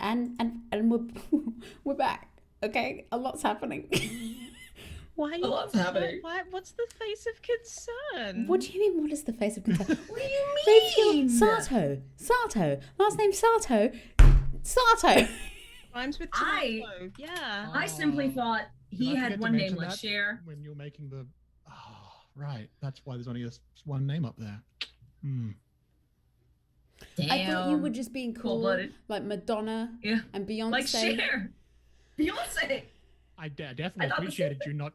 and we're back. Okay, a lot's happening. Why? A lot's happening. What's the face of concern? What do you mean? What is the face of concern? What do you mean? Sato. Last name Sato. Rhymes with tomato. Yeah. I simply thought he had one name like Cher. When you're making the... Oh, right. That's why there's only one name up there. Damn. I thought you were just being cool, like Madonna and Beyonce. Like Cher. Beyonce. I definitely appreciated you not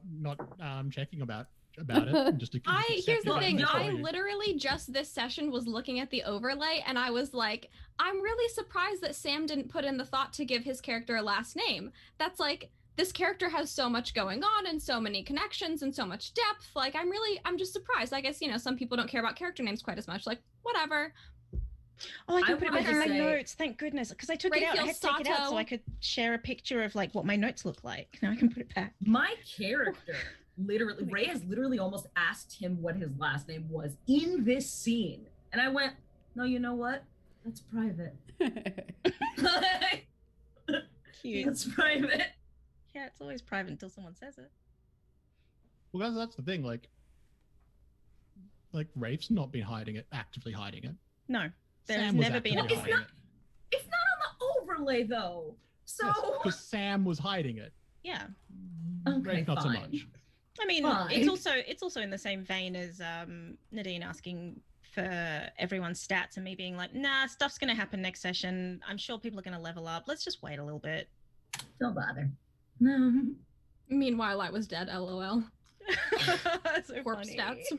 checking about it. Just to here's the thing. I literally just this session was looking at the overlay and I was like, I'm really surprised that Sam didn't put in the thought to give his character a last name. That's like, this character has so much going on and so many connections and so much depth. Like, I'm just surprised. I guess, some people don't care about character names quite as much. Like, whatever. Oh, I can put it back in my notes. Thank goodness, because I took it out. I had to take it out so I could share a picture of like what my notes look like. Now I can put it back. My character, literally, Reyes literally almost asked him what his last name was in this scene, and I went, "No, you know what? That's private." Cute. That's private. Yeah, it's always private until someone says it. Well, that's the thing. Like Rafe's not been actively hiding it. No. There's never been it's not on the overlay though. So because Sam was hiding it. Yeah. Okay, Rafe not so fine. much. I mean, it's also in the same vein as Nadine asking for everyone's stats and me being like, nah, stuff's gonna happen next session. I'm sure people are gonna level up. Let's just wait a little bit. Don't bother. No. Meanwhile, I was dead. LOL. So Corpse funny. stats.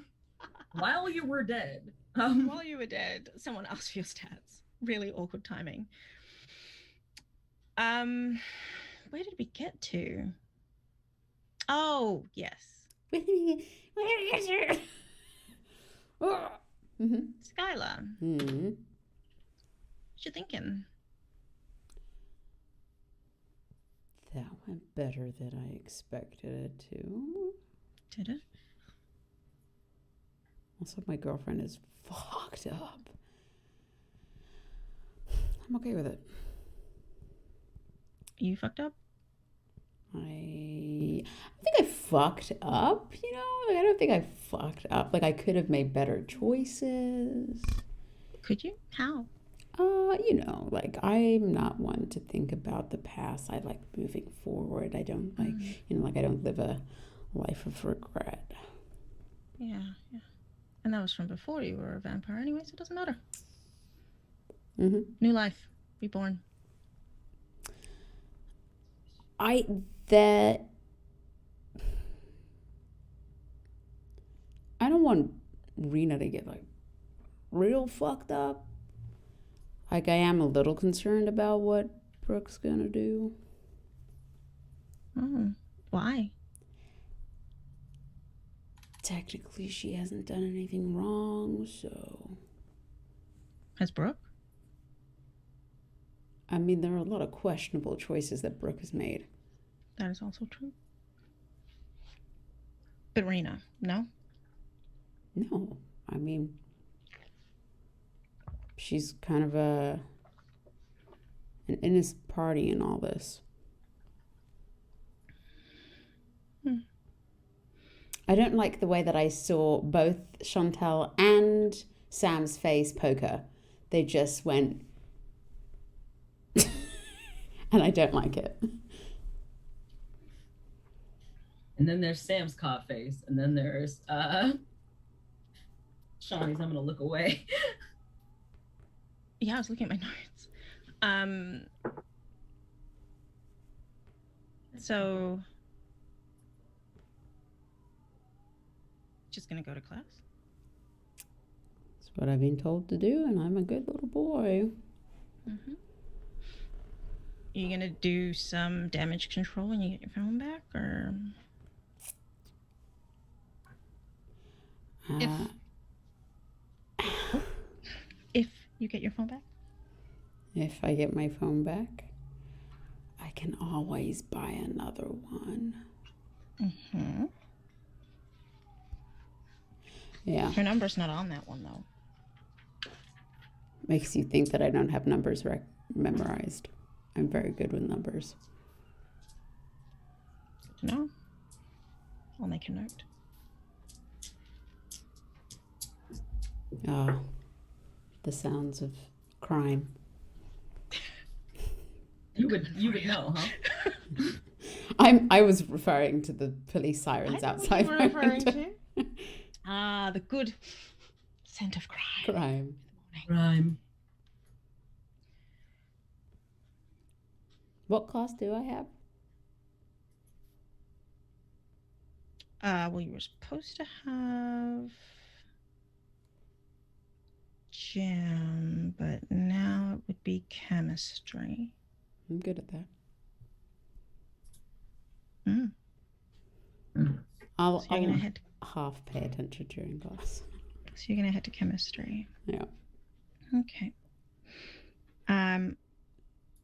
While you were dead. While you were dead, someone asked for your stats. Really awkward timing. Where did we get to? Oh, yes. Mm-hmm. Skyler. Mm-hmm. What you thinking? That went better than I expected it to. Did it? Also, my girlfriend is fucked up. I'm okay with it. You fucked up? I think I fucked up, Like, I don't think I fucked up. Like, I could have made better choices. Could you? How? Like, I'm not one to think about the past. I like moving forward. I don't I don't live a life of regret. Yeah. And that was from before you were a vampire anyway, so it doesn't matter. Mm-hmm. New life. Reborn. I don't want Rena to get, like, real fucked up. Like, I am a little concerned about what Brooke's gonna do. Oh, why? Technically, she hasn't done anything wrong, so... Has Brooke? I mean, there are a lot of questionable choices that Brooke has made. That is also true. But Rena, no? No. I mean, she's kind of an innocent party in all this. I don't like the way that I saw both Chantal and Sam's face poker. They just went... and I don't like it. And then there's Sam's caught face. And then there's Shawnee's I'm gonna look away. Yeah, I was looking at my notes. So just gonna go to class? That's what I've been told to do, and I'm a good little boy. Mm-hmm. You gonna do some damage control when you get your phone back, or if you get your phone back? If I get my phone back, I can always buy another one. Mm-hmm. Yeah. Your number's not on that one, though. Makes you think that I don't have numbers memorized. I'm very good with numbers. Good to know. I'll make a note. Oh, the sounds of crime. You would know, huh? I was referring to the police sirens I know outside. what you were referring to. Ah, the good scent of crime. Crime. What class do I have? Well, you were supposed to have gem, but now it would be chemistry. I'm good at that. I'll half pay attention during class. So you're gonna head to chemistry. Yeah. Okay.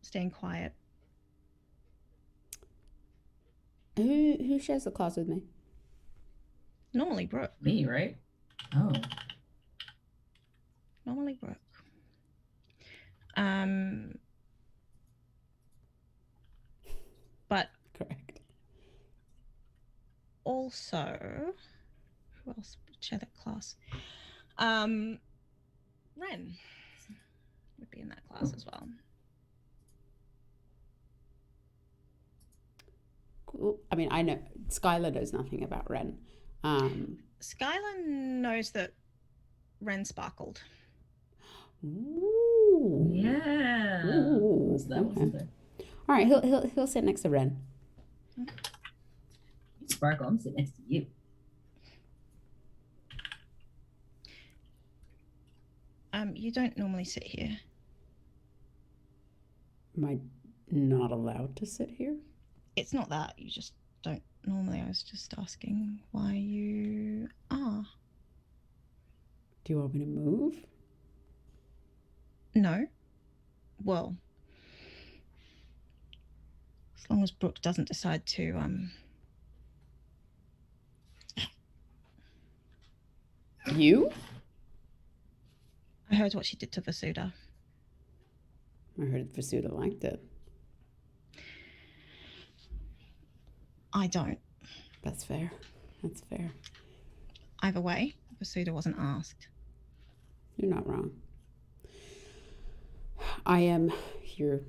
Staying quiet. Who shares the class with me? Normally Brooke. Me, right? Oh. Normally Brooke. But Correct. also, who else would share that class? Ren would be in that class as well. Cool. I mean, I know Skyler knows nothing about Ren. Skyler knows that Ren sparkled. Ooh. Yeah. Ooh. That wasn't there. All right, he'll sit next to Ren. You sparkle. I'm sitting next to you. You don't normally sit here. Am I not allowed to sit here? It's not that. You just don't normally. I was just asking why you are. Do you want me to move? No. Well, as long as Brooke doesn't decide to You? I heard what she did to Vasuda. I heard Vasuda liked it. I don't. That's fair. That's fair. Either way, Vasuda wasn't asked. You're not wrong. I am here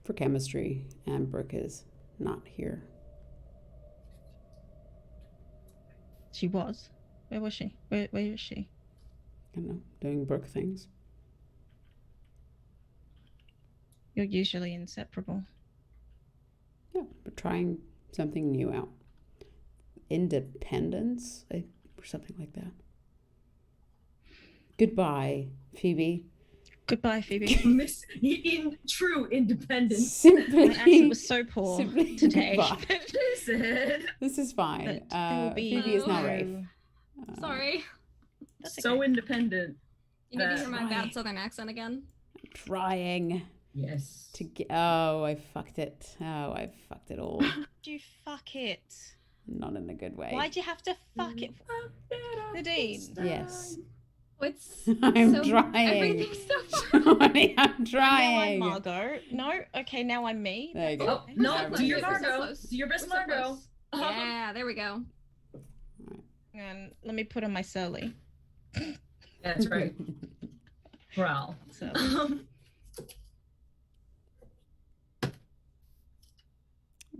for chemistry, and Brooke is not here. She was. Where was she? Where is she? I don't know, doing Brooke things. You're usually inseparable. Yeah, but trying something new out. Independence, or something like that. Goodbye, Phoebe. Goodbye, Phoebe. In true independence. Simply, My accent was so poor simply today. goodbye. Listen. This is fine. But there will be Phoebe is now Oh. Rafe. Sorry. That's So okay. independent. You need to hear my Right. bad southern accent again. Trying Yes. to get. Oh, I fucked it. Oh, I fucked it all. Did you fuck it? Not in a good way. Why'd you have to fuck it? Nadine. Yes. It's I'm so, trying. Everything's so fun. Honey, I'm Now I'm trying. Margot. No, okay, now I'm me. There you That's go. Oh, okay. no, Alright. do your We're so Margot. close. Do your best We're so Margot. close. Yeah, there we go. And let me put on my surly. That's right. Growl. So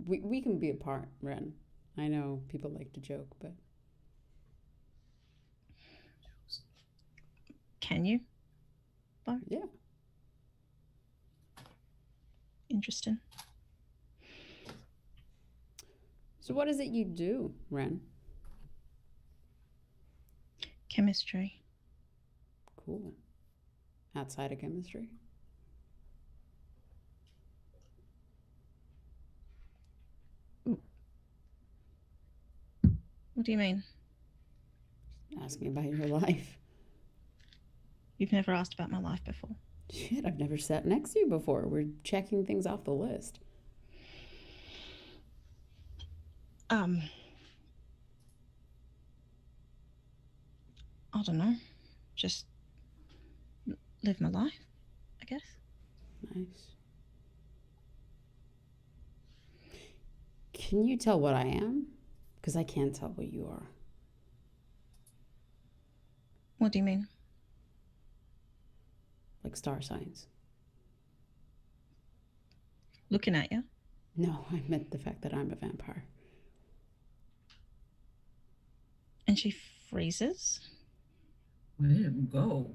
we can be apart, Ren. I know people like to joke, but can you? yeah. Interesting. So what is it you do, Ren? Chemistry. Cool. Outside of chemistry? What do you mean? Asking about your life. You've never asked about my life before. Shit, I've never sat next to you before. We're checking things off the list. I don't know. Just live my life, I guess. Nice. Can you tell what I am? Because I can't tell what you are. What do you mean? Like star signs. Looking at you. No, I meant the fact that I'm a vampire. And she freezes. Way to go.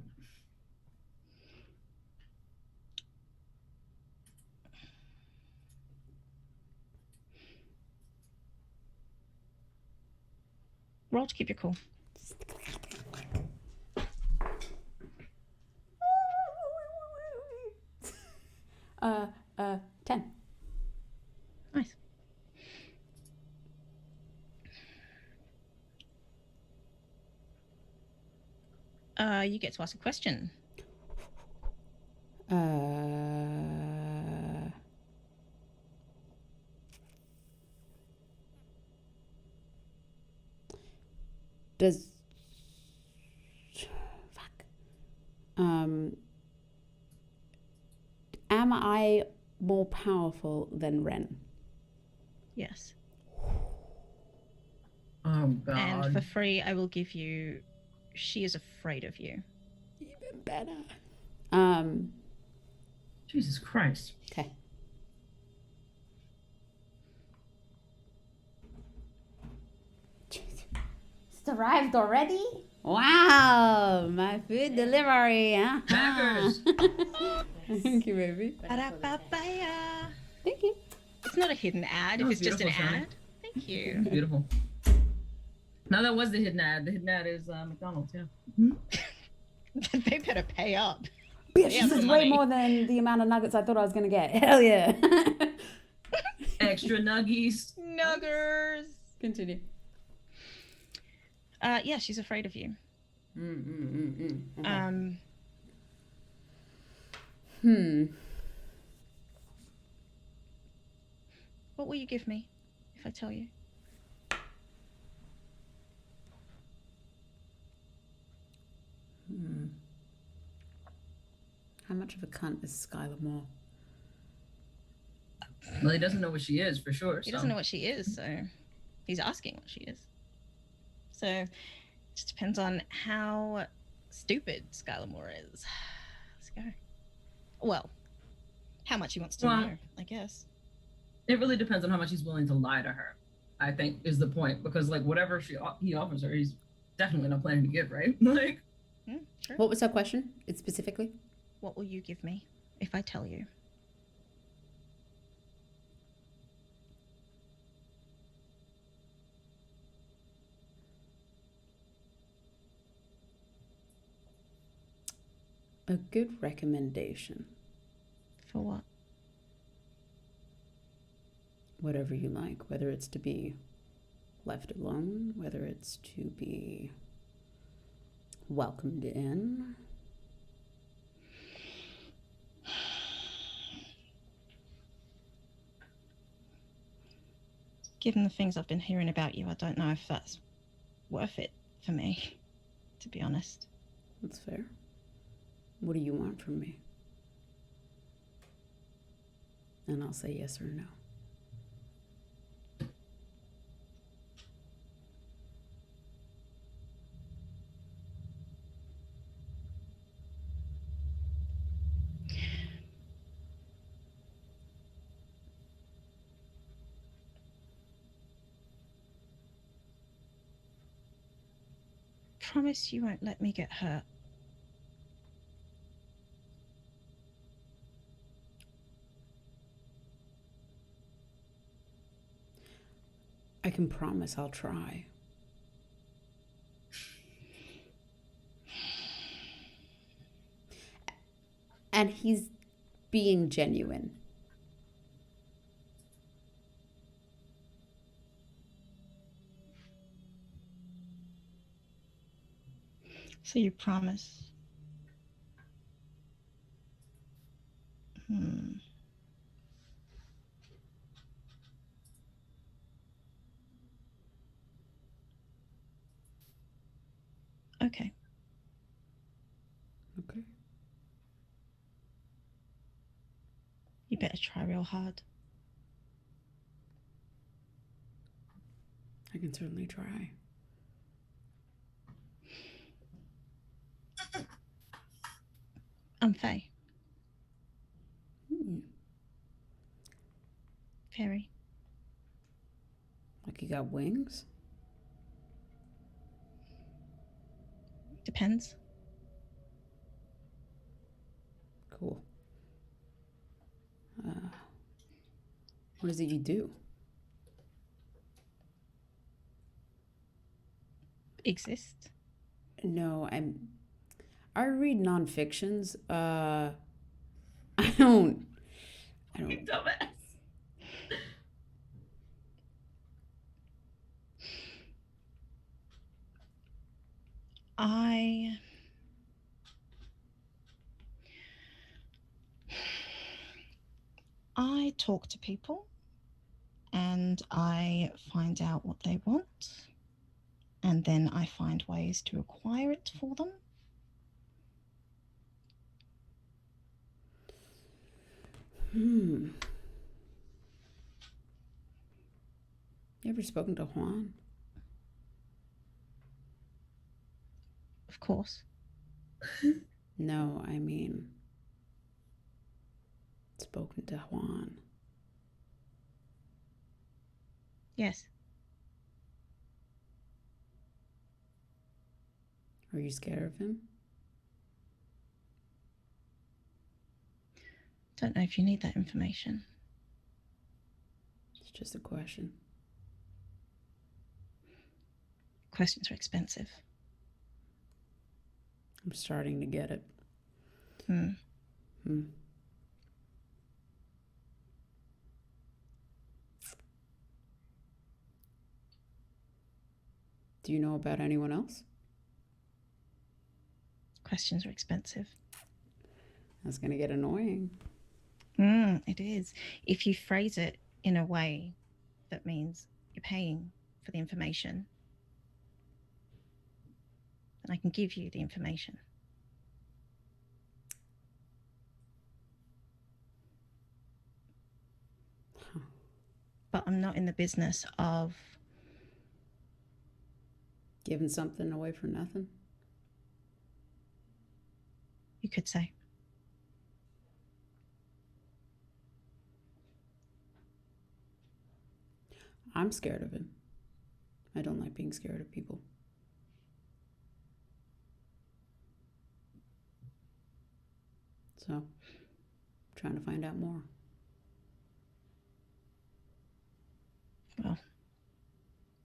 Roll to keep your cool. 10. Nice. You get to ask a question. Does am I more powerful than Ren? Yes. Oh God. And for free, I will give you. She is afraid of you. Even better. Jesus Christ. Okay. It's arrived already? Wow, my food delivery, huh? Crackers. Thank you, baby. Ba-da-ba-ba-ya. Thank you. It's not a hidden ad That if was it's just an beautiful, Shani. ad. Thank you. Beautiful. No, that was the hidden ad. The hidden ad is McDonald's, yeah. They better pay up. Bitch, Yeah, this for is money. way more than the amount of nuggets I thought I was going to get. Hell yeah. Extra nuggies. Nuggers. Continue. Yeah, she's afraid of you. Okay. What will you give me if I tell you? How much of a cunt is Skyler Moore? Well, he doesn't know what she is for sure. He doesn't know what she is, so he's asking what she is. So it just depends on how stupid Skyler Moore is. Let's go. Well, how much he wants to know, I guess. It really depends on how much he's willing to lie to her, I think, is the point. Because, like, whatever he offers her, he's definitely not planning to give, right? Like, Sure. What was her question? It specifically? What will you give me if I tell you? A good recommendation. For what? Whatever you like, whether it's to be left alone, whether it's to be welcomed in. Given the things I've been hearing about you, I don't know if that's worth it for me, to be honest. That's fair. What do you want from me? And I'll say yes or no. Promise you won't let me get hurt. I can promise I'll try. And he's being genuine. So you promise? Okay. Okay. You better try real hard. I can certainly try. I'm Faye. Fairy. Like you got wings? Depends. Cool. What is it you do? Exist. No, I read non-fictions. I don't. Dumbass. I talk to people and I find out what they want, and then I find ways to acquire it for them. You ever spoken to Juan? Of course. No, I mean spoken to Juan. Yes. Are you scared of him? Don't know if you need that information. It's just a question. Questions are expensive. I'm starting to get it. Do you know about anyone else? Questions are expensive. That's gonna get annoying. It is. If you phrase it in a way that means you're paying for the information, then I can give you the information. But I'm not in the business of Giving something away for nothing? you could say. I'm scared of him. I don't like being scared of people. So, I'm trying to find out more. Well,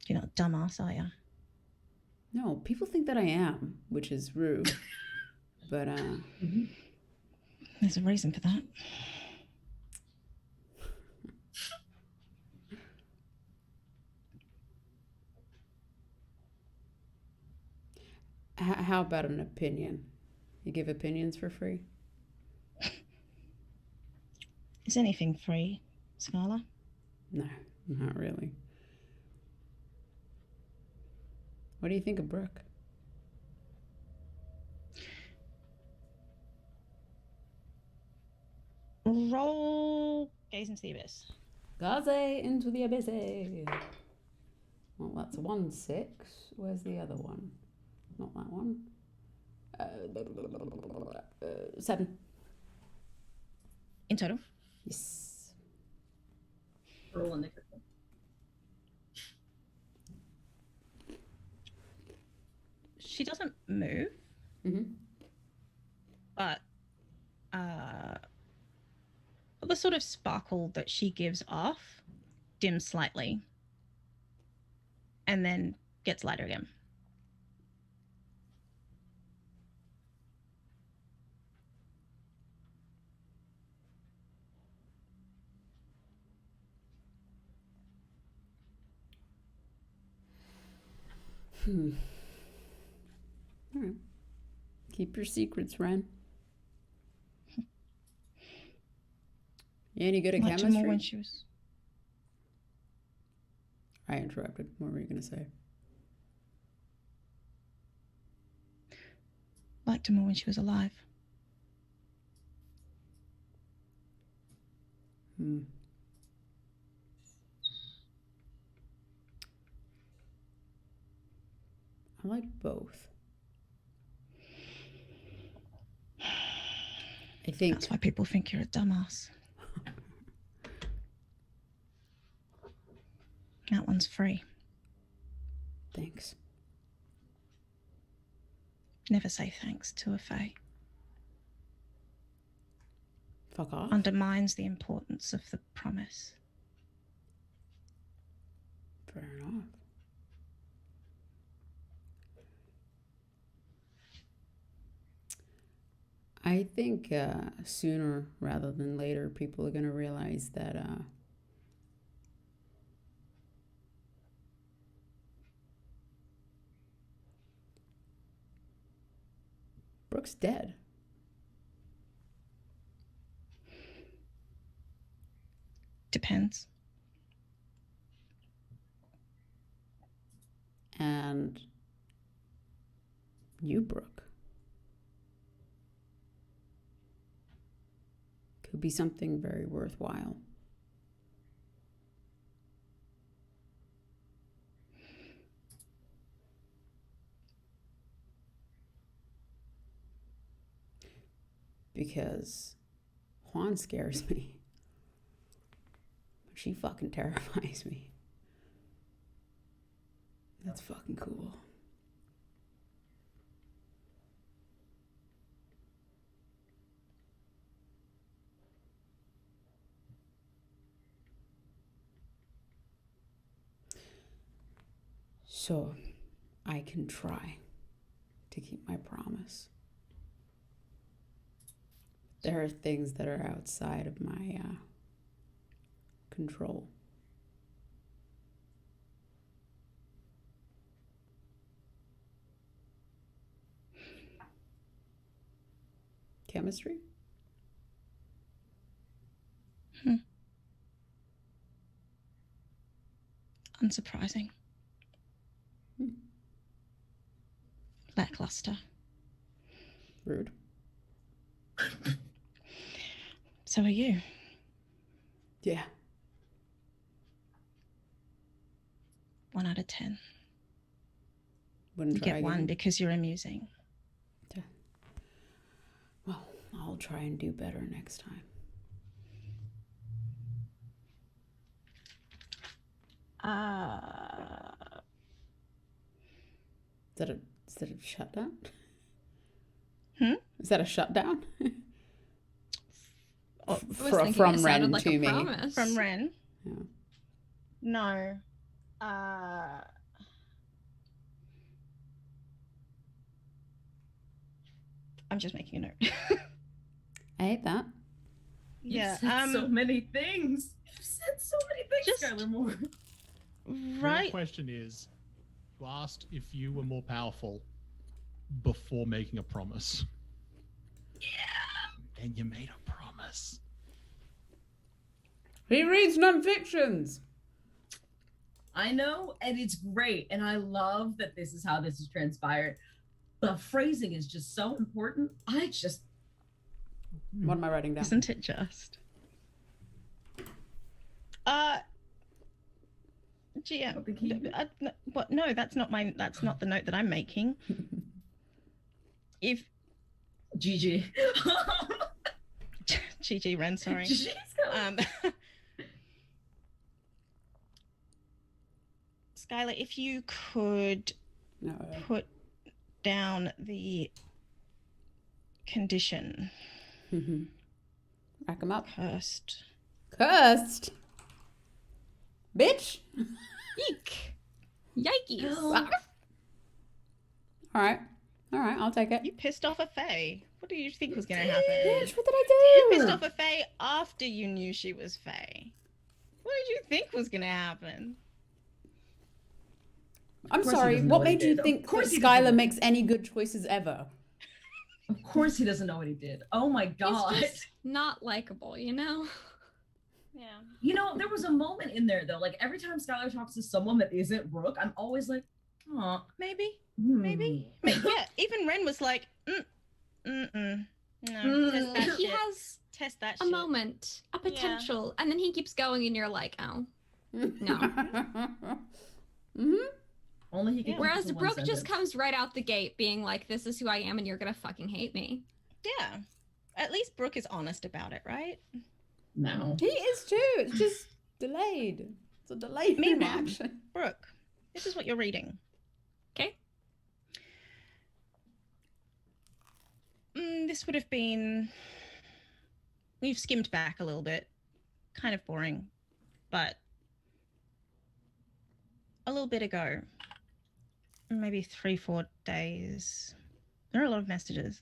you're not a dumbass, are you? No, people think that I am, which is rude. But, There's a reason for that. how about an opinion? You give opinions for free? Is anything free, Skyler? No, not really. What do you think of Brooke? Roll gaze into the abyss. Gaze into the abyss. Well, that's 1-6. Where's the other one? Not that one. 7. In total? Yes. Roll initiative. She doesn't move, but the sort of sparkle that she gives off dims slightly and then gets lighter again. All right. Keep your secrets, Ren. You any good at Liked her chemistry? more when she was... I interrupted. What were you going to say? Liked her more when she was alive. I like both. I think That's why people think you're a dumbass. That one's free. Thanks. Never say thanks to a fae. Fuck off. Undermines the importance of the promise. Fair enough. I think sooner rather than later, people are going to realize that Brooke's dead. Depends. And you, Brooke, could be something very worthwhile. Because Juan scares me. She fucking terrifies me. That's fucking cool. So, I can try to keep my promise. There are things that are outside of my control. Chemistry? Unsurprising. Lackluster. Rude. So are you. Yeah. 1 out of 10. Wouldn't You try get again. 1 because you're amusing. Yeah. Well, I'll try and do better next time. Is that a shutdown? Is that a shutdown? From Ren like to a me. promise. From Ren? Yeah. No. I'm just making a note. I hate that. Yeah. You've said so many things. You've said so many things, Just- Skyler Moore. The Right. question is, you asked if you were more powerful before making a promise. Yeah. And you made a promise. He reads non-fictions. I know, and it's great, and I love that this is how this is transpired. The phrasing is just so important. What am I writing down? Isn't it just? GM. What? No, that's not my. That's not the note that I'm making. If GG. GG Ren, sorry. Skyler, if you could put down the condition. Rack them up. Cursed. Cursed? Bitch? Eek. Yikes. All right, I'll take it. You pissed off a fae. What do you think was going to happen? Bitch, what did I You do? pissed off a fae after you knew she was fae. What did you think was going to happen? I'm course he sorry, doesn't know what what he made you did. think Of that course he doesn't Skylar know. makes any good choices ever? Of course he doesn't know what he did. Oh my god. He's just not likable, you know? Yeah. You know, there was a moment in there though. Like every time Skylar talks to someone that isn't Brooke, I'm always like, oh, Maybe. maybe. Yeah, even Ren was like, no, test that He shit. has Test that a shit. moment, a potential, and then he keeps going and you're like, oh. No. Mm-hmm. Only he he could. Whereas keep it to one Brooke just sentence. comes right out the gate being like, this is who I am and you're gonna fucking hate me. Yeah. At least Brooke is honest about it, right? No. He is too. It's just delayed. It's a delayed Me, ma'am. reaction. Brooke, this is what you're reading. Okay. This would have been... We've skimmed back a little bit. Kind of boring. But a little bit ago, maybe 3-4 days, there are a lot of messages.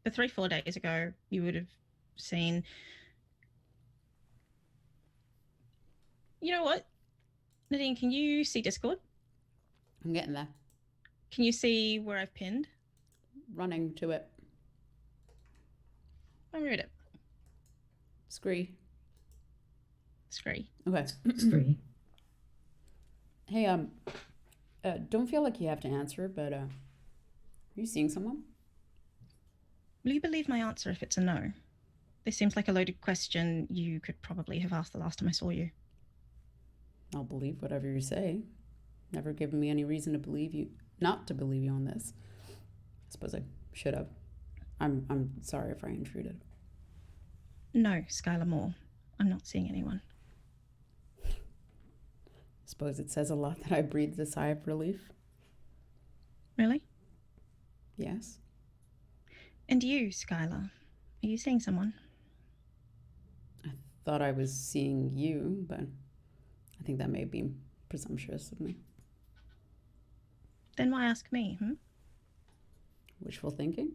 But 3-4 days ago, you would have seen... You know what? Nadine, can you see Discord? I'm getting there. Can you see where I've pinned? Running to it. I'll read it. Scree. Scree. Okay. Spree. Hey, don't feel like you have to answer, but are you seeing someone? Will you believe my answer if it's a no? This seems like a loaded question you could probably have asked the last time I saw you. I'll believe whatever you say. Never given me any reason to believe you, not to believe you on this. I suppose I should have. I'm sorry if I intruded. No, Skyler Moore. I'm not seeing anyone. Suppose it says a lot that I breathed a sigh of relief. Really? Yes. And you, Skyler? Are you seeing someone? I thought I was seeing you, but I think that may be presumptuous of me. Then why ask me, Wishful thinking?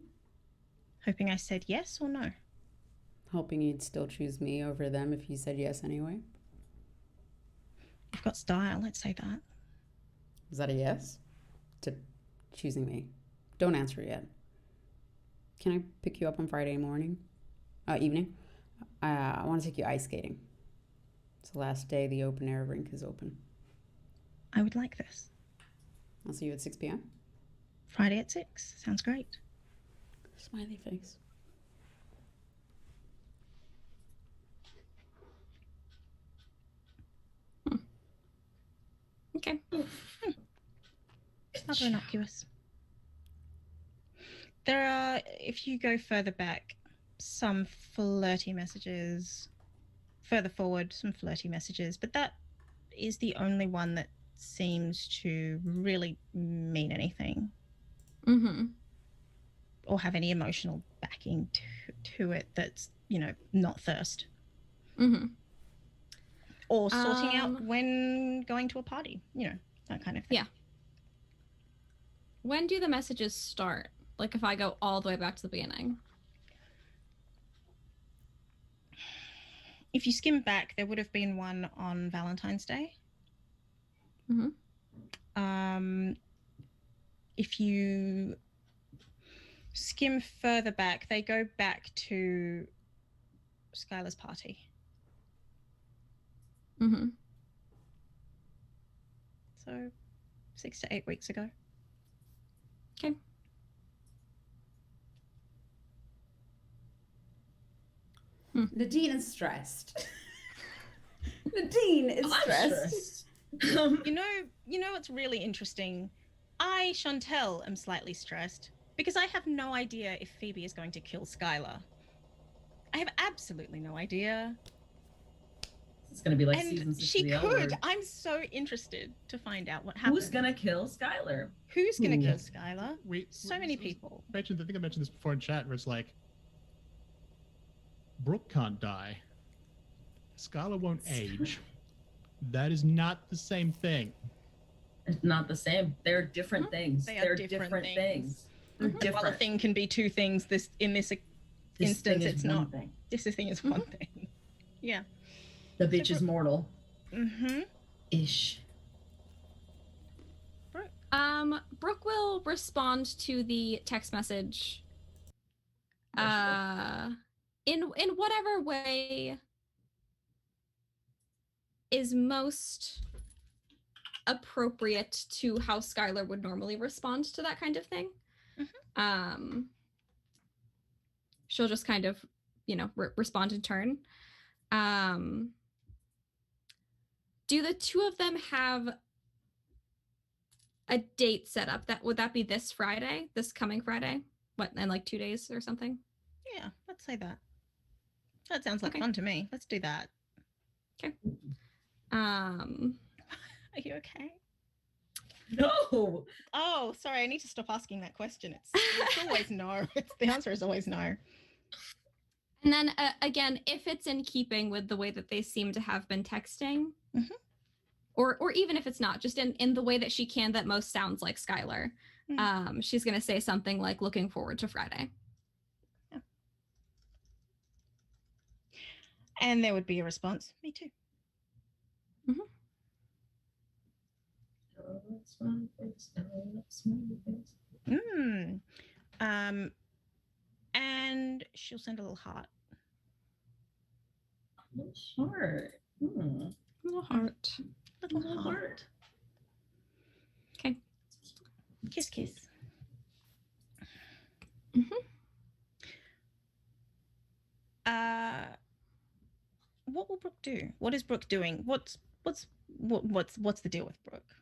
Hoping I said yes or no? Hoping you'd still choose me over them if you said yes anyway. You've got style, let's say that. Is that a yes? To choosing me? Don't answer yet. Can I pick you up on Friday morning? Evening? I want to take you ice skating. It's the last day the open air rink is open. I would like this. I'll see you at 6 p.m. Friday at 6. Sounds great. Smiley face. Okay. Rather innocuous. There are, if you go further back, some flirty messages. Further forward, some flirty messages. But that is the only one that seems to really mean anything. Mm-hmm. Or have any emotional backing to it that's, not thirst. Mm-hmm. Or sorting out when going to a party, that kind of thing. Yeah. When do the messages start? Like if I go all the way back to the beginning? If you skim back, there would have been one on Valentine's Day. Mm-hmm. If you skim further back, they go back to Skyler's party. Mm-hmm. So 6 to 8 weeks ago. Okay. Nadine is stressed. Nadine is stressed. You know what's really interesting? I, Chantel, am slightly stressed because I have no idea if Phoebe is going to kill Skyler. I have absolutely no idea. It's gonna be like And season 6 she of the L could. Word. I'm so interested to find out what happens. Who's gonna kill Skyler? Who's gonna Who? kill Skyler? We So many people. I think I mentioned this before in chat, where it's like, Brooke can't die. Skylar won't age. That is not the same thing. It's not the same. They're different things. They are They're different different things. things. They're While a different. thing can be two things, in this This instance, thing is it's one not. thing. This thing is one thing. Yeah. The bitch is mortal. Mm-hmm. Ish. Brooke will respond to the text message in whatever way is most appropriate to how Skylar would normally respond to that kind of thing. Mm-hmm. She'll just kind of, respond in turn. Do the two of them have a date set up. Would that be this Friday, this coming Friday? What, in like 2 days or something? Yeah, let's say that. That sounds like Okay. fun to me. Let's do that. Okay. Are you okay? No. Oh, sorry. I need to stop asking that question. It's always no. The answer is always no. And then again, if it's in keeping with the way that they seem to have been texting, or even if it's not, just in the way that she can, that most sounds like Skyler, she's going to say something like, looking forward to Friday. Yeah. And there would be a response. Me too. And she'll send a little heart. Heart. Little heart. Little heart. Okay. Kiss, kiss. What will Brooke do? What is Brooke doing? What's the deal with Brooke?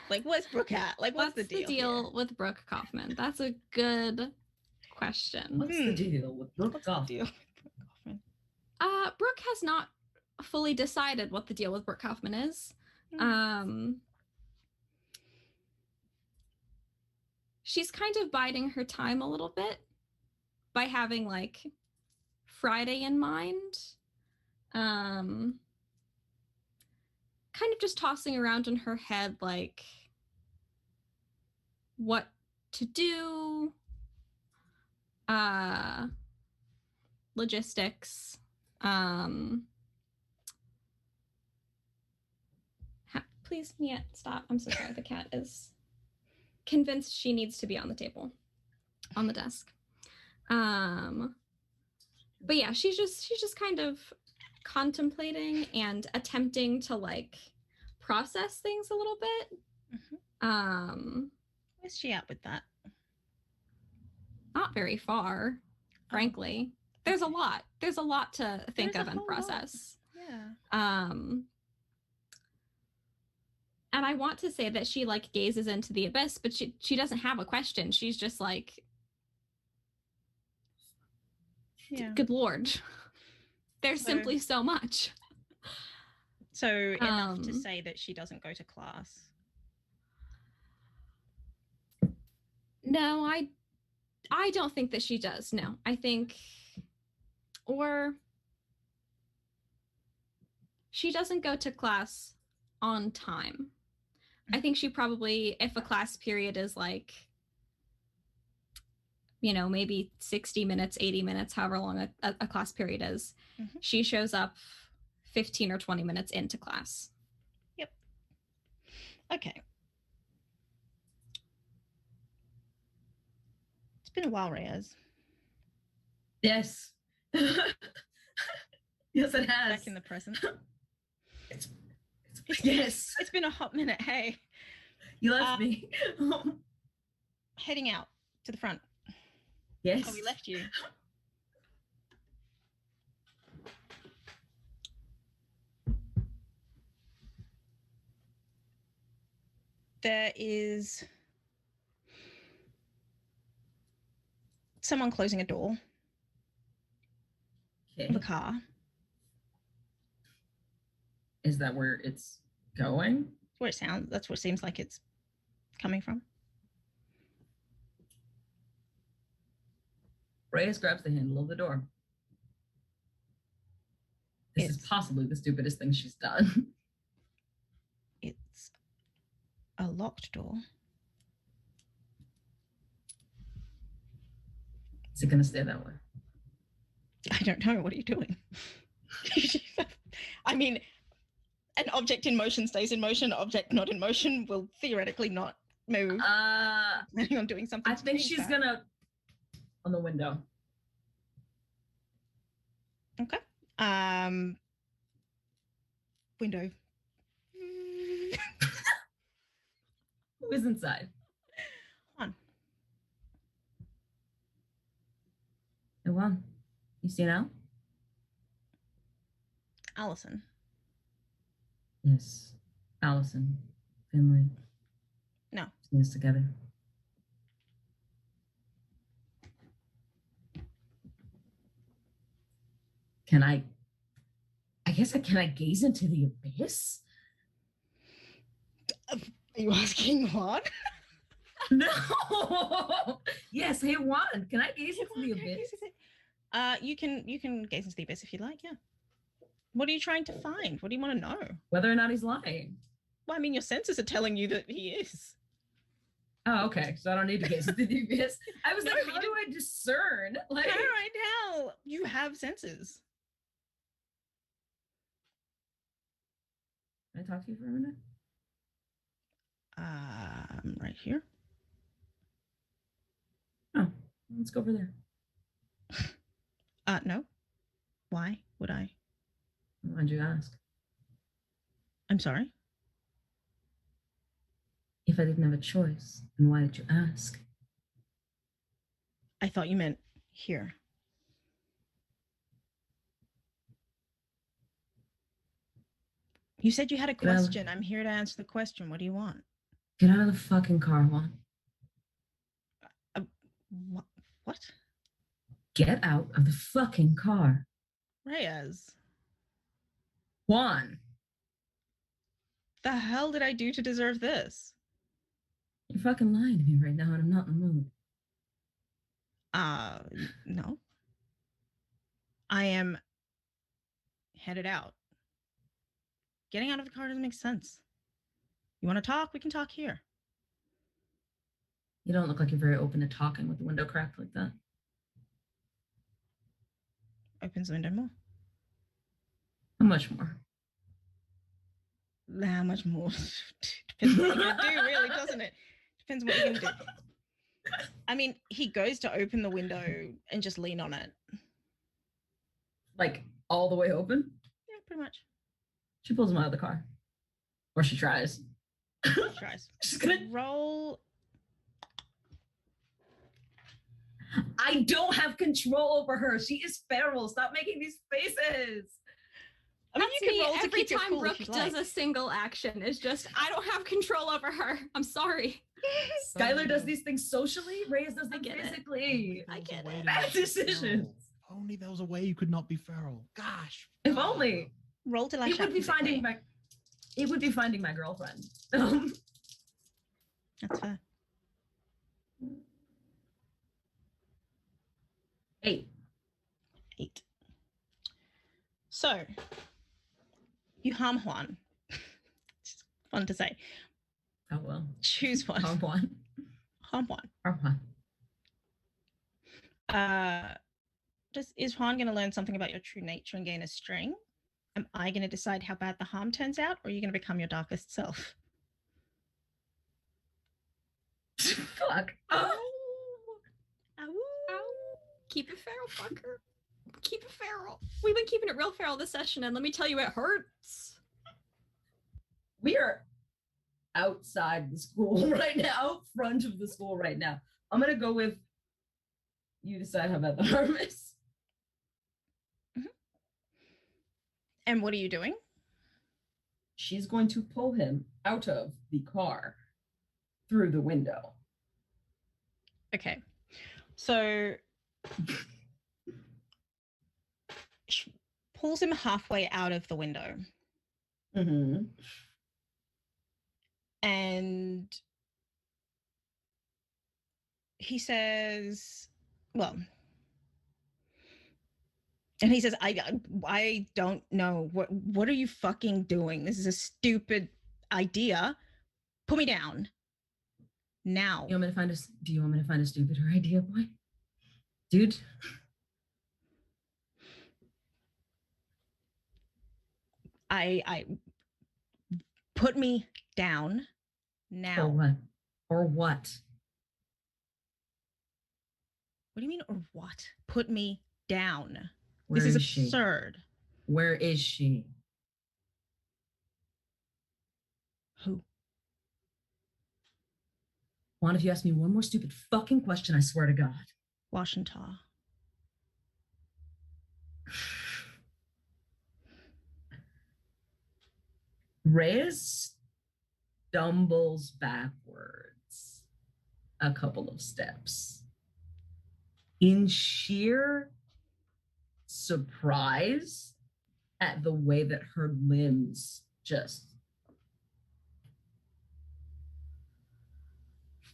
Like, where's Brooke at? Like, what's the deal with Brooke Kaufman? That's a good question. What's the deal with Brooke Kaufman? Brooke has not fully decided what the deal with Brooke Kaufman is. She's kind of biding her time a little bit by having like Friday in mind. Kind of just tossing around in her head like what to do, logistics. Please, Mia, stop. I'm so sorry. The cat is convinced she needs to be on the table, on the desk. But yeah, she's just kind of contemplating and attempting to like process things a little bit. Where's she at with that? Not very far, frankly. There's a lot to think of and process. Yeah. And I want to say that she like gazes into the abyss, but she doesn't have a question. She's just like, good Lord. There's simply so much. So enough to say that she doesn't go to class. No, I don't think that she does. No, I think, or she doesn't go to class on time. I think she probably, if a class period is like, you know, maybe 60 minutes, 80 minutes, however long a class period is, she shows up 15 or 20 minutes into class. Yep. Okay. It's been a while, Reyes. Yes. Yes, it has. Back in the present. Yes. It's been a hot minute. Hey. You left me. Heading out to the front. Yes. Oh, we left you. There is someone closing a door of a car. Is that where it's going? That's where it seems like it's coming from. Reyes grabs the handle of the door. This is possibly the stupidest thing she's done. It's a locked door. Is it going to stay that way? I don't know. What are you doing? I mean, an object in motion stays in motion. An object not in motion will theoretically not move. Depending on doing something. I think she's going to... on the window. Okay. Window. Who is inside? On. Hey, Juan. You see now? Allison. Yes. Allison. Finley. No. Yes, together. Can I gaze into the abyss? Are you asking what? No. Yes, hey Juan, can I gaze into the abyss? You can gaze into the abyss if you like, yeah. What are you trying to find? What do you want to know? Whether or not he's lying. Well, I mean, your senses are telling you that he is. Oh, okay. So I don't need to gaze into the abyss. I was No, like, you how do I discern? Like, How right now? You have senses. can I talk to you for a minute? Right here. Oh, let's go over there. No. Why would I? Why'd you ask? I'm sorry. If I didn't have a choice, then why did you ask? I thought you meant here. You said you had a question. I'm here to answer the question. What do you want? Get out of the fucking car, Juan. What? Get out of the fucking car. Reyes. Juan. The hell did I do to deserve this? You're fucking lying to me right now, and I'm not in the mood. No. I am headed out. Getting out of the car doesn't make sense. You want to talk? We can talk here. You don't look like you're very open to talking with the window cracked like that. Opens the window more. How much more? How much more? Depends what you're gonna do, really, doesn't it? Depends what you're gonna do. I mean, he goes to open the window and just lean on it. Like all the way open? Yeah, pretty much. She pulls him out of the car. Or she tries. She tries. She's gonna roll. I don't have control over her. She is feral. Stop making these faces. I mean, That's you can me roll to every keep your time cool Brooke if you does like. a single action. It's just I don't have control over her. I'm sorry. Skyler does these things socially. Reyes does them get it. physically. I get it. Bad decisions. If only there was a way you could not be feral. Gosh. If only. Roll to lash It would out be physically. finding my girlfriend. That's fair. 8. 8. So, you harm Juan. It's fun to say. Oh well. Choose one. Harm one. Harm Juan. Harm one. Is Juan going to learn something about your true nature and gain a string? Am I going to decide how bad the harm turns out, or are you going to become your darkest self? Fuck. Ow. Keep it feral, fucker. Keep it feral. We've been keeping it real feral this session, and let me tell you, it hurts. We are outside the school right now, out front of the school right now. I'm gonna go with you decide how bad the harm is. Mm-hmm. And what are you doing? She's going to pull him out of the car through the window. Okay. So she pulls him halfway out of the window. Mm-hmm. And he says, well, and he says, I don't know. What are you fucking doing? This is a stupid idea. Put me down. Now. Do you want me to find a stupider idea, boy? Dude. I put me down now. Or what? Or what? What do you mean, or what? Put me down. Where this is she? absurd. Where is she? Who? Juan, if you ask me one more stupid fucking question, I swear to God. Washington. Reyes stumbles backwards. a couple of steps in sheer surprise at the way that her limbs just.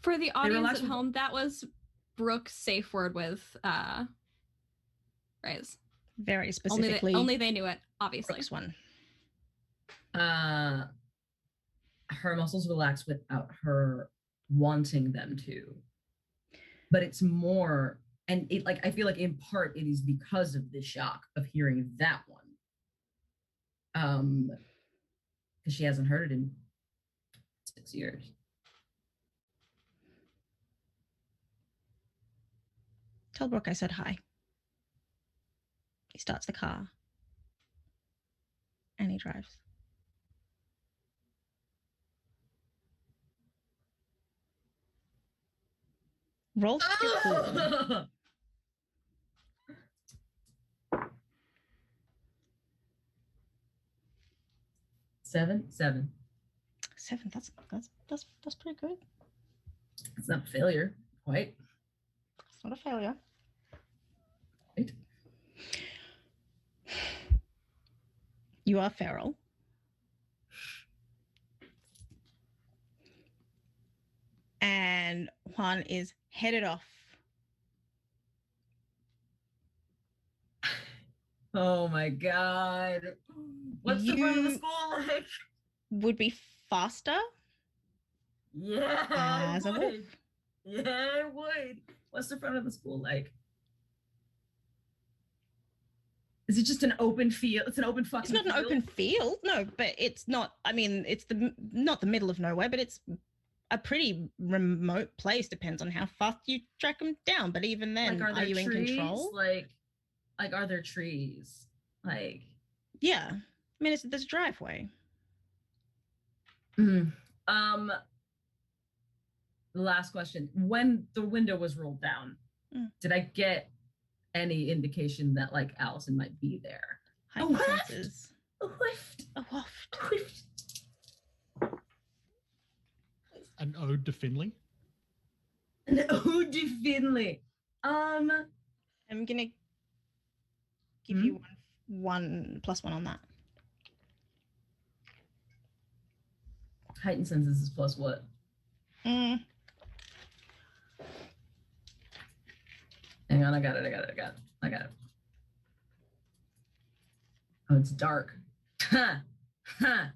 For the audience relax at with- home, that was Brooke's safe word with Reyes. Very specifically. Only they knew it, obviously. Brooks one. Her muscles relax without her wanting them to. But it's more, and it like I feel like in part it is because of the shock of hearing that one. Because she hasn't heard it in 6 years. Tell Brooke I said hi. He starts the car. And he drives. Roll cool. 7. 7. That's pretty good. It's not a failure, quite. It's not a failure. Right. You are feral. And Juan is headed off. Oh my god. What's the front of the school like? Would be faster Yeah, as a it wolf. would. Yeah, it would. What's the front of the school like? Is it just an open field? It's an open fucking It's not an field? open field, no, but it's not. I mean, it's not the middle of nowhere, but it's a pretty remote place. Depends on how fast you track them down. But even then, Like, are you in trees? control? Like, are there trees? Like, Yeah, I mean, there's a driveway. the last question: when the window was rolled down, did I get any indication that like Allison might be there? Heightened senses. A whiff. A waft. A whiff. An ode to Finley. An ode to Finley. I'm gonna give you one plus one on that. Heightened senses is plus what? Mm. Hang on, I got it. Oh, it's dark. Ha! Ha!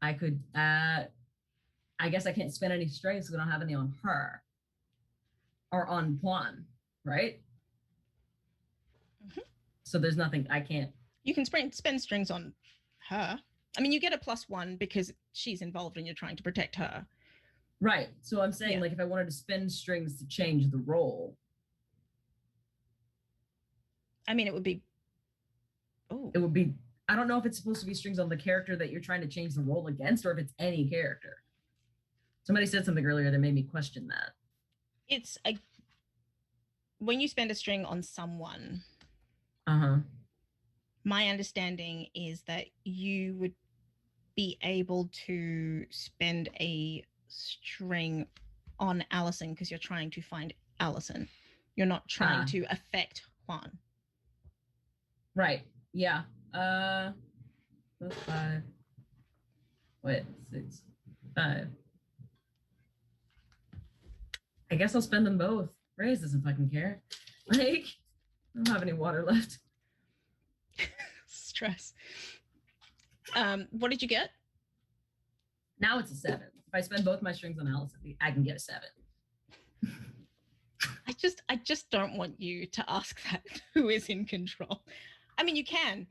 I could, I guess I can't spend any strengths because we don't have any on her. Or on Juan, right? Mhm. So there's nothing, I can't. You can spend strings on her. I mean, you get a plus one because she's involved and you're trying to protect her. Right. So I'm saying, Yeah. like, if I wanted to spend strings to change the role, I mean, it would be. Oh, it would be, I don't know if it's supposed to be strings on the character that you're trying to change the role against or if it's any character. Somebody said something earlier that made me question that. it's a. When you spend a string on someone, Uh-huh. my understanding is that you would be able to spend a string on Allison because you're trying to find Allison. You're not trying to affect Juan. Right. Yeah. That's 5. Wait, 6, 5. I guess I'll spend them both. Reyes doesn't fucking care. Like, I don't have any water left. Stress. What did you get? Now it's a 7. If I spend both my strings on Allison, I can get a 7. I just don't want you to ask that who is in control. I mean, you can.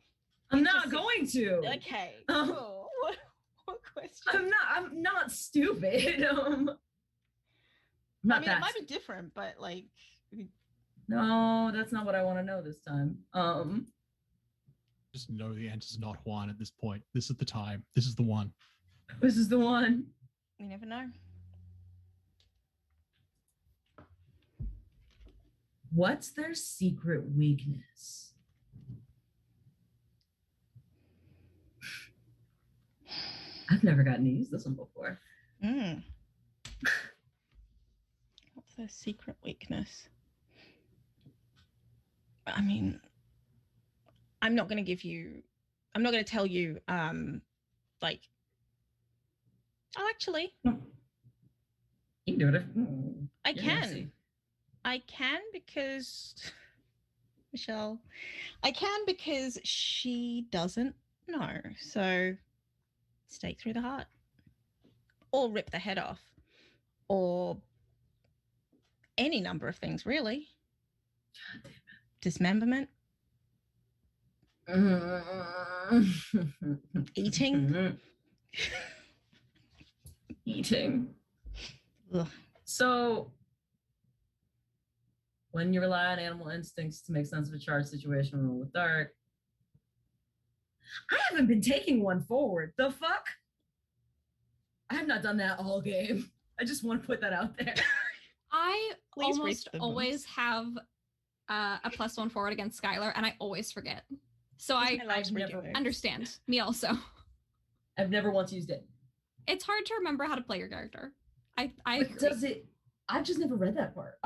I'm not going to. Okay. Um, Cool. What question? I'm not stupid. Not I mean, that. it might be different, but like. No, that's not what I want to know this time. Just know the answer's not Juan at this point. This is the time. This is the one. This is the one. You never know. What's their secret weakness? I've never gotten to use this one before. Mm. her secret weakness? I mean, I'm not going to tell you, like, oh, actually, You can do it. I can. I can because, Michelle, I can because she doesn't know. So, stake through the heart, or rip the head off, or any number of things, really. Dismemberment. Eating. Eating. Ugh. So, when you rely on animal instincts to make sense of a charged situation, roll with dark. I haven't been taking one forward. The fuck? I have not done that all game. I just want to put that out there. I Please almost read the always have a +1 forward against Skyler, and I always forget. So I've never understand. Me also. I've never once used it. It's hard to remember how to play your character. I But agree. does it? I've just never read that part.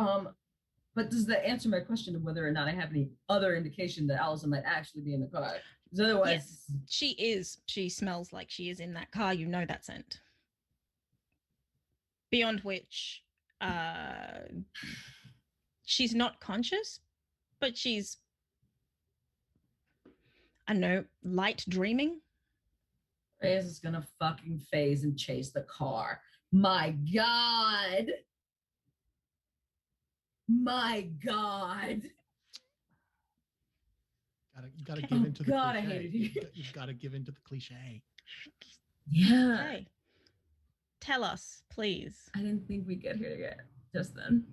But does that answer my question of whether or not I have any other indication that Allison might actually be in the car? Because otherwise, Yes, she is. She smells like she is in that car. You know that scent. Beyond which, she's not conscious, but she's, I don't know, light dreaming. Reyes is gonna fucking phase and chase the car. My God. My God. You gotta give into the God, I cliche. hated you. You've got to give into the cliche. Yeah. Okay. Tell us, please. I didn't think we'd get here yet just then.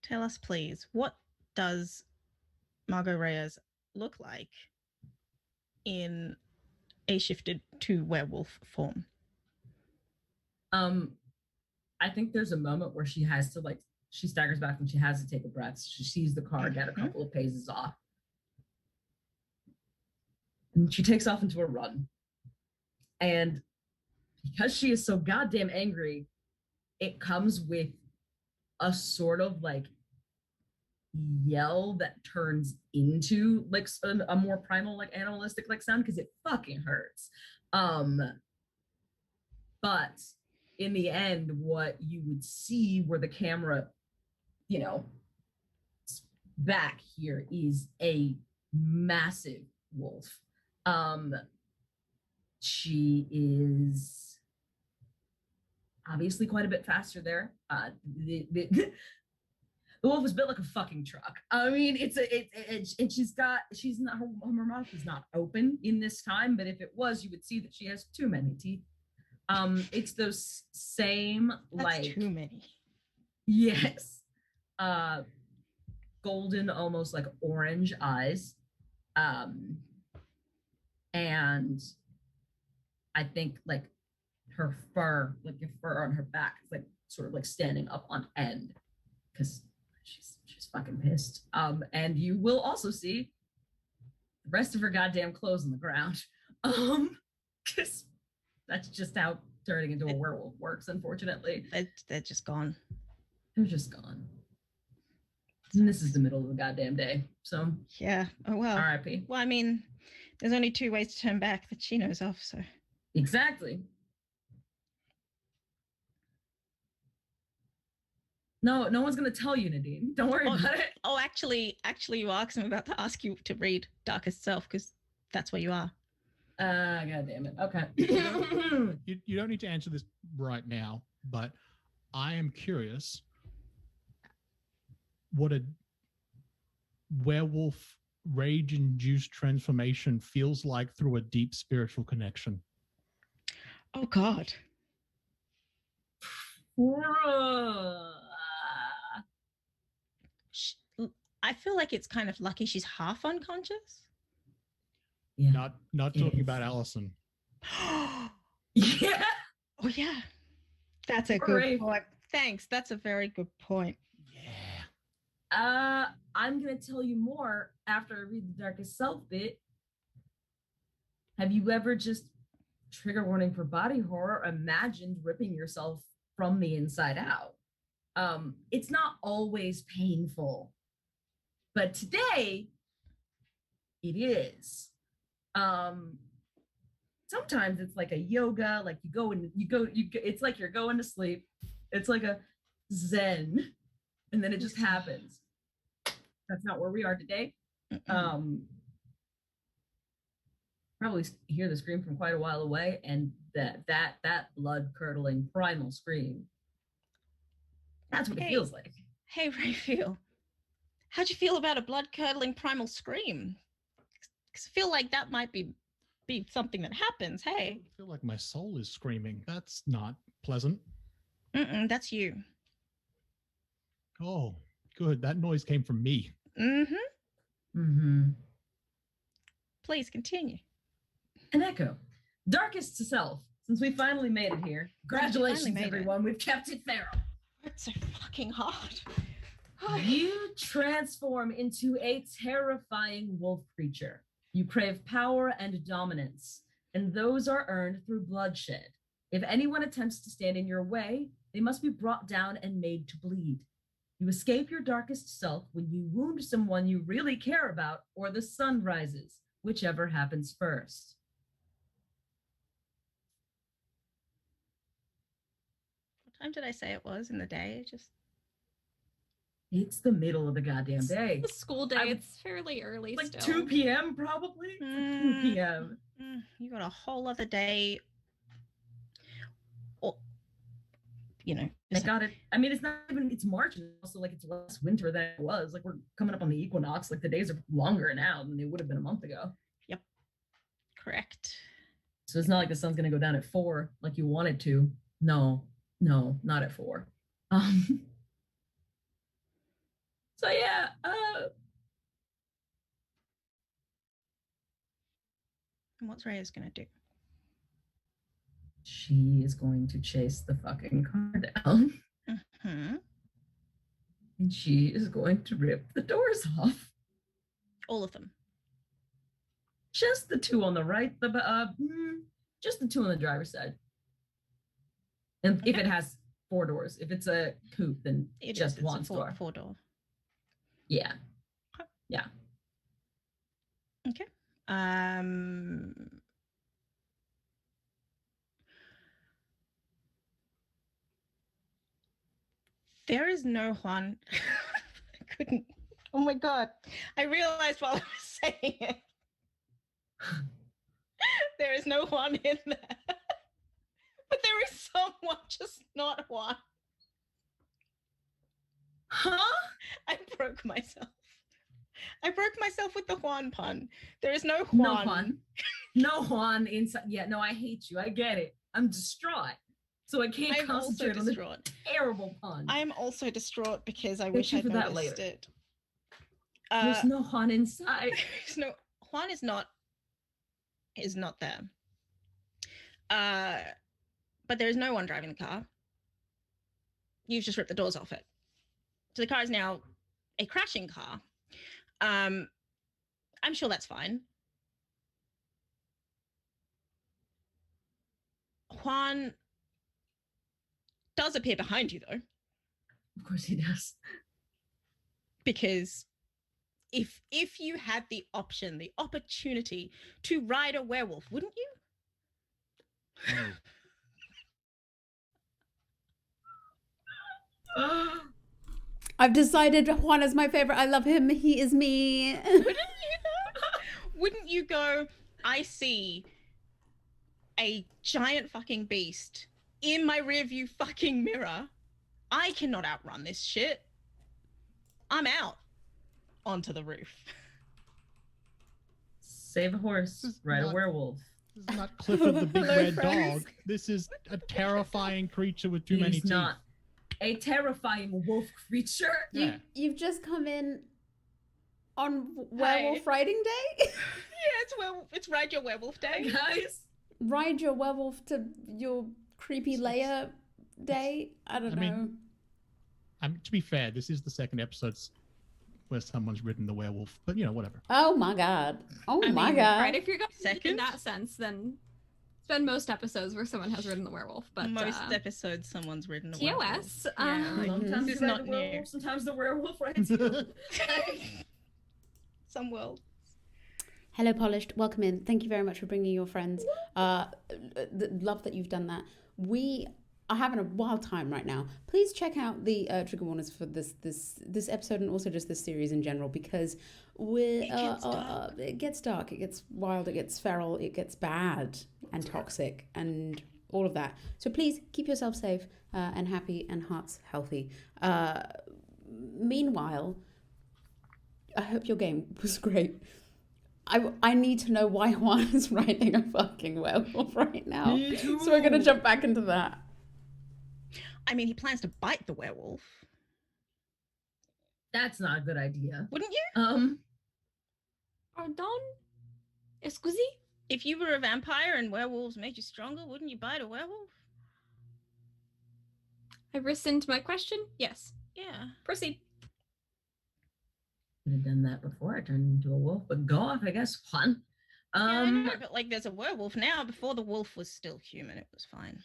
Tell us, please. What does Margot Reyes look like in a shifted to werewolf form? I think there's a moment where she has to she staggers back and she has to take a breath. She sees the car get a couple of paces off. And she takes off into a run. And because she is so goddamn angry, it comes with a sort of yell that turns into a more primal, animalistic sound, because it fucking hurts. But in the end, what you would see where the camera, back here is a massive wolf. She is obviously quite a bit faster there. The wolf is built like a fucking truck. I mean, and her mouth is not open in this time, but if it was, you would see that she has too many teeth. It's those same That's too many. Yes. Golden, almost orange eyes. And I think her fur, your fur on her back is sort of standing up on end because she's fucking pissed. And you will also see the rest of her goddamn clothes on the ground. Because that's just how turning into a werewolf works, unfortunately. They're just gone. They're just gone. And this is the middle of the goddamn day. So yeah. Oh well. R.I.P. Well, I mean, there's only 2 ways to turn back that she knows of, so. Exactly. No one's gonna tell you, Nadine. Don't worry about it. Oh, actually, you asked. I'm about to ask you to read Darkest Self because that's where you are. God damn it. Okay. You don't need to answer this right now, but I am curious what a werewolf rage-induced transformation feels like through a deep spiritual connection. Oh God. I feel like it's kind of lucky she's half unconscious. Yeah. Not talking about Allison. Yeah. Oh yeah. That's a good point. Thanks. That's a very good point. Yeah. I'm gonna tell you more after I read the Darkest Self bit. Have you ever just, trigger warning for body horror, imagined ripping yourself from the inside out? it's not always painful, but today it is. Sometimes it's like a yoga, like it's like you're going to sleep. It's like a zen, and then it just happens. That's not where we are today. Probably hear the scream from quite a while away, and that blood curdling primal scream. That's what it feels like. Hey, Raphael, how'd you feel about a blood curdling primal scream? 'Cause I feel like that might be something that happens. Hey, I feel like my soul is screaming. That's not pleasant. That's you. Oh, good. That noise came from me. Please continue. An echo. Darkest to self. Since we finally made it here. Congratulations, everyone. We've kept it feral. It's so fucking hard. You transform into a terrifying wolf creature. You crave power and dominance, and those are earned through bloodshed. If anyone attempts to stand in your way, they must be brought down and made to bleed. You escape your darkest self when you wound someone you really care about, or the sun rises, whichever happens first. What time did I say it was in the day? It's the middle of the goddamn day. The school day, it's fairly early like still. 2 p.m. probably? It's like 2 p.m. You got a whole other day. Or, I got it. I mean, it's March, and also like it's less winter than it was. Like we're coming up on the equinox. Like the days are longer now than they would have been a month ago. Yep. Correct. So it's not like the sun's gonna go down at 4 like you want it to. No, not at 4. So yeah, And what's Reyes gonna do? she is going to chase the fucking car down. And she is going to rip the doors off. All of them. Just the 2 on the right, just the 2 on the driver's side. And if it has 4 doors, if it's a coupe, then just one door. 4 door. Yeah. Yeah. Okay. There is no Juan. I couldn't. Oh my God. I realized while I was saying it. There is no Juan in there. But there is someone, just not Juan. Huh? I broke myself. I broke myself with the Juan pun. There is no Juan. No Juan. No Juan inside. Yeah, no, I hate you. I get it. I'm distraught. So I can't concentrate on the terrible pun. I am also distraught because I wish I'd noticed it. There's no Juan inside. Juan is not there. But there is no one driving the car. You've just ripped the doors off it. So the car is now a crashing car. I'm sure that's fine. Juan does appear behind you, though. Of course he does. Because if you had the option, the opportunity to ride a werewolf, wouldn't you? Oh. I've decided Juan is my favorite. I love him. He is me. Wouldn't you go, I see a giant fucking beast in my rearview fucking mirror. I cannot outrun this shit. I'm out onto the roof. Save a horse, ride a werewolf. This is not Clifford the Big Red Dog. This is a terrifying creature with too many teeth. He's not a terrifying wolf creature. Yeah. You've just come in on werewolf riding day? Yeah, it's Ride Your Werewolf Day. Guys. Ride your werewolf to your creepy Leia day? I don't know. To be fair, this is the second episode where someone's ridden the werewolf, but whatever. Oh my God. Oh my God. Right, if you're going in that sense, then It's been most episodes where someone has ridden the werewolf, but Most episodes someone's ridden a werewolf. TOS. Yeah, like, Sometimes this is you ride not the new. werewolf, sometimes the werewolf rides you. Some world. Hello, Polished. Welcome in. Thank you very much for bringing your friends. Love that you've done that. We are having a wild time right now. Please check out the trigger warnings for this episode and also just this series in general, because it gets dark, it gets wild, it gets feral, it gets bad and toxic and all of that. So please keep yourself safe and happy and hearts healthy. Meanwhile, I hope your game was great. I need to know why Juan is riding a fucking werewolf right now. Me too. So we're going to jump back into that. I mean, he plans to bite the werewolf. That's not a good idea. Wouldn't you? Pardon? Excusez? If you were a vampire and werewolves made you stronger, wouldn't you bite a werewolf? I rescind my question. Yes. Yeah. Proceed. Could have done that before I turned into a wolf, but go off, I guess. Fun. Yeah, I know, but like there's a werewolf now. Before the wolf was still human, it was fine.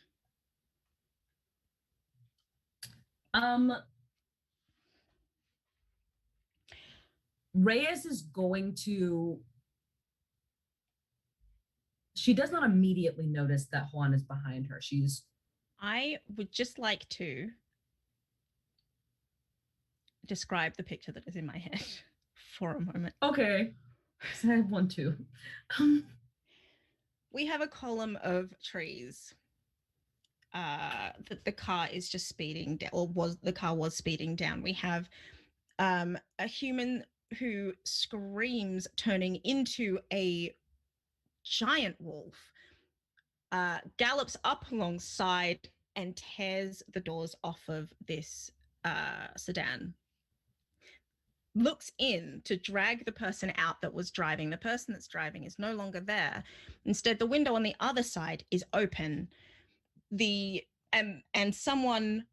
Reyes is going to. She does not immediately notice that Juan is behind her. I would just like to describe the picture that is in my head for a moment. Okay. I have one too. We have a column of trees. The car is just speeding down, or the car was speeding down. We have a human who screams, turning into a giant wolf, gallops up alongside and tears the doors off of this sedan. Looks in to drag the person out that was driving. The person that's driving is no longer there. Instead, the window on the other side is open. And someone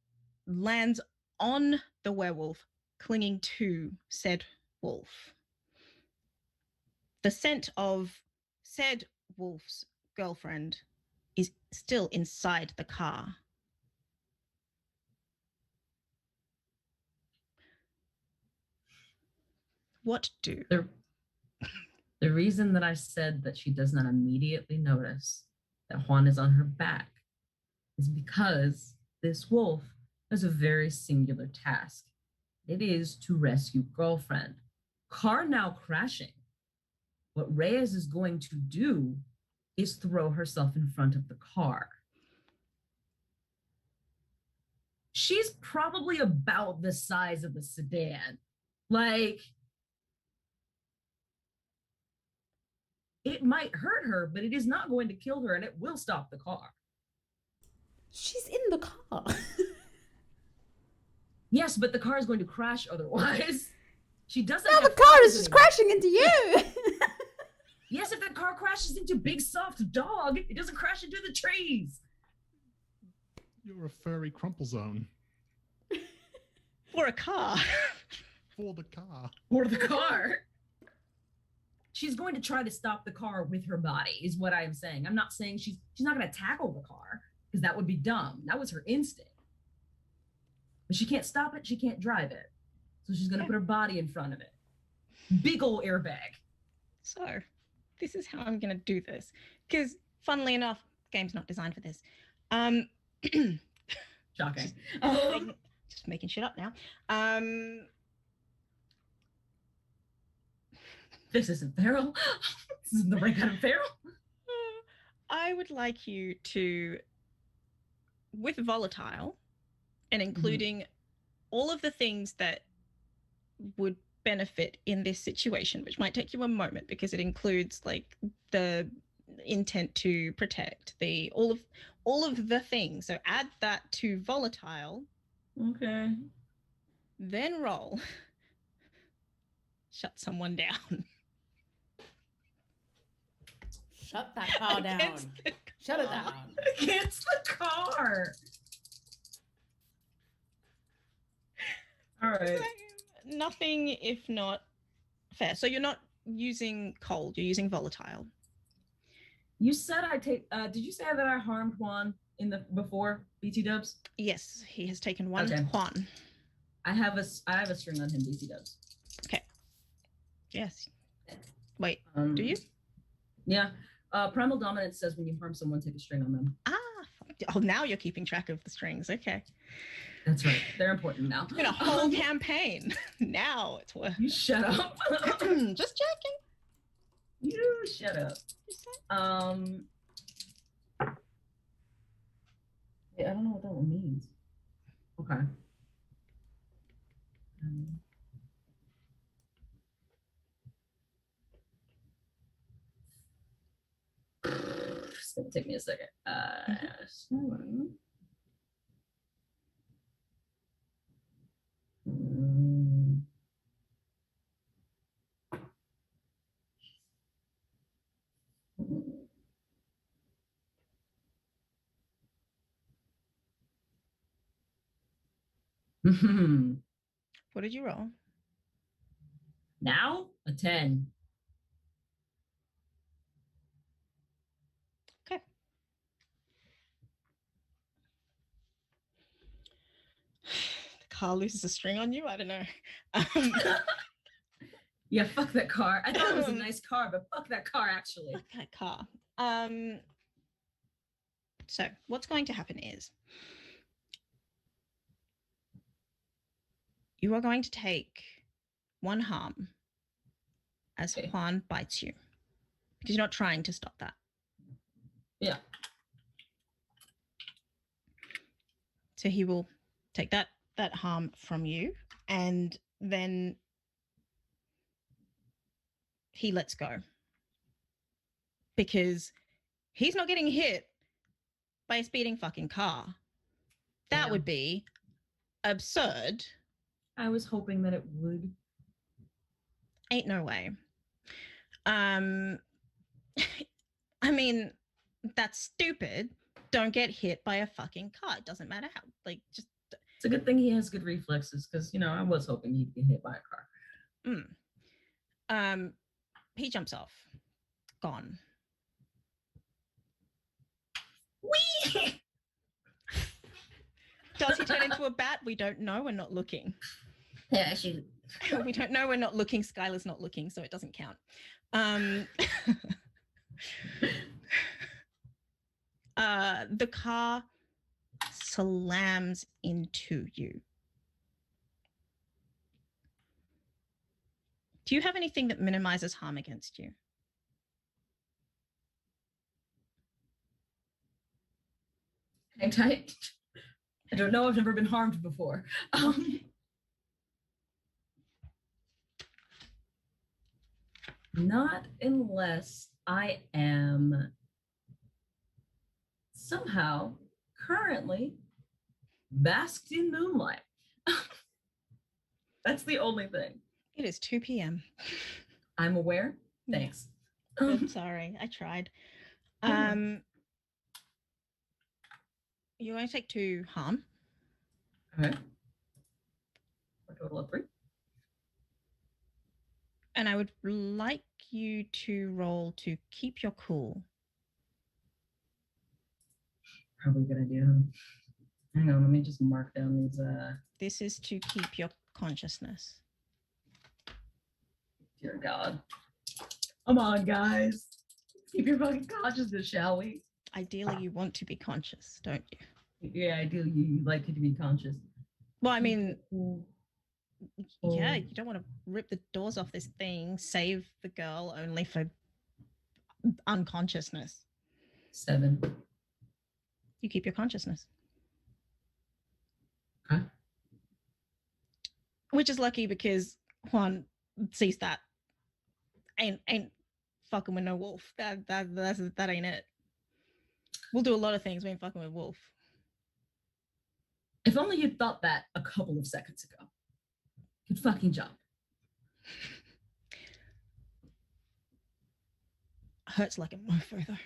lands on the werewolf, clinging to said wolf. The scent of said wolf's girlfriend is still inside the car. What do? The reason that I said that she does not immediately notice that Juan is on her back is because this wolf has a very singular task. It is to rescue girlfriend. Car now crashing. What Reyes is going to do is throw herself in front of the car. She's probably about the size of a sedan. Like, it might hurt her, but it is not going to kill her, and it will stop the car. She's in the car. Yes, but the car is going to crash otherwise. She doesn't. Now the car is just crashing into you. Yes, if the car crashes into Big Soft Dog, it doesn't crash into the trees. You're a furry crumple zone. For a car. For the car. Or the car. She's going to try to stop the car with her body, is what I am saying. I'm not saying she's not going to tackle the car, because that would be dumb. That was her instinct. But she can't stop it. She can't drive it. So she's going to put her body in front of it. Big ol' airbag. So, this is how I'm going to do this. Because, funnily enough, game's not designed for this. Shocking. Just making shit up now. This isn't feral. This isn't the right kind of feral. I would like you to, with volatile, and including all of the things that would benefit in this situation, which might take you a moment because it includes like the intent to protect, the all of the things. So add that to volatile. Okay. Then roll. Shut someone down. Shut that car down. Shut it down. Against the car. All right. Nothing if not fair. So you're not using cold, you're using volatile. You said I take. Did you say that I harmed Juan in the before BT Dubs? Yes, he has taken one. Okay. Juan. I have a string on him. BT Dubs. Okay. Yes. Wait. Do do you? Yeah. Primal Dominance says when you harm someone, take a string on them. Oh, now you're keeping track of the strings. Okay. That's right. They're important now. It's been a whole campaign. Now it's worth. You shut up. Just checking. You shut up. Yeah, I don't know what that one means. Okay. It's gonna take me a second. What did you roll? Now a 10. Okay. The car loses a string on you? I don't know. Yeah, fuck that car. I thought it was a nice car, but fuck that car, actually. Fuck that car. So what's going to happen is you are going to take 1 harm as Juan bites you because you're not trying to stop that. Yeah. So he will take that harm from you, and then he lets go because he's not getting hit by a speeding fucking car. That would be absurd. I was hoping that it would. Ain't no way. I mean, that's stupid. Don't get hit by a fucking car. It doesn't matter how. Like, just. It's a good thing he has good reflexes because, you know, I was hoping he'd get hit by a car. He jumps off. Gone. Whee! Does he turn into a bat? We don't know. We're not looking. Yeah, she. We don't know. We're not looking. Skyler's not looking, so it doesn't count. The car slams into you. Do you have anything that minimizes harm against you? Hang tight. I don't know. I've never been harmed before. Not unless I am somehow currently basked in moonlight. That's the only thing. It is 2 p.m. I'm aware. Thanks. I'm sorry. I tried. You're going to take 2 harm. Okay. For a total of 3. And I would like you to roll to keep your cool. Probably a good idea. Hang on, let me just mark down these. This is to keep your consciousness. Dear God. Come on, guys. Keep your fucking consciousness, shall we? Ideally, you want to be conscious, don't you? Yeah, ideally, you like it to be conscious. Well, I mean, yeah, you don't want to rip the doors off this thing, save the girl only for unconsciousness. 7. You keep your consciousness. Okay. Which is lucky because Juan sees that. Ain't fucking with no wolf. That ain't it. We'll do a lot of things. We ain't fucking with wolf. If only you'd thought that a couple of seconds ago. Good fucking job. Hurts like a mofo though.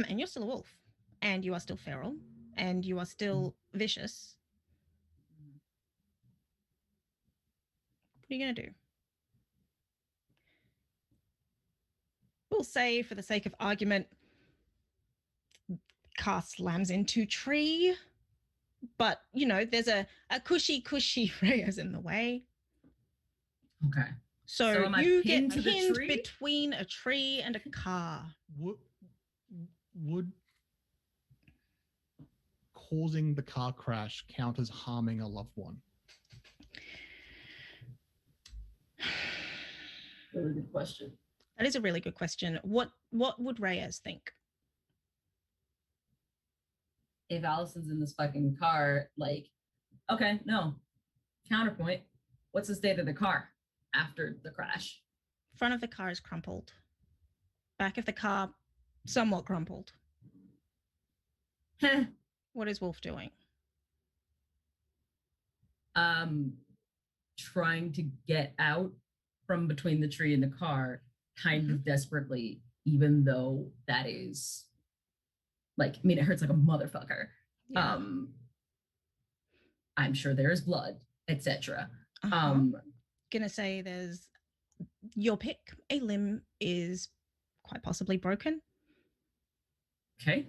And you're still a wolf. And you are still feral. And you are still vicious. What are you gonna do? will say, for the sake of argument, car slams into tree. But, you know, there's a cushy Reyes in the way. Okay. So am I you get pinned to the pinned tree? between a tree and a car. Would causing the car crash count as harming a loved one? Really good question. That is a really good question. What would Reyes think? If Allison's in this fucking car, like, okay, no. Counterpoint. What's the state of the car after the crash? Front of the car is crumpled. Back of the car, somewhat crumpled. What is Wolf doing? Trying to get out from between the tree and the car, kind of desperately, even though that is like, I mean, it hurts like a motherfucker. Yeah. I'm sure there is blood, etc. Gonna say there's your pick. A limb is quite possibly broken. Okay.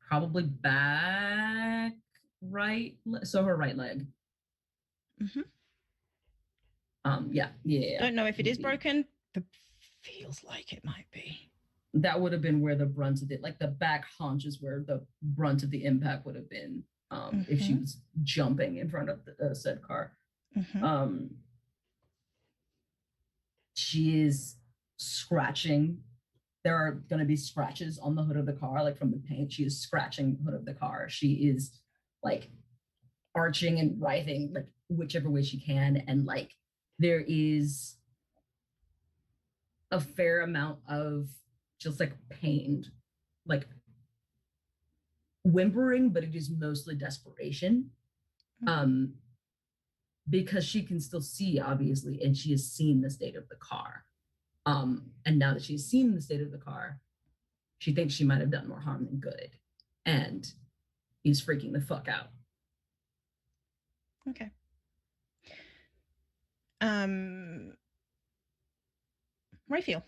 Probably back right, so her right leg. Yeah. Don't know if it is broken, but feels like it might be. That would have been where the brunt of it, like the back haunch is where the brunt of the impact would have been, if she was jumping in front of the said car. She is scratching. There are going to be scratches on the hood of the car, like from the paint. She is scratching the hood of the car. She is like arching and writhing, like whichever way she can. And like there is a fair amount of just like pain, like whimpering, but it is mostly desperation. Because she can still see, obviously, and she has seen the state of the car. And now that she's seen the state of the car, she thinks she might have done more harm than good. And he's freaking the fuck out. Okay. Raphael.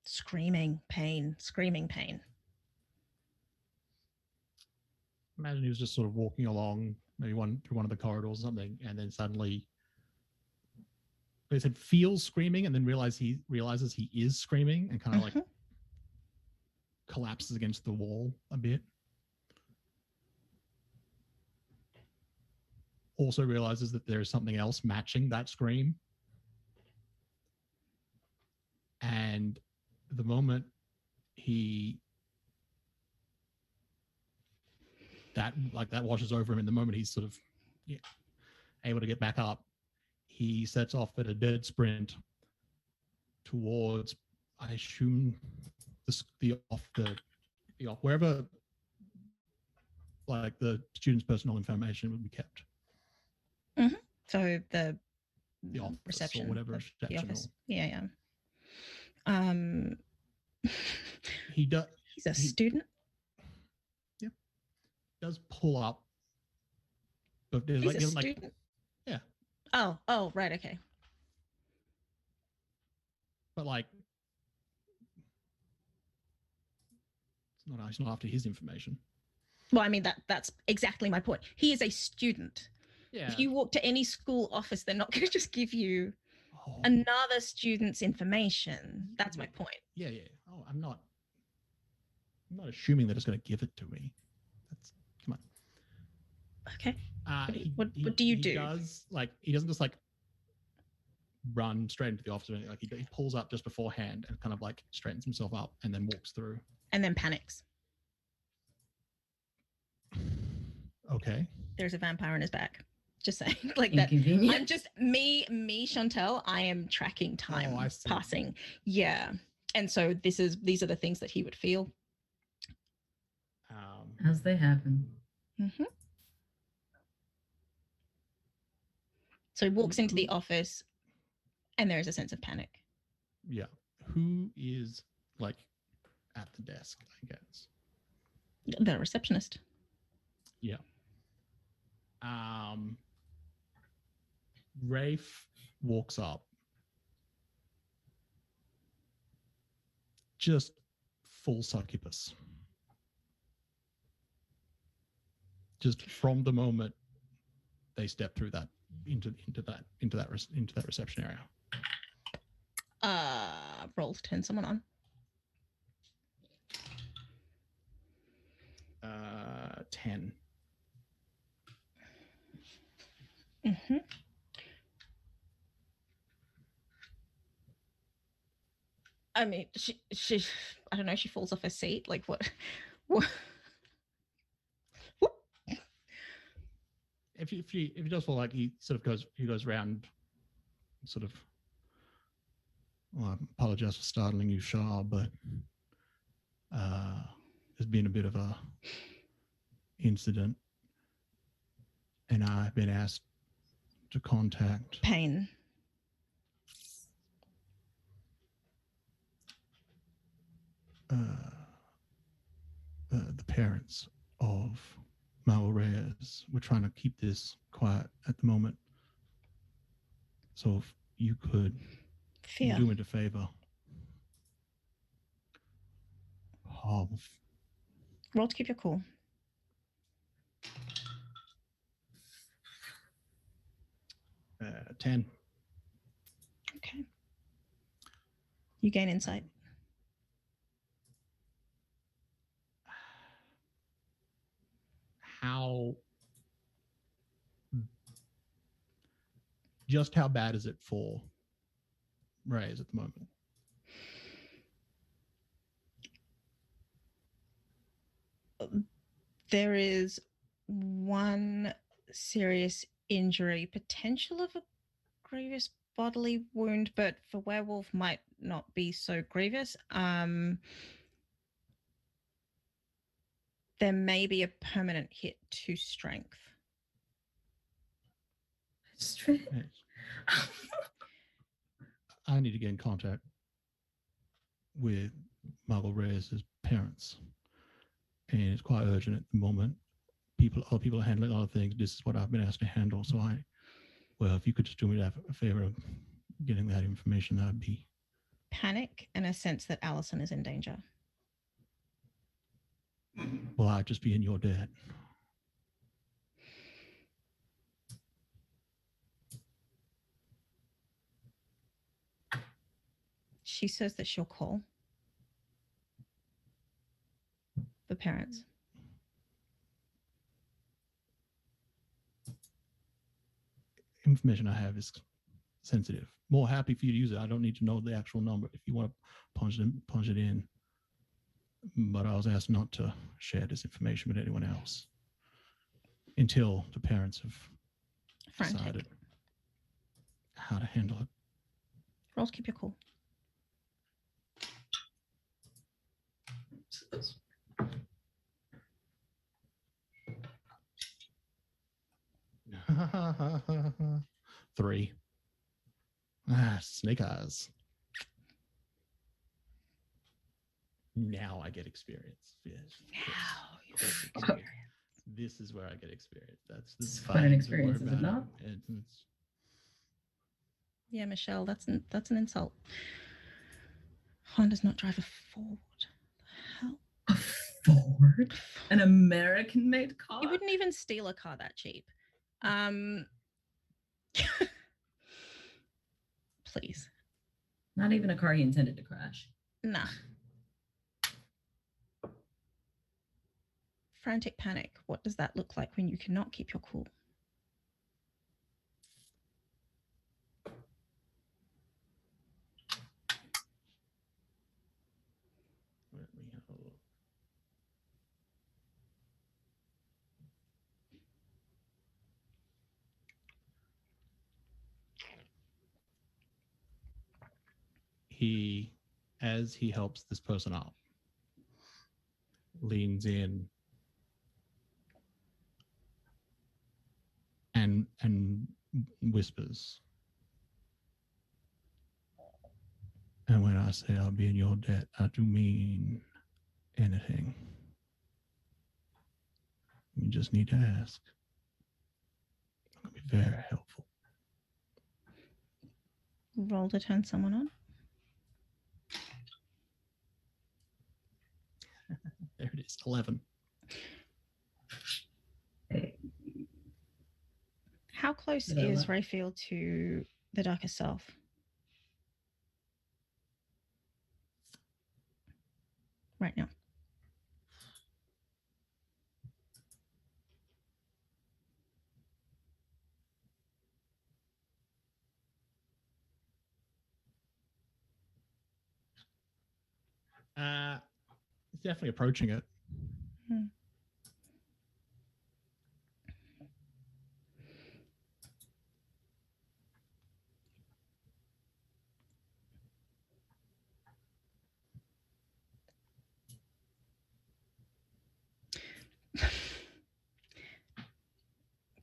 Screaming pain. Imagine he was just sort of walking along, maybe through one of the corridors or something, and then suddenly they said feels screaming, and then realizes he is screaming, and kind of like collapses against the wall a bit. Also realizes that there is something else matching that scream, and the moment that washes over him, in the moment he's sort of able to get back up, he sets off at a dead sprint towards, I assume, the wherever like the student's personal information would be kept. So the office reception or whatever. The office. Yeah. He does. He's a student. Yep. Does pull up, but there's He's a student. Yeah. Oh, right, okay. But like, it's not after his information. Well, I mean that's exactly my point. He is a student. Yeah. If you walk to any school office, they're not going to just give you another student's information. That's my point. Yeah. Oh, I'm not assuming that it's going to give it to me. Come on. Okay. What do? He does, like, he doesn't just like run straight into the office or anything. Like he pulls up just beforehand and kind of like straightens himself up and then walks through. And then panics. Okay. There's a vampire in his back. Just saying, like that. I'm just me, Chantel. I am tracking time passing. Yeah, and so these are the things that he would feel as they happen. So he walks into the office, and there is a sense of panic. Yeah, who is like at the desk? I guess the receptionist. Yeah. Rafe walks up, just full succubus. Just from the moment they step through that into that reception area. Roll to turn someone on. 10. Mm-hmm. I mean, she, I don't know, she falls off her seat. Like, what? If he does fall, like he goes around, sort of. Well, I apologize for startling you, Shah, but there's been a bit of a incident, and I've been asked to contact Pain. The parents of Reyes. We're trying to keep this quiet at the moment. So if you could do me a favor. Roll to keep your cool. 10. Okay. You gain insight. Just how bad is it for Reyes at the moment? There is one serious injury, potential of a grievous bodily wound, but for werewolf might not be so grievous. There may be a permanent hit to strength. Strength. I need to get in contact with Margot Reyes' parents, and it's quite urgent at the moment. Other people are handling other things. This is what I've been asked to handle. So if you could just do me that a favor of getting that information, that'd be. Panic and a sense that Allison is in danger. Well, I'd just be in your debt. She says that she'll call the parents. Information I have is sensitive. More happy for you to use it. I don't need to know the actual number if you want to punch it in. But I was asked not to share this information with anyone else until the parents have decided how to handle it. Roll to keep your cool. Three. Snake eyes. Now I get experience. Yes. Now you get experience. This is where I get experience. That's quite an experience, is it not? Yeah, Michelle, that's an insult. Juan does not drive a Ford. The hell? A Ford? An American-made car? He wouldn't even steal a car that cheap. Please. Not even a car he intended to crash. Nah. Frantic panic. What does that look like when you cannot keep your cool? Let me have a look. As he helps this person up, leans in and whispers. And when I say I'll be in your debt, I do mean anything. You just need to ask. I'm going to be very helpful. Roll to turn someone on. There it is, 11. How close is Raphael to the darkest self? Right now. It's definitely approaching it.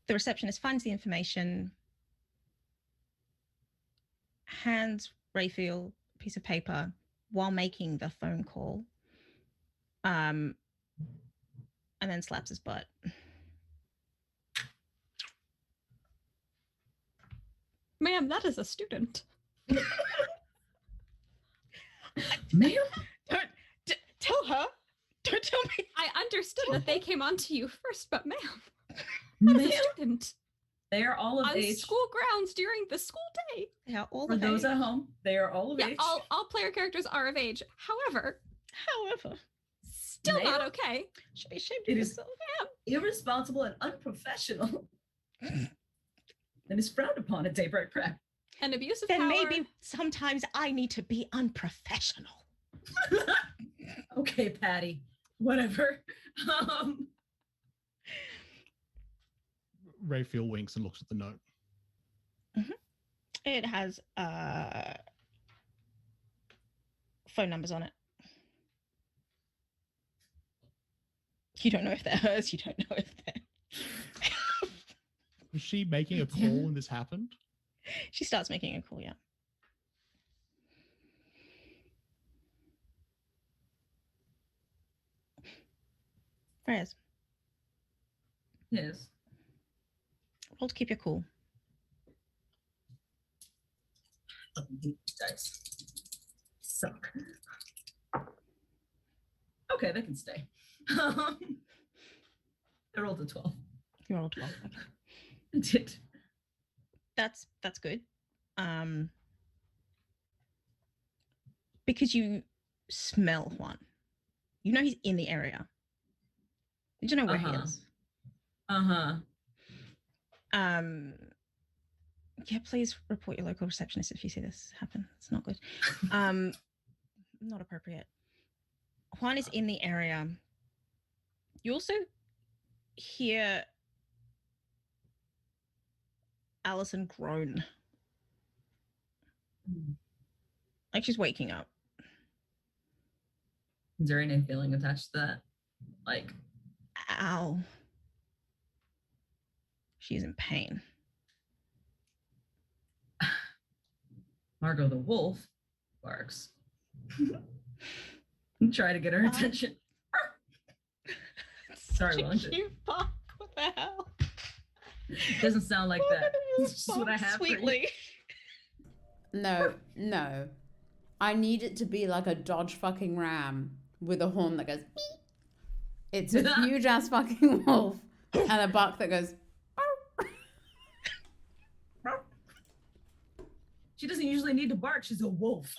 The receptionist finds the information, hands Raphael a piece of paper while making the phone call, and then slaps his butt. Ma'am, that is a student. Ma'am? Tell her. Don't tell me. I understood that they came on to you first, but ma'am, that is a student. They are all of on age. school grounds during the school day. They are all For of those age. at home, they are all of Yeah, age. all player characters are of age. However, still Ma'am? not okay. Should be ashamed It of is yourself. irresponsible and unprofessional. And is frowned upon at Daybreak Prep. An abuse of Then power. maybe sometimes I need to be unprofessional. Okay, Patty. Whatever. Raphael winks and looks at the note. It has phone numbers on it. You don't know if they're hers. You don't know if they're... Was she making a call when this happened? She starts making a call, yeah. Reyes, Yes. roll to keep your cool. Dice suck. Okay, they can stay. I rolled a 12. You rolled 12. Okay. I did. That's good. Because you smell Juan. You know he's in the area. You don't know where he is. Yeah, please report your local receptionist if you see this happen. It's not good. Not appropriate. Juan is in the area. You also hear Allison groan. Like she's waking up. Is there any feeling attached to that? Like, Ow. She's in pain. Margot the wolf barks. Try to get her attention. Sorry, Wanda. Cute bark. What the hell? Doesn't sound like that. It's just what I have sweetly. No. I need it to be like a Dodge fucking Ram with a horn that goes beep. It's a huge ass fucking wolf and a bark that goes. She doesn't usually need to bark. She's a wolf.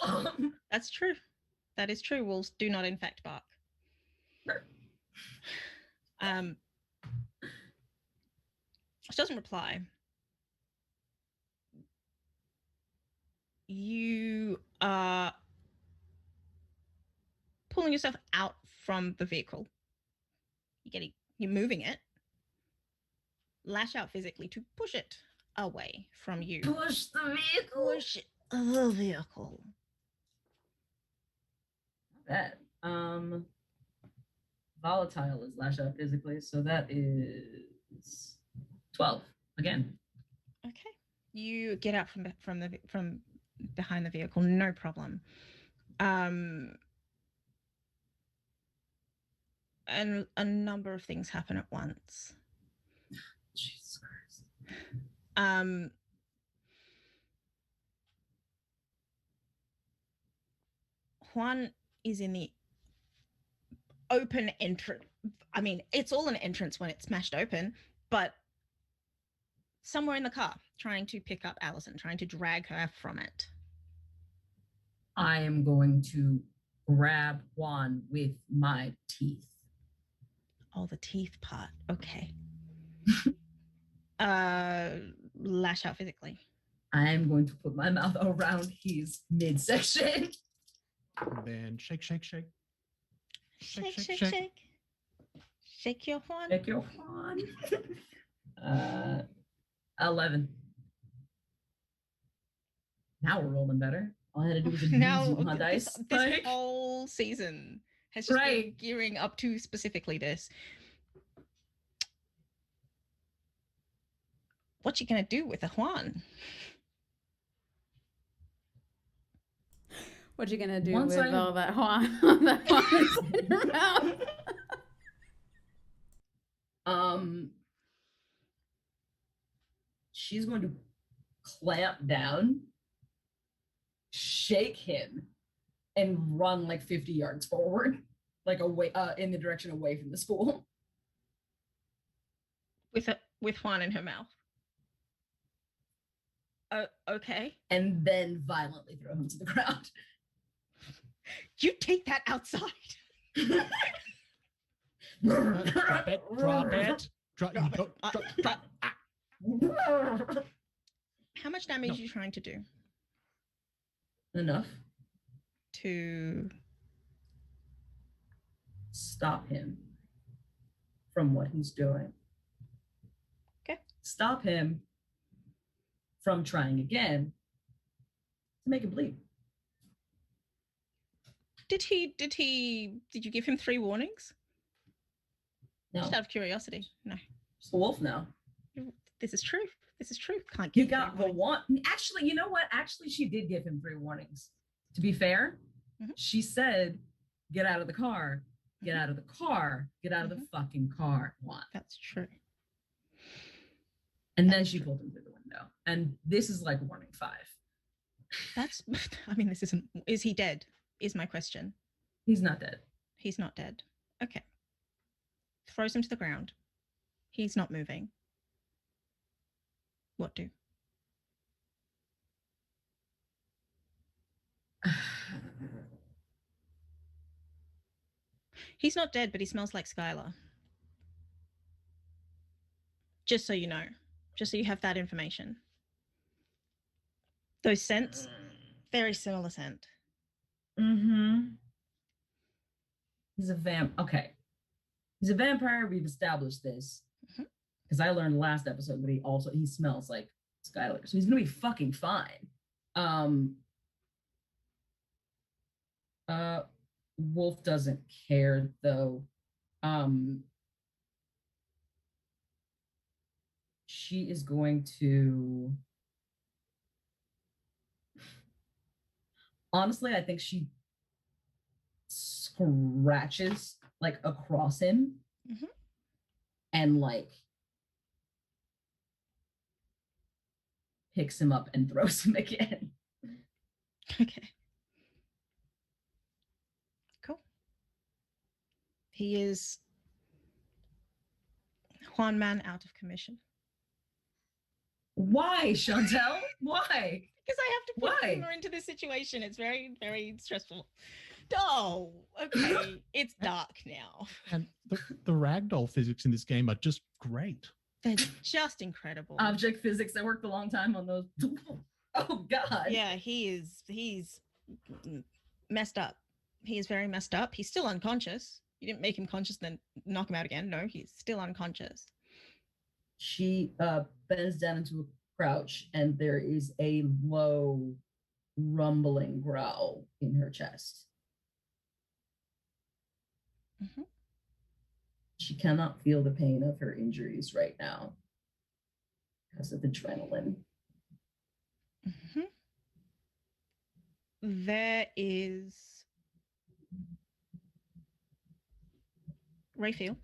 That's true. That is true. Wolves do not, in fact, bark. She doesn't reply. You are pulling yourself out from the vehicle. You're moving it. Lash out physically to push it away from you. Push the vehicle. Push the vehicle. That volatile is lash out physically, so that is 12 again. Okay. You get out from behind the vehicle, no problem. And a number of things happen at once. Jesus Christ. Juan is in the open entrance. I mean, it's all an entrance when it's smashed open, but somewhere in the car, trying to pick up Allison, trying to drag her from it. I am going to grab Juan with my teeth. Oh, the teeth part. Okay. Lash out physically. I am going to put my mouth around his midsection. And then shake, shake, shake. Shake, shake, shake. Shake your Juan. Shake your Juan. 11. Now we're rolling better. All I had to do was use my dice. This whole season has just been gearing up to specifically this. What you gonna do with a Juan? What you gonna do with all that Juan? That Juan inside your mouth? She's going to clamp down, shake him, and run like 50 yards forward, like away in the direction away from the school. With Juan in her mouth. Okay. And then violently throw him to the ground. You take that outside. Drop it. Drop it. Drop it. How much damage are you trying to do? Enough to stop him from what he's doing. Okay. Stop him from trying again to make him bleed. Did you give him 3 warnings? No. Just out of curiosity. No. It's a wolf now. This is true. This is true. Can't You got the one. Actually, you know what? Actually, she did give him 3 warnings. To be fair, she said, get out of the car, get out of the car, get out of the fucking car. Juan. That's true. And then she pulled him through the window. And this is like warning 5. That's, I mean, this isn't, is he dead? Is my question. He's not dead. He's not dead. Okay. Throws him to the ground. He's not moving. What do? He's not dead, but he smells like Skyler. Just so you know. Just so you have that information. Those scents, very similar scent. He's a okay. He's a vampire. We've established this. Because I learned last episode that he smells like Skyler. So he's gonna be fucking fine. Wolf doesn't care though. She is going to, honestly, I think she scratches like across him and like picks him up and throws him again. Okay. Cool. He is Juan Man out of commission. Why, Chantel? Why? Because I have to put humor into this situation. It's very, very stressful. Oh, okay. It's dark now. And the ragdoll physics in this game are just great. They're just incredible. Object physics. I worked a long time on those. Oh God. Yeah, he's messed up. He is very messed up. He's still unconscious. You didn't make him conscious, then knock him out again. No, he's still unconscious. She bends down into a crouch, and there is a low, rumbling growl in her chest. She cannot feel the pain of her injuries right now because of adrenaline. There is Raphael.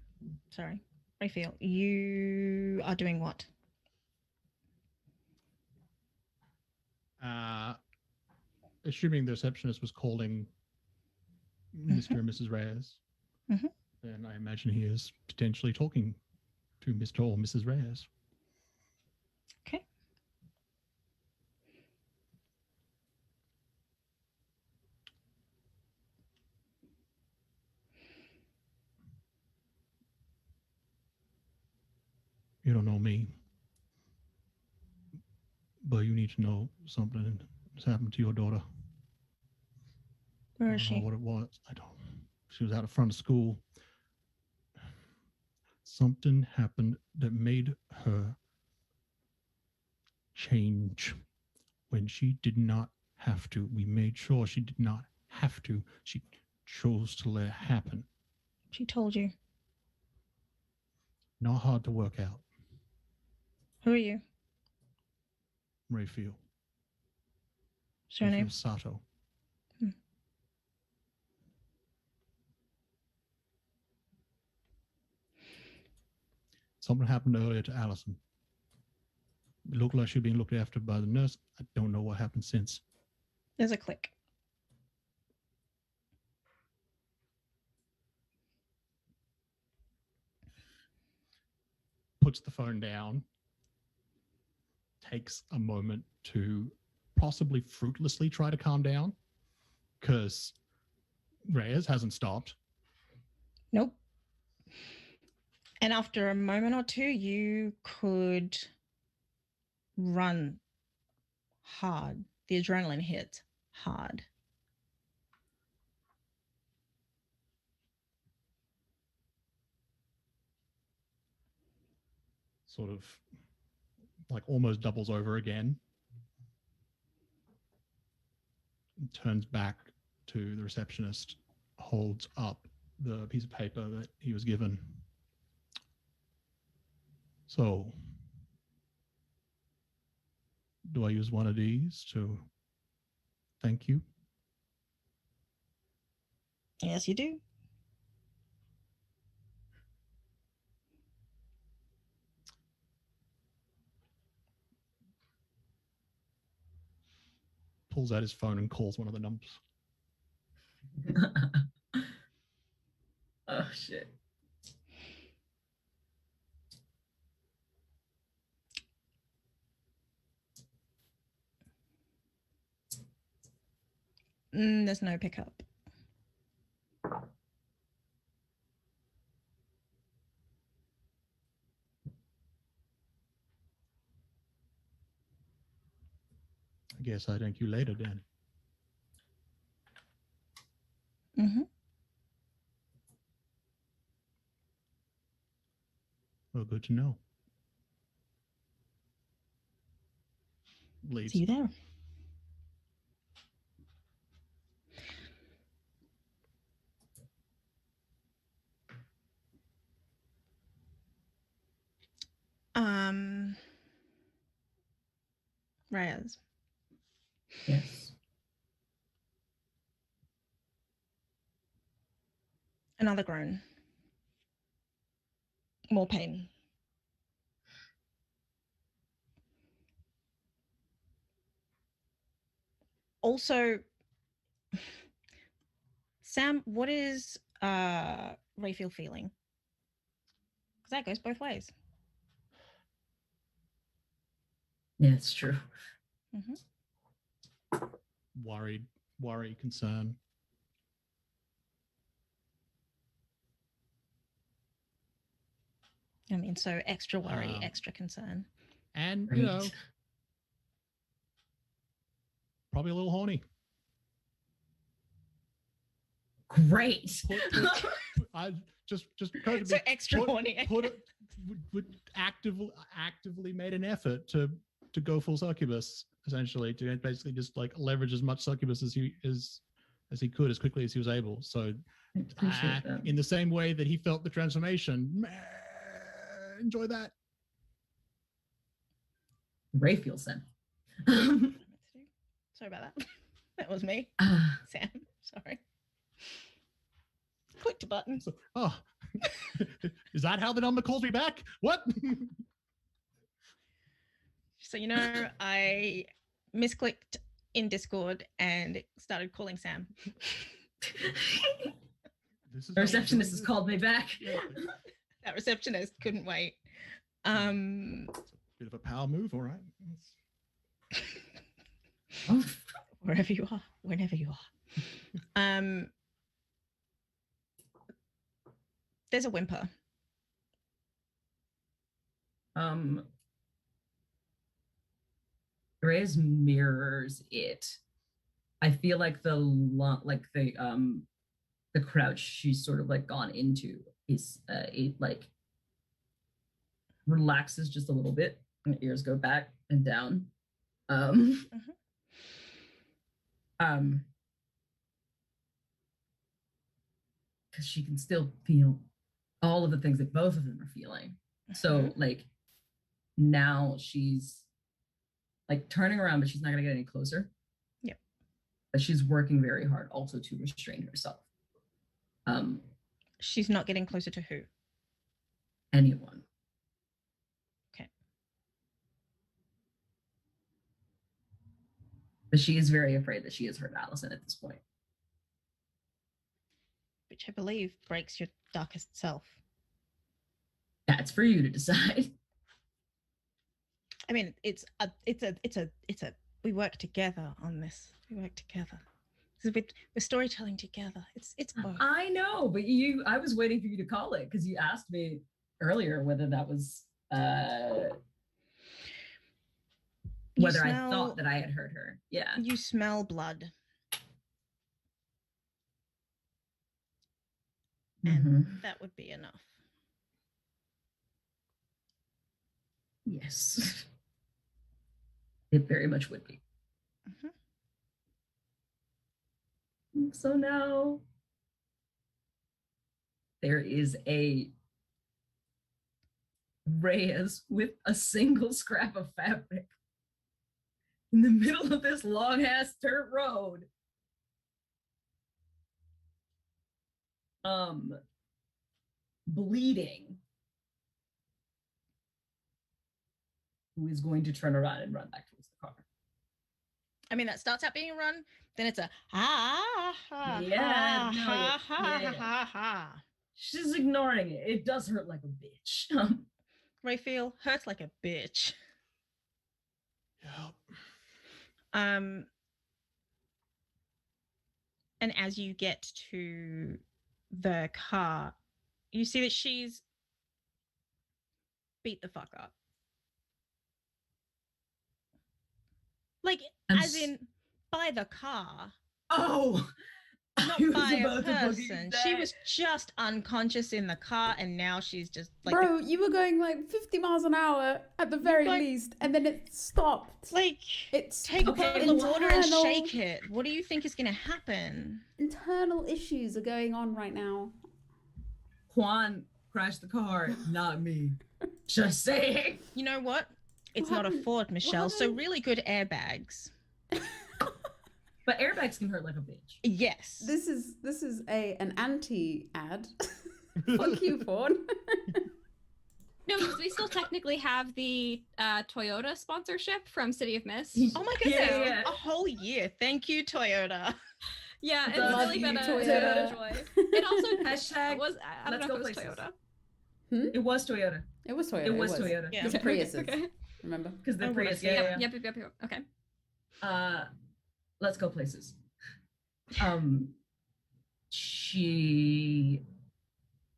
Sorry. Raphael, you are doing what? Assuming the receptionist was calling Mr. and Mrs. Reyes, Mhm. then I imagine he is potentially talking to Mr. or Mrs. Reyes. Okay. You don't know me, but you need to know something has happened to your daughter. Where I is don't know she? what it was. I don't. She was out in front of school. Something happened that made her change when she did not have to. We made sure she did not have to. She chose to let it happen. She told you. Not hard to work out. Who are you? Raphael. Surname? Raphael Sato. Something happened earlier to Allison. It looked like she was being looked after by the nurse. I don't know what happened since. There's a click. Puts the phone down. Takes a moment to possibly fruitlessly try to calm down because Reyes hasn't stopped. Nope. And after a moment or two, you could run hard. The adrenaline hits hard. Sort of like almost doubles over again. Turns back to the receptionist, holds up the piece of paper that he was given. So, do I use one of these to thank you? Yes, you do. Pulls out his phone and calls one of the numbers. Oh shit. There's no pickup. I guess I thank you later then. Mm-hmm. Well, good to know. Leaves. See you there. Reyes. Yes. Another groan. More pain. Also, Sam, what is Raphael feeling? Because that goes both ways. Yeah, it's true. Mm-hmm. Worry, concern. I mean, so extra worry, extra concern. And, Right. you know, probably a little horny. Great. I just occurred to So me, extra horny. Would actively made an effort to go full succubus, essentially, to basically just like leverage as much succubus as he could as quickly as he was able. So Appreciate that. in the same way that he felt the transformation, enjoy that. Ray feels then. Sorry about that. That was me, Sam. Sorry. Clicked a button. So, is that how the number calls me back? What? So, you know, I misclicked in Discord and started calling Sam. This is The how we're receptionist doing has called me back. this? Yeah. That receptionist couldn't wait. Bit of a power move, all right. Wherever you are, whenever you are. There's a whimper. Reyes mirrors it. I feel like the crouch she's sort of like gone into is it like relaxes just a little bit, and ears go back and down. Because she can still feel all of the things that both of them are feeling. So like now she's like turning around, but she's not gonna get any closer. Yep. But she's working very hard also to restrain herself. She's not getting closer to who? Anyone. Okay. But she is very afraid that she has hurt Allison at this point. Which I believe breaks your darkest self. That's for you to decide. I mean, it's a we work together on this. We work together. We're storytelling together. It's both. I know, but I was waiting for you to call it because you asked me earlier whether that was whether I thought that I had hurt her. Yeah. You smell blood. And that would be enough. Yes. It very much would be. So now there is a Reyes with a single scrap of fabric in the middle of this long ass dirt road. Bleeding. Who is going to turn around and run back towards the car. I mean, that starts out being a run, then it's a She's ignoring it. It does hurt like a bitch. Raphael hurts like a bitch. Yeah. And as you get to the car, you see that she's beat the fuck up. Like, as in, by the car. Oh! Not by a person. She was just unconscious in the car, and now she's just like... Bro, you were going like 50 miles an hour at the very least, and then it stopped. Like, take a bottle of water and shake it. What do you think is going to happen? Internal issues are going on right now. Juan crashed the car, not me. Just saying. You know what? It's not a Ford, Michelle, so really good airbags. But airbags can hurt like a bitch. Yes. This is an anti-ad. Fuck you, Ford. No, because we still technically have the Toyota sponsorship from City of Mist. Oh my goodness. Yeah. A whole year. Thank you, Toyota. Yeah, it's really been a joy. It also was, I don't know if it was Toyota. It was Toyota. It was Toyota. It was Toyota. Yeah. It's Priuses. Okay. Remember? Because the Prius, yeah. Yep. Okay. Let's go places. Was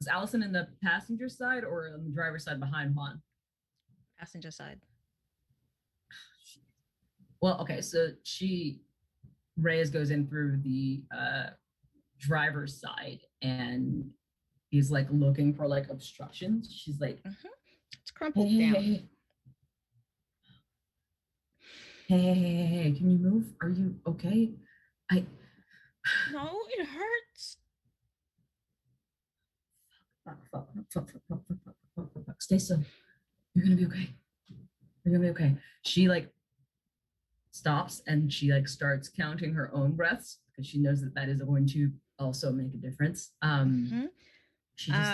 Allison in the passenger side or on the driver's side behind Juan? Passenger side. Well, okay, so Reyes goes in through the driver's side and he's like looking for like obstructions. She's like, it's crumpled down. Hey, can you move? Are you okay? No, it hurts. Fuck. Stay still. You're gonna be okay. You're gonna be okay. She like stops and she like starts counting her own breaths because she knows that is going to also make a difference. She just...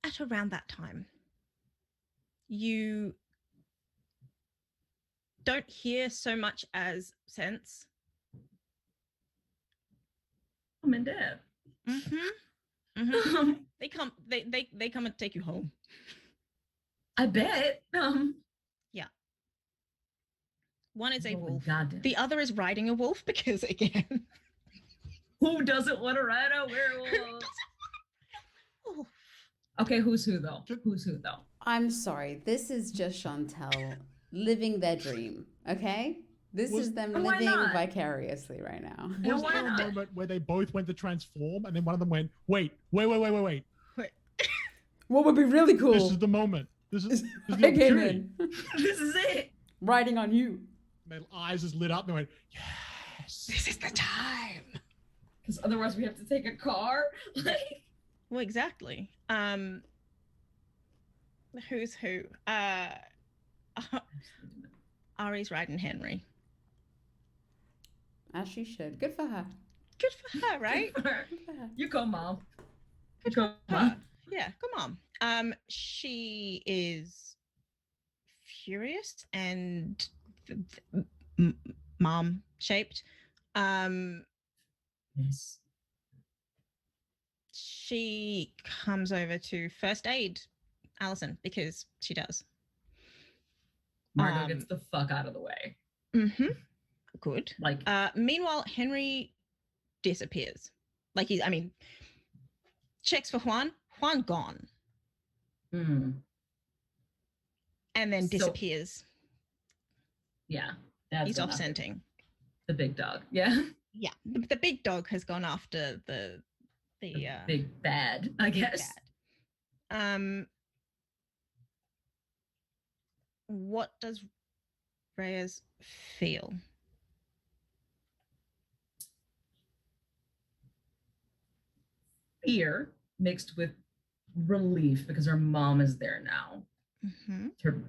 At around that time, you don't hear so much as sense mom and dad. They come and take you home. I bet. Yeah. One is a wolf. Goddamn. The other is riding a wolf because again. Who doesn't want to ride a werewolf? Okay, who's who though? Who's who though? I'm sorry. This is just Chantel living their dream. Okay? This is them why living not? vicariously right now. Was why there a not? moment where they both went to transform and then one of them went, wait. Wait. What would be really cool? This is the moment. This is the I came opportunity. in. This is it. Riding on you. Their eyes just lit up and they went, yes. This is the time. Because otherwise we have to take a car. Like, Well, exactly. Who's who? Ari's riding Henry. As she should. Good for her. Good for her, right? Good for her. you go, mom. Good Go, for mom. her. Yeah, come on. She is furious and mom shaped. Yes. She comes over to first aid Allison because she does. Margot gets the fuck out of the way. Good. Like, Meanwhile, Henry disappears. Like checks for Juan. Juan gone. And then disappears. Yeah. He's off scenting. The big dog. Yeah. Yeah. The big dog has gone after the big bad, I guess. Bad. What does Reyes feel? Fear mixed with relief because her mom is there now.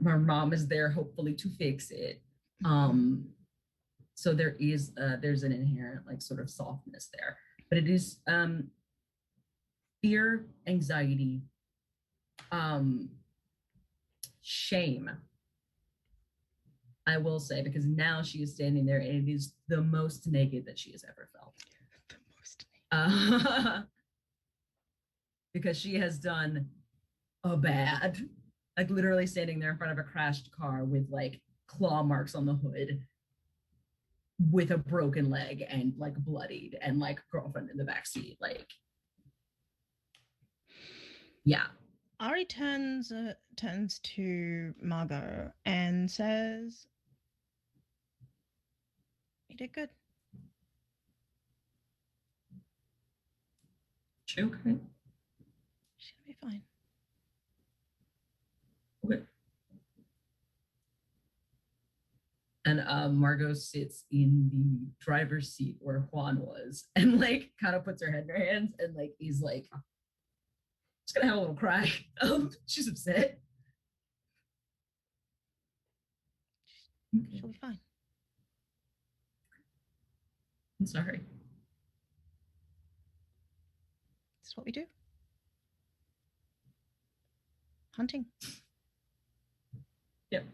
Her mom is there, hopefully, to fix it. So there's an inherent like sort of softness there, but it is fear, anxiety, shame. I will say, because now she is standing there and it is the most naked that she has ever felt. The most naked. Because she has done a bad, like literally standing there in front of a crashed car with like claw marks on the hood, with a broken leg and like bloodied, and like girlfriend in the backseat. Like, yeah. Ari turns to Margot and says, "You did good." She okay? She'll be fine. Okay. And Margot sits in the driver's seat where Juan was, and like kind of puts her head in her hands, and like he's like, "Just gonna have a little cry." She's upset. She'll be fine. I'm sorry. This is what we do. Hunting. Yep.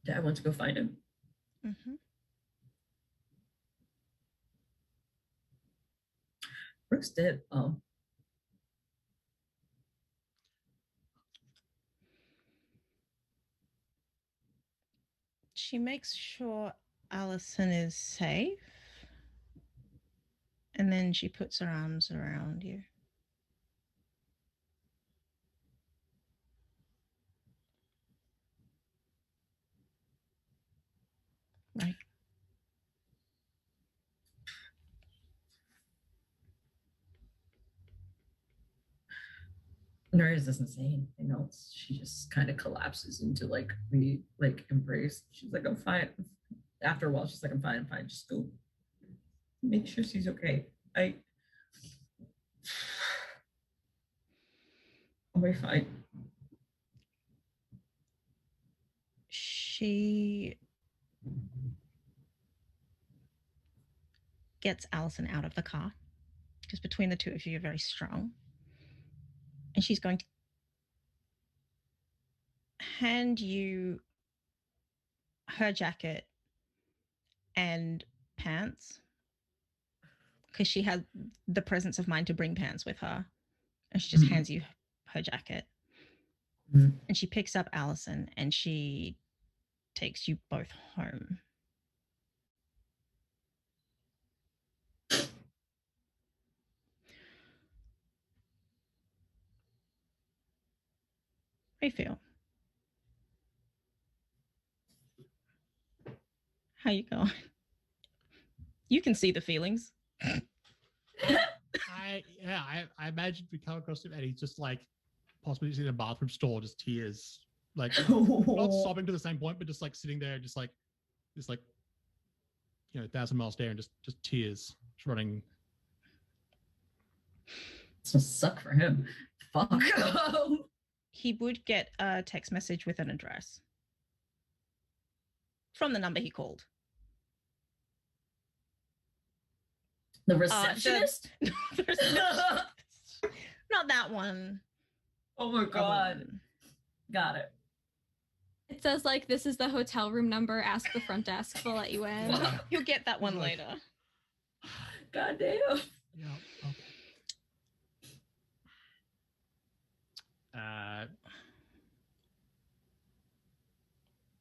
Dad wants to go find him. Brooke's dead. Oh. She makes sure Allison is safe. And then she puts her arms around you. Right. Reyes doesn't say anything else. She just kind of collapses into like the like embrace. She's like, "I'm fine." After a while, she's like, I'm fine. Just go make sure she's okay. I'll be fine. She gets Allison out of the car because between the two of you are very strong. And she's going to hand you her jacket and pants, because she had the presence of mind to bring pants with her, and she just hands you her jacket. And she picks up Allison and she takes you both home. How you feel? How you going? You can see the feelings. I imagine we come across him and he's just like possibly in a bathroom stall, just tears, like not sobbing to the same point, but just like sitting there, just like 1,000 mile stare and just tears just running. It's gonna suck for him. Fuck. He would get a text message with an address from the number he called. The receptionist? Not that one. Oh my god. Got it. It says like, this is the hotel room number. Ask the front desk. They'll let you in. You'll get that one later. God damn. Yeah. Okay.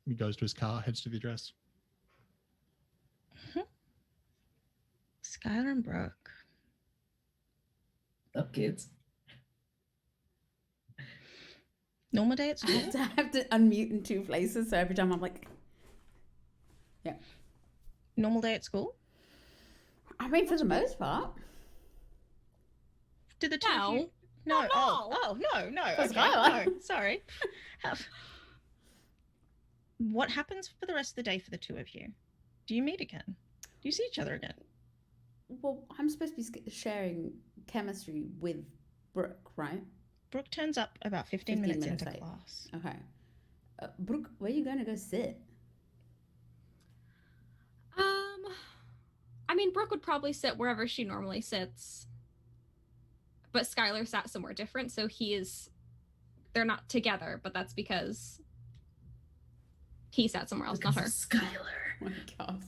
He goes to his car, heads to the address. Skyler and Brooke. Up, kids. Normal day at school. I have to unmute in 2 places, so every time I'm like, yeah. Normal day at school? I mean, for the most part. Did the two No. of you... No. No. Oh, no. For Okay. Skylar. No, sorry. What happens for the rest of the day for the two of you? Do you meet again? Do you see each other again? Well, I'm supposed to be sharing chemistry with Brooke, right? Brooke turns up about 15 minutes into class. Okay. Brooke, where are you going to go sit? I mean, Brooke would probably sit wherever she normally sits. But Skyler sat somewhere different, so they're not together, but that's because he sat somewhere else, not her. Skyler. Oh my god.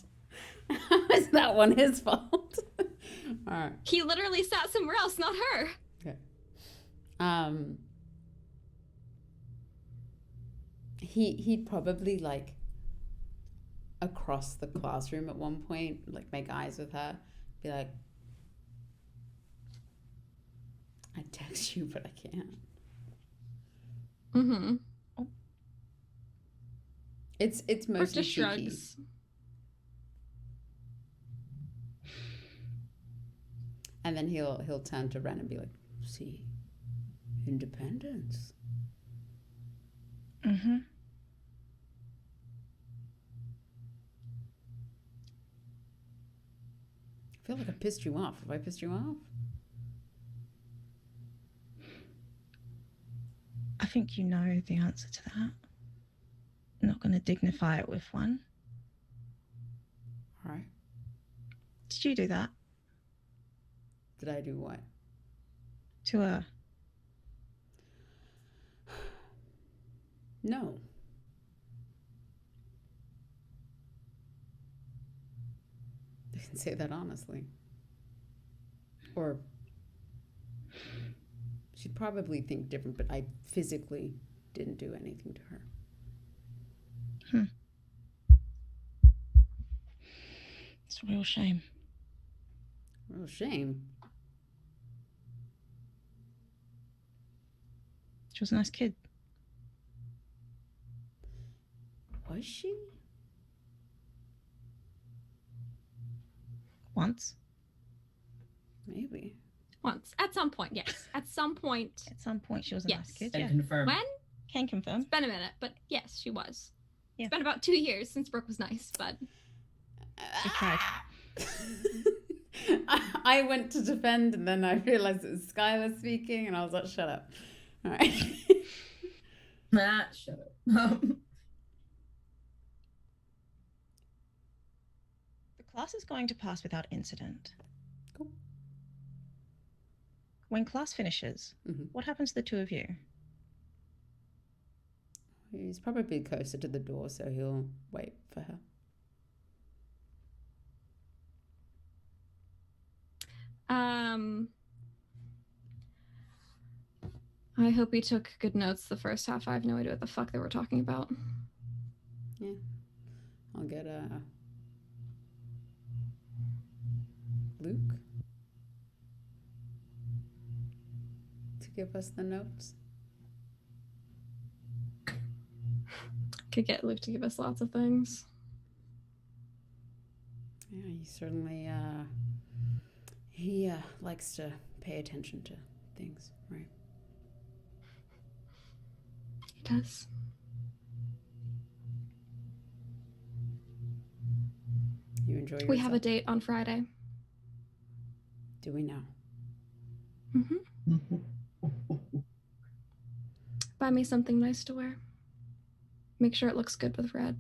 Is that one his fault? Alright. He literally sat somewhere else, not her. Okay. He'd probably like across the classroom at one point, like make eyes with her, be like, I'd text you, but I can't. Mm-hmm. It's Brooke mostly just cheeky. shrugs. And then he'll turn to Ren and be like, see, independence. Mm-hmm. I feel like I pissed you off. Have I pissed you off? I think you know the answer to that. I'm not going to dignify it with one. All right. Did you do that Did I do what? to her? No. I can say that honestly. Or she'd probably think different, but I physically didn't do anything to her. It's a real shame. Real shame. She was a nice kid. Was she? Once. Maybe. Once. At some point, yes. At some point. At some point, she was a Yes. nice kid. And Yeah. confirm. When? Can confirm. It's been a minute, but yes, she was. Yeah. It's been about 2 years since Brooke was nice, but She tried. I went to defend and then I realized it was Skyler speaking and I was like, shut up. All right. Shut up. The class is going to pass without incident. Cool. When class finishes, Mhm. what happens to the two of you? He's probably closer to the door, so he'll wait for her. I hope he took good notes the first half. I have no idea what the fuck they were talking about. Yeah. I'll get Luke to give us the notes. Could get Luke to give us lots of things. Yeah, he certainly he likes to pay attention to things, right? He does. You enjoy yourself? We have a date on Friday. Do we now? Mm-hmm. Buy me something nice to wear. Make sure it looks good with red.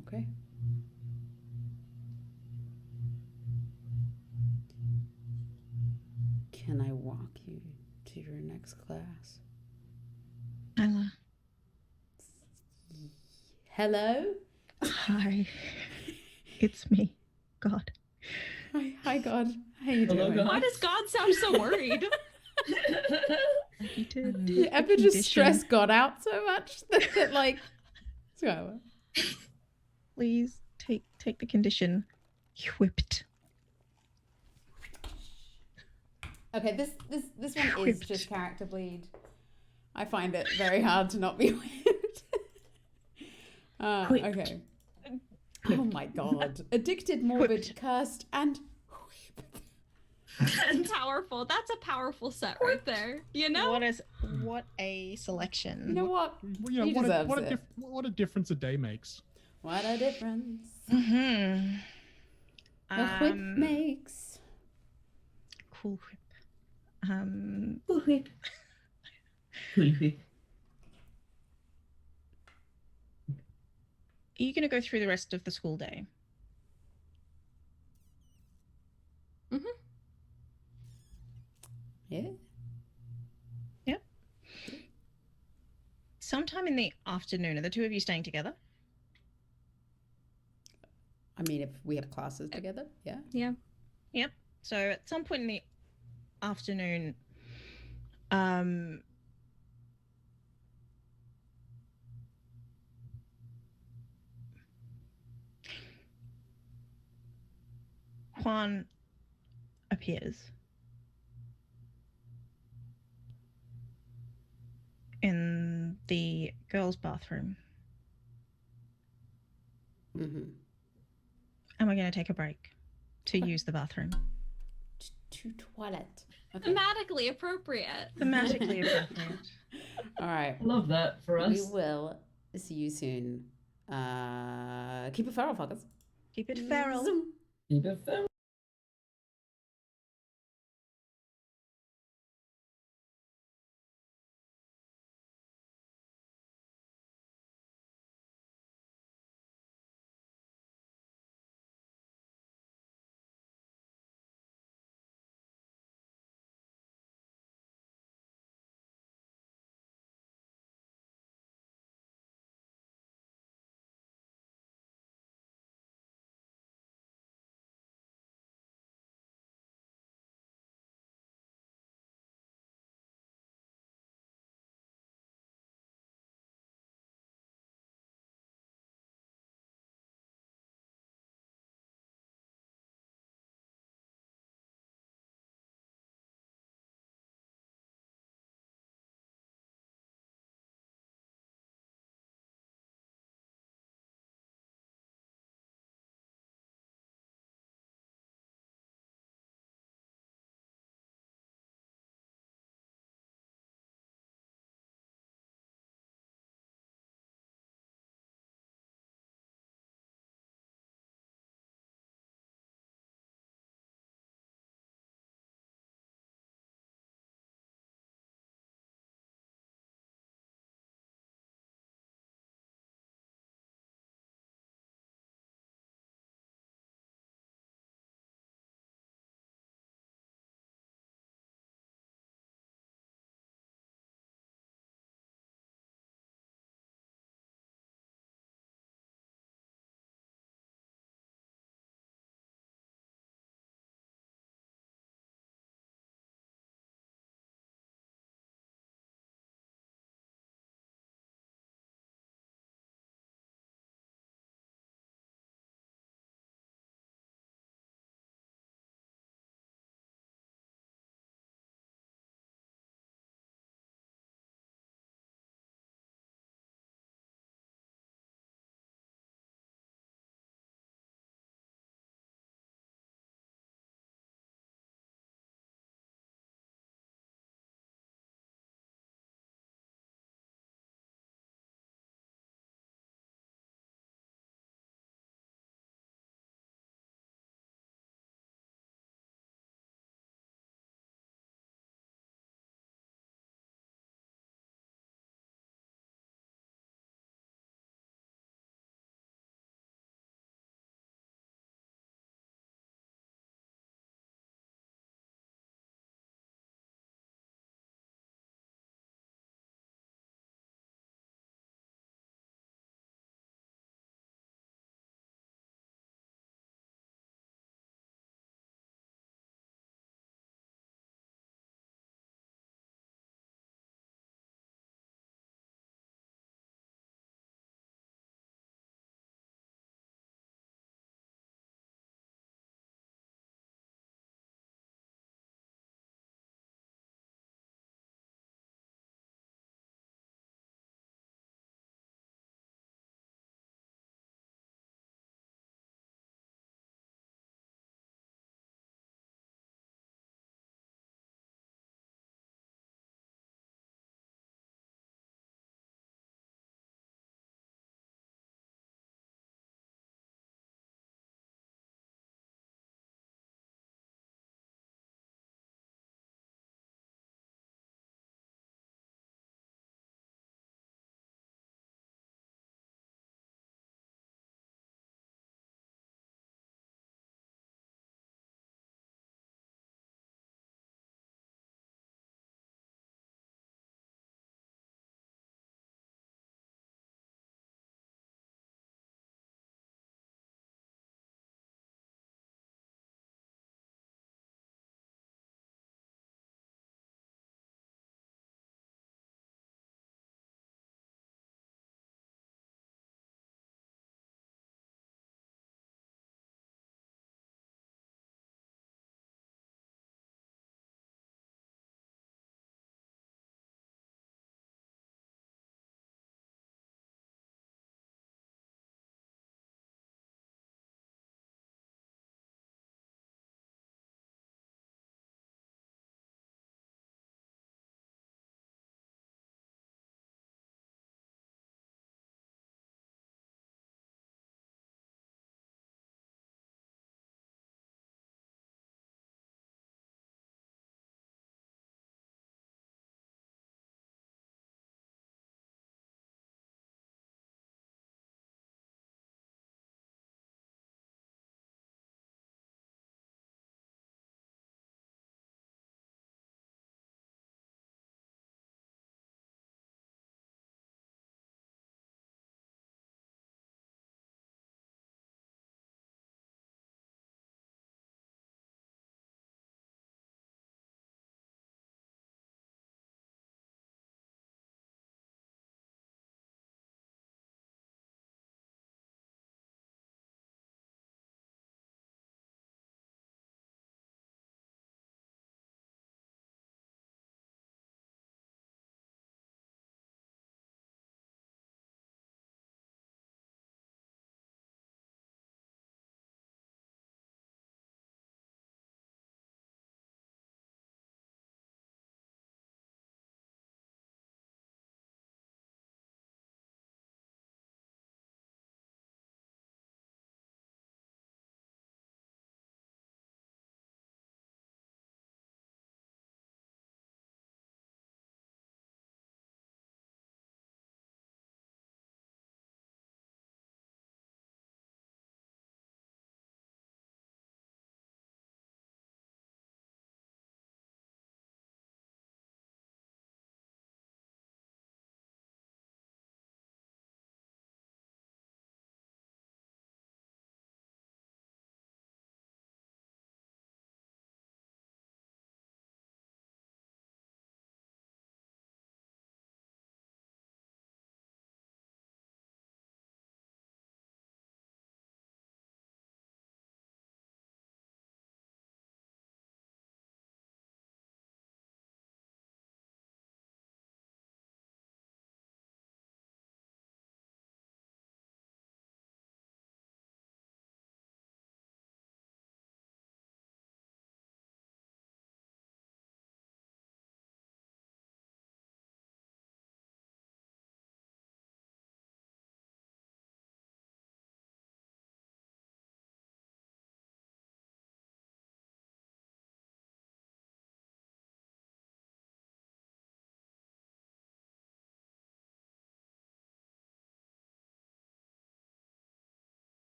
Okay. Can I walk you to your next class? Ella. Hello? Hi. It's me. God. Hi, God. How you Hello, doing? God. Why does God sound so worried? You did. Do you ever just stress God out so much that like, Skyler? Please take the condition. Whipped. Okay, this one is just character bleed. I find it very hard to not be whipped. Okay. Oh my God. Addicted, morbid, cursed, and whipped. Powerful. That's a powerful set right there. You know? What a selection. You know what? Well, you know, He deserves it. what a difference a day makes. What a difference Mm-hmm. a whip makes. Cool whip. Cool whip. Cool whip. Are you going to go through the rest of the school day? Mm-hmm. Yeah. Yep. Sometime in the afternoon, are the two of you staying together? I mean, if we have classes together, yeah. Yeah. Yep. So at some point in the afternoon, Juan appears in the girls' bathroom. Mm-hmm. And we're going to take a break to use the bathroom. To toilet. Okay. Thematically appropriate. Thematically appropriate. All right. I love that for us. We will see you soon. Keep it feral, fuckers. Keep it feral. Zoom. Keep it feral.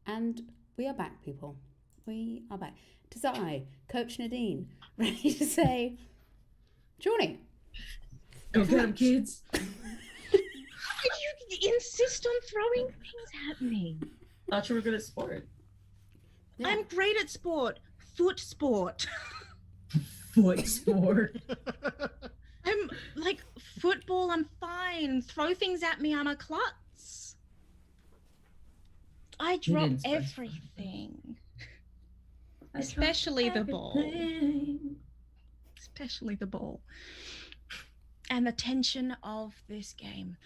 And we are back, people. We are back. It is I, Coach Nadine, ready to say, Johnny. Go get him, kids. You insist on throwing things at me. Thought you were good at sport. Yeah. I'm great at sport. Foot sport. Foot sport. I'm like football, I'm fine. Throw things at me, I'm a klutz. I drop didn't specify. everything. Especially the ball. Especially the ball. And the tension of this game.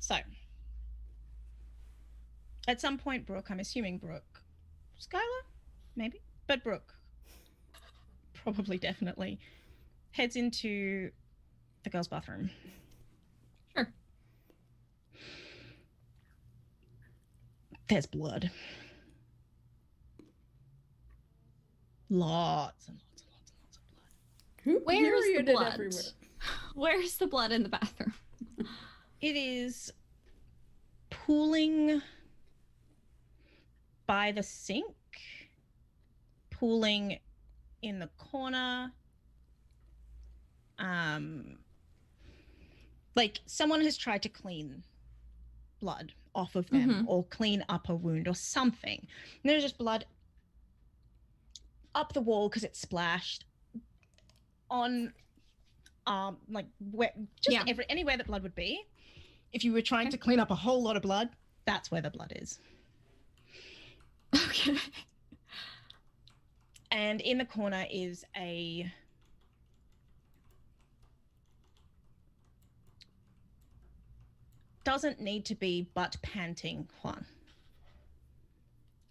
So at some point, Brooke, I'm assuming Brooke, Skyler, maybe, but Brooke, probably definitely, heads into the girls' bathroom. Sure. There's blood. Lots and lots and lots and lots of blood. Where's the Period blood? everywhere. Where's the blood in the bathroom? It is pooling by the sink, pooling in the corner. Like someone has tried to clean blood off of them or clean up a wound or something. And there's just blood up the wall because it's splashed on like where just anywhere that blood would be. If you were trying to clean up a whole lot of blood, that's where the blood is. Okay. And in the corner is a doesn't need to be but panting Juan.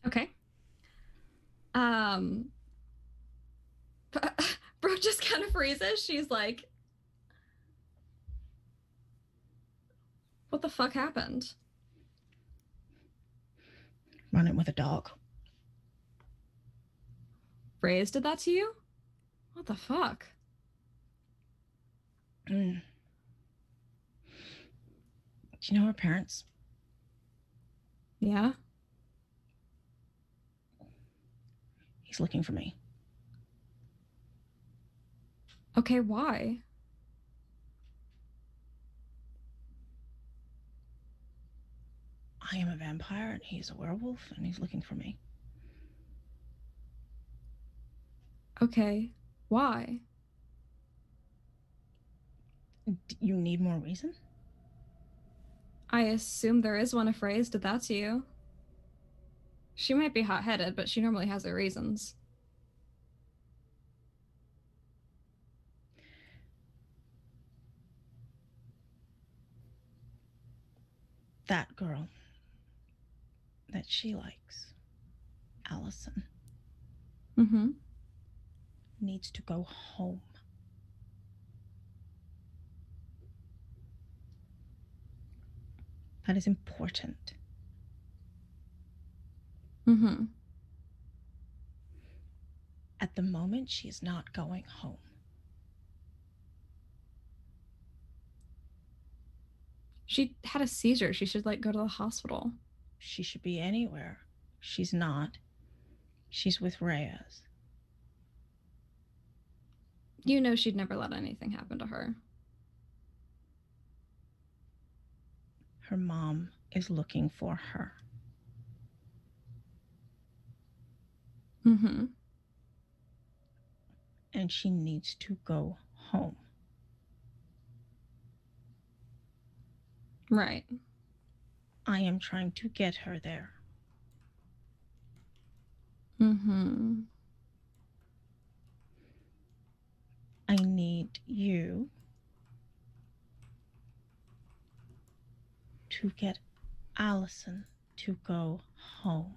Okay. Brooke just kind of freezes. She's like, what the fuck happened? Running with a dog. Reyes did that to you? What the fuck? Do you know her parents? Yeah? He's looking for me. Okay, why? I am a vampire and he's a werewolf and he's looking for me. Okay, why? You need more reason? I assume there is one if Reyes did that to you. She might be hot-headed, but she normally has her reasons. That girl that she likes, Allison, needs to go home. That is important. At the moment, she is not going home. She had a seizure. She should, like, go to the hospital. She should be anywhere. She's not. She's with Reyes. You know she'd never let anything happen to her. Her mom is looking for her. And she needs to go home. Right. I am trying to get her there. I need you to get Allison to go home.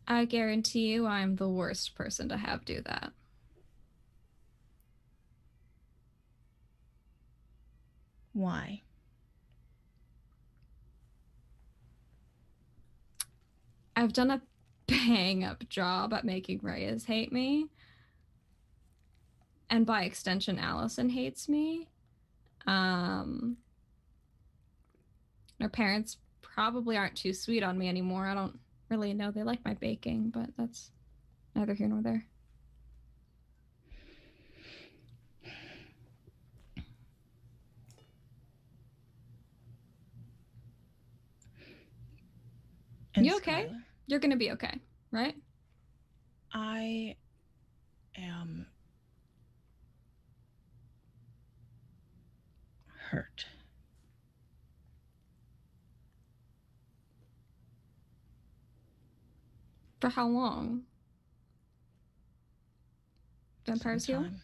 I guarantee you I'm the worst person to have do that. Why? I've done a bang-up job at making Reyes hate me. And by extension, Allison hates me. Our parents probably aren't too sweet on me anymore. I don't really know they like my baking, but that's neither here nor there. And You okay? Skyler, You're gonna be okay, right? I am hurt. For how long? Vampires heal? Sometime.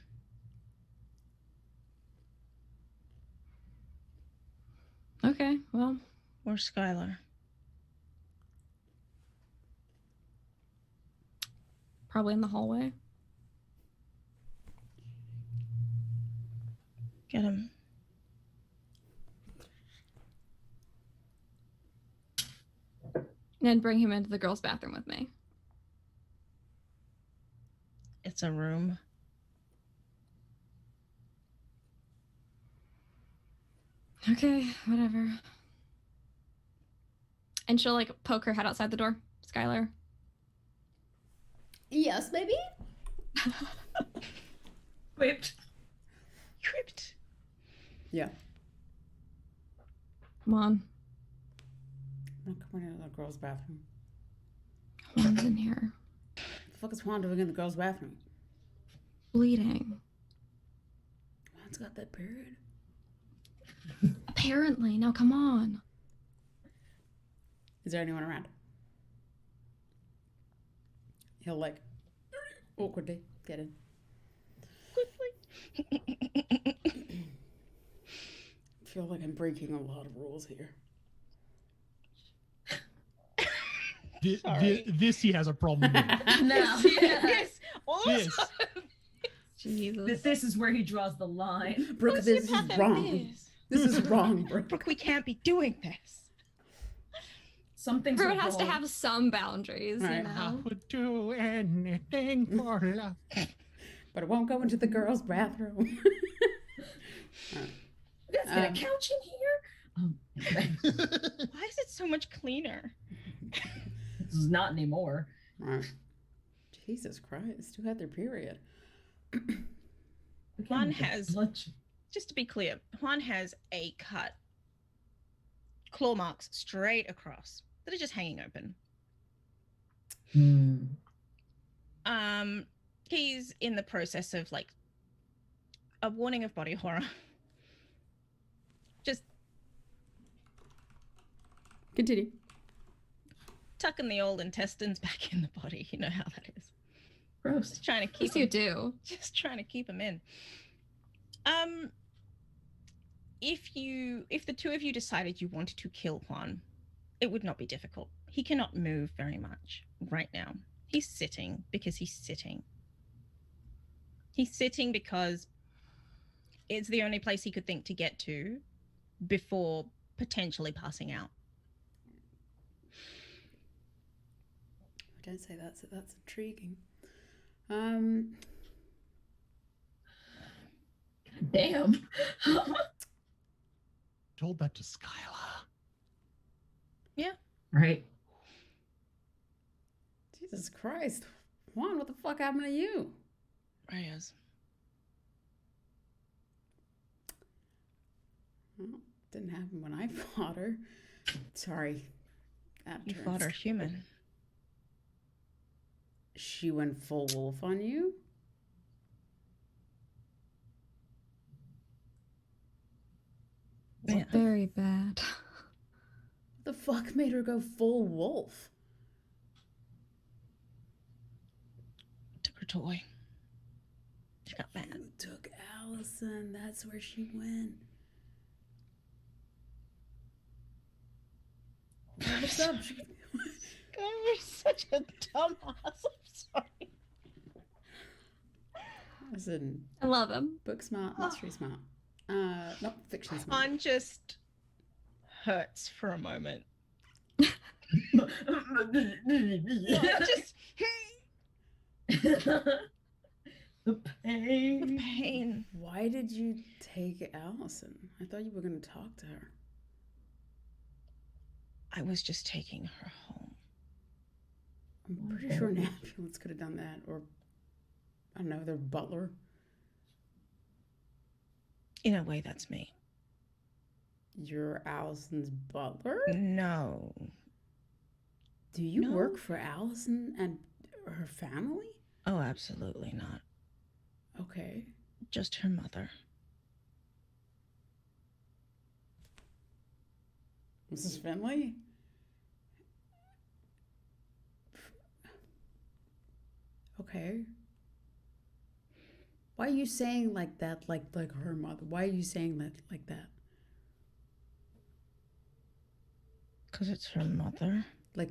Okay, well, Or Skylar. probably in the hallway. Get him. And bring him into the girls' bathroom with me. It's a room. Okay, whatever. And she'll like poke her head outside the door. Skylar. Yes, baby. Whipped. Crypt. Yeah. Come on. I'm not coming into the girls' bathroom. Juan's in here. What the fuck is Juan doing in the girls' bathroom? Bleeding. Juan's got that period. Apparently. Now come on. Is there anyone around? He'll like awkwardly get in. Quickly. I feel like I'm breaking a lot of rules here. Sorry. This he has a problem with. No. Yes. All of a This. sudden. Jesus. This is where he draws the line. Brooke, this is Sociopathic wrong. This is wrong, Brooke. Brooke, we can't be doing this. Something's Everyone has to wrong. have some boundaries, Right. you I know? would do anything for love. But I won't go into the girls' bathroom. Let's get a couch in here. Why is it so much cleaner? This is not anymore. Right. Jesus Christ, who had their period? Juan has, blood. just to be clear, Juan has a cut, claw marks straight across that are just hanging open. He's in the process of like a warning of body horror. Just Continue. tucking the old intestines back in the body. You know how that is. Gross. Just trying to keep Yes, you do. just trying to keep him in. If the two of you decided you wanted to kill Juan, it would not be difficult. He cannot move very much right now. He's sitting because he's sitting. He's sitting because it's the only place he could think to get to before potentially passing out. Don't say that's intriguing. Damn. Told that to Skyler. Right. Jesus Christ. Juan, what the fuck happened to you? Reyes. Well, didn't happen when I fought her. Sorry. You fought her human. She went full wolf on you? Yeah. Very bad. What the fuck made her go full wolf? Took her toy. She got mad. You took Allison. That's where she went. What's up? You're such a dumbass. I'm sorry. Listen, I love him. book smart, mystery smart. Not fiction smart. Juan just hurts for a moment. Just The pain. pain. Why did you take Allison? I thought you were going to talk to her. I was just taking her home. I'm pretty sure an ambulance could have done that, or I don't know, their butler. In a way, that's me. You're Allison's butler? No. Do you No. work for Allison and her family? Oh, absolutely not. Okay. Just her mother. Mrs. Finley? Okay. Why are you saying like that, like her mother? Why are you saying that like that? Because it's her mother. Like,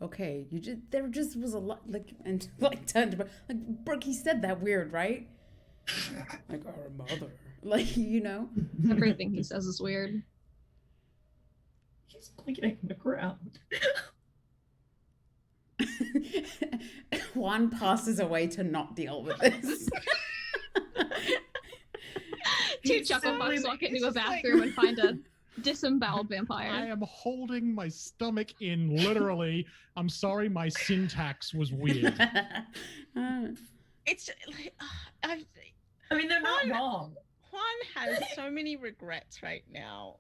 okay, there just was a lot, like, and like turned to like Brooke. He said that weird, right? Like her mother, like Everything he says is weird. He's blinking at the ground. Juan passes away to not deal with this. Two chuckle fucks walk into a bathroom and find a disemboweled I vampire. am holding my stomach in, literally. I'm sorry, my syntax was weird. It's like, I mean, they're not wrong. Juan has so many regrets right now.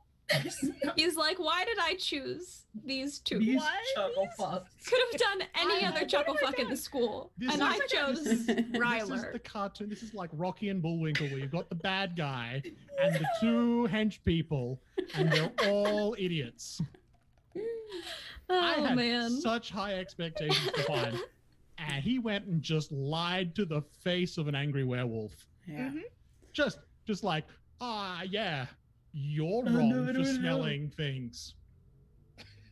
He's like, why did I choose these two? These What? chuckle fucks. Could have done any I other know, chuckle what have I fuck in the done? school. This And is- I chose This is the Ryler. cartoon. This is like Rocky and Bullwinkle, where you've got the bad guy and the two hench people, and they're all idiots. I Oh had man. such high expectations for Juan, and he went and just lied to the face of an angry werewolf. Yeah. Just like, yeah, you're Oh, wrong no, for no, no. smelling things.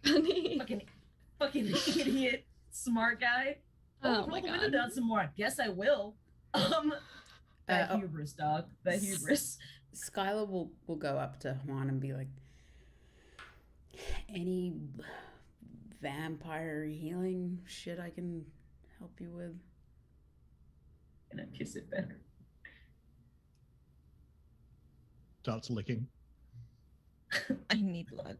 Fucking idiot, smart guy. Oh roll my the window god. down some more. I guess I will. That oh. hubris, dog. That hubris. Skyler will go up to Juan and be like, any vampire healing shit I can help you with? And I kiss it better. Starts licking. I need blood.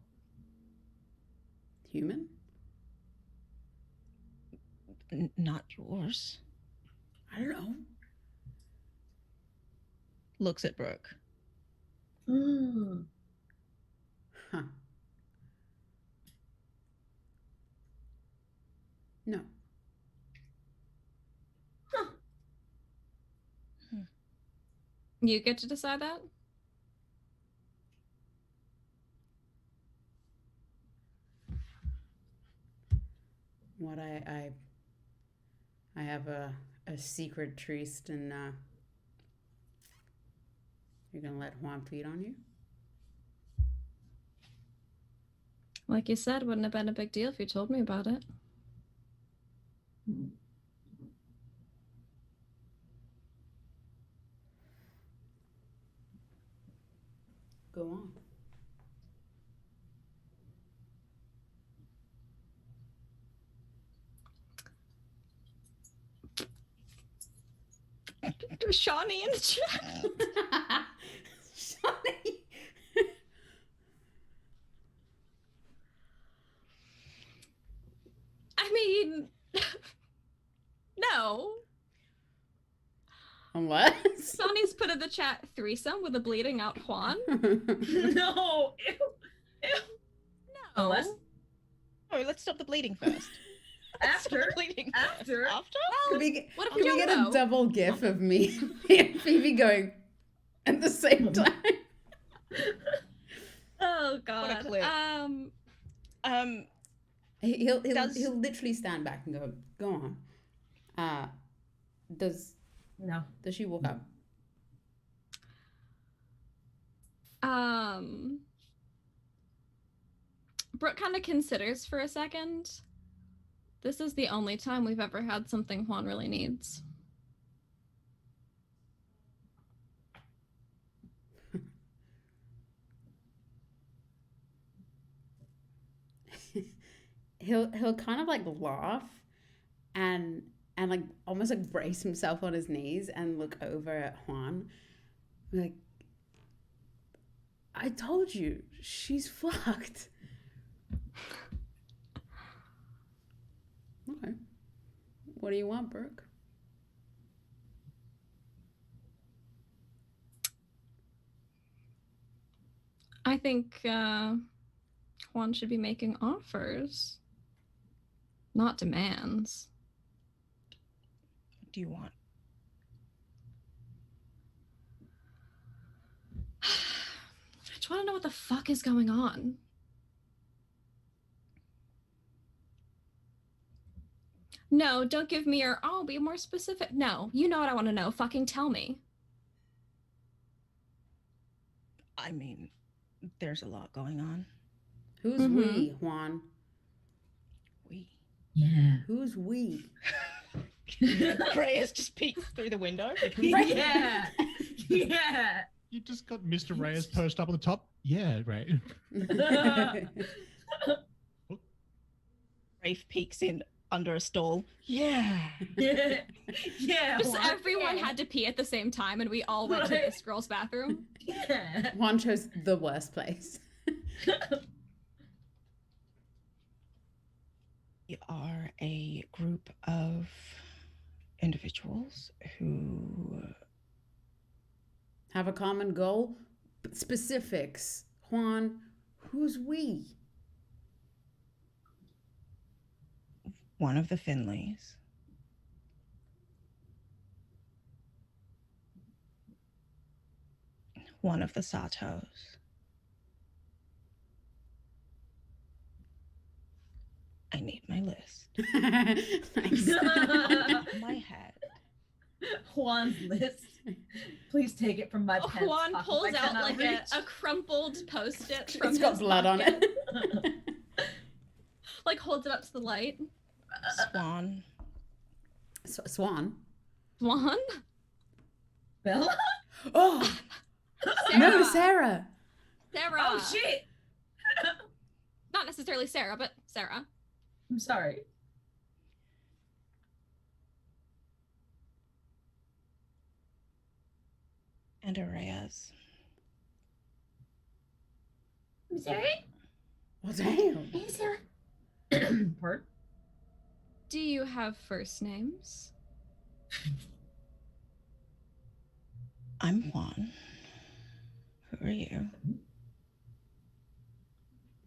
Human? Not yours. I don't know. Looks at Brooke. Huh. No. You get to decide that? What I have a secret tryst, and you're gonna let Juan feed on you? Like you said, wouldn't have been a big deal if you told me about it. Go on. Shawnee in the chat. Shawnee. I mean, no. Unless. Shawnee's put in the chat threesome with a bleeding out Juan. No. Ew. Ew. No. Unless Oh, let's stop the bleeding first. after. Stop the bleeding first. After. After? Could we, What if could we we don't get know? a double gif of me and Phoebe going at the same time? Oh god. clip. He'll Does- he'll literally stand back and go on. Does No. she walk up? Brooke kind of considers for a second. This is the only time we've ever had something Juan really needs. He'll kind of like laugh and like almost like brace himself on his knees and look over at Juan. Like, I told you, she's fucked. What do you want, Brooke? I think Juan should be making offers, not demands. What do you want? I just want to know what the fuck is going on. No, don't give me your, oh, be more specific. No, you know what I want to know. Fucking tell me. I mean, there's a lot going on. Who's we, Juan? We. Yeah. Who's we? Reyes just peeks through the window. Yeah. Yeah. You just got Mr. Reyes perched up on the top. Yeah, right. Rafe peeks in under a stall. Yeah. Yeah. Yeah. Just Juan, everyone yeah. had to pee at the same time, and we all went to this girl's bathroom. Yeah. Juan chose the worst place. We are a group of individuals who Have a common goal? Specifics. Juan, who's we? one of the Finleys, one of the Satos, I need my list. Nice. My head. Juan's list. Please take it from my pen. Juan pulls out like a crumpled Post-it from It's got his blood on pocket, it. like holds it up to the light. Swan. Swan? Juan? Bella? Oh! Sarah. No, Sarah! Sarah. Oh shit! Not necessarily Sarah, but Sarah. I'm sorry. And a Reyes. I'm sorry? Well, damn. Hey, Sarah. Pardon? Do you have first names? I'm Juan. Who are you?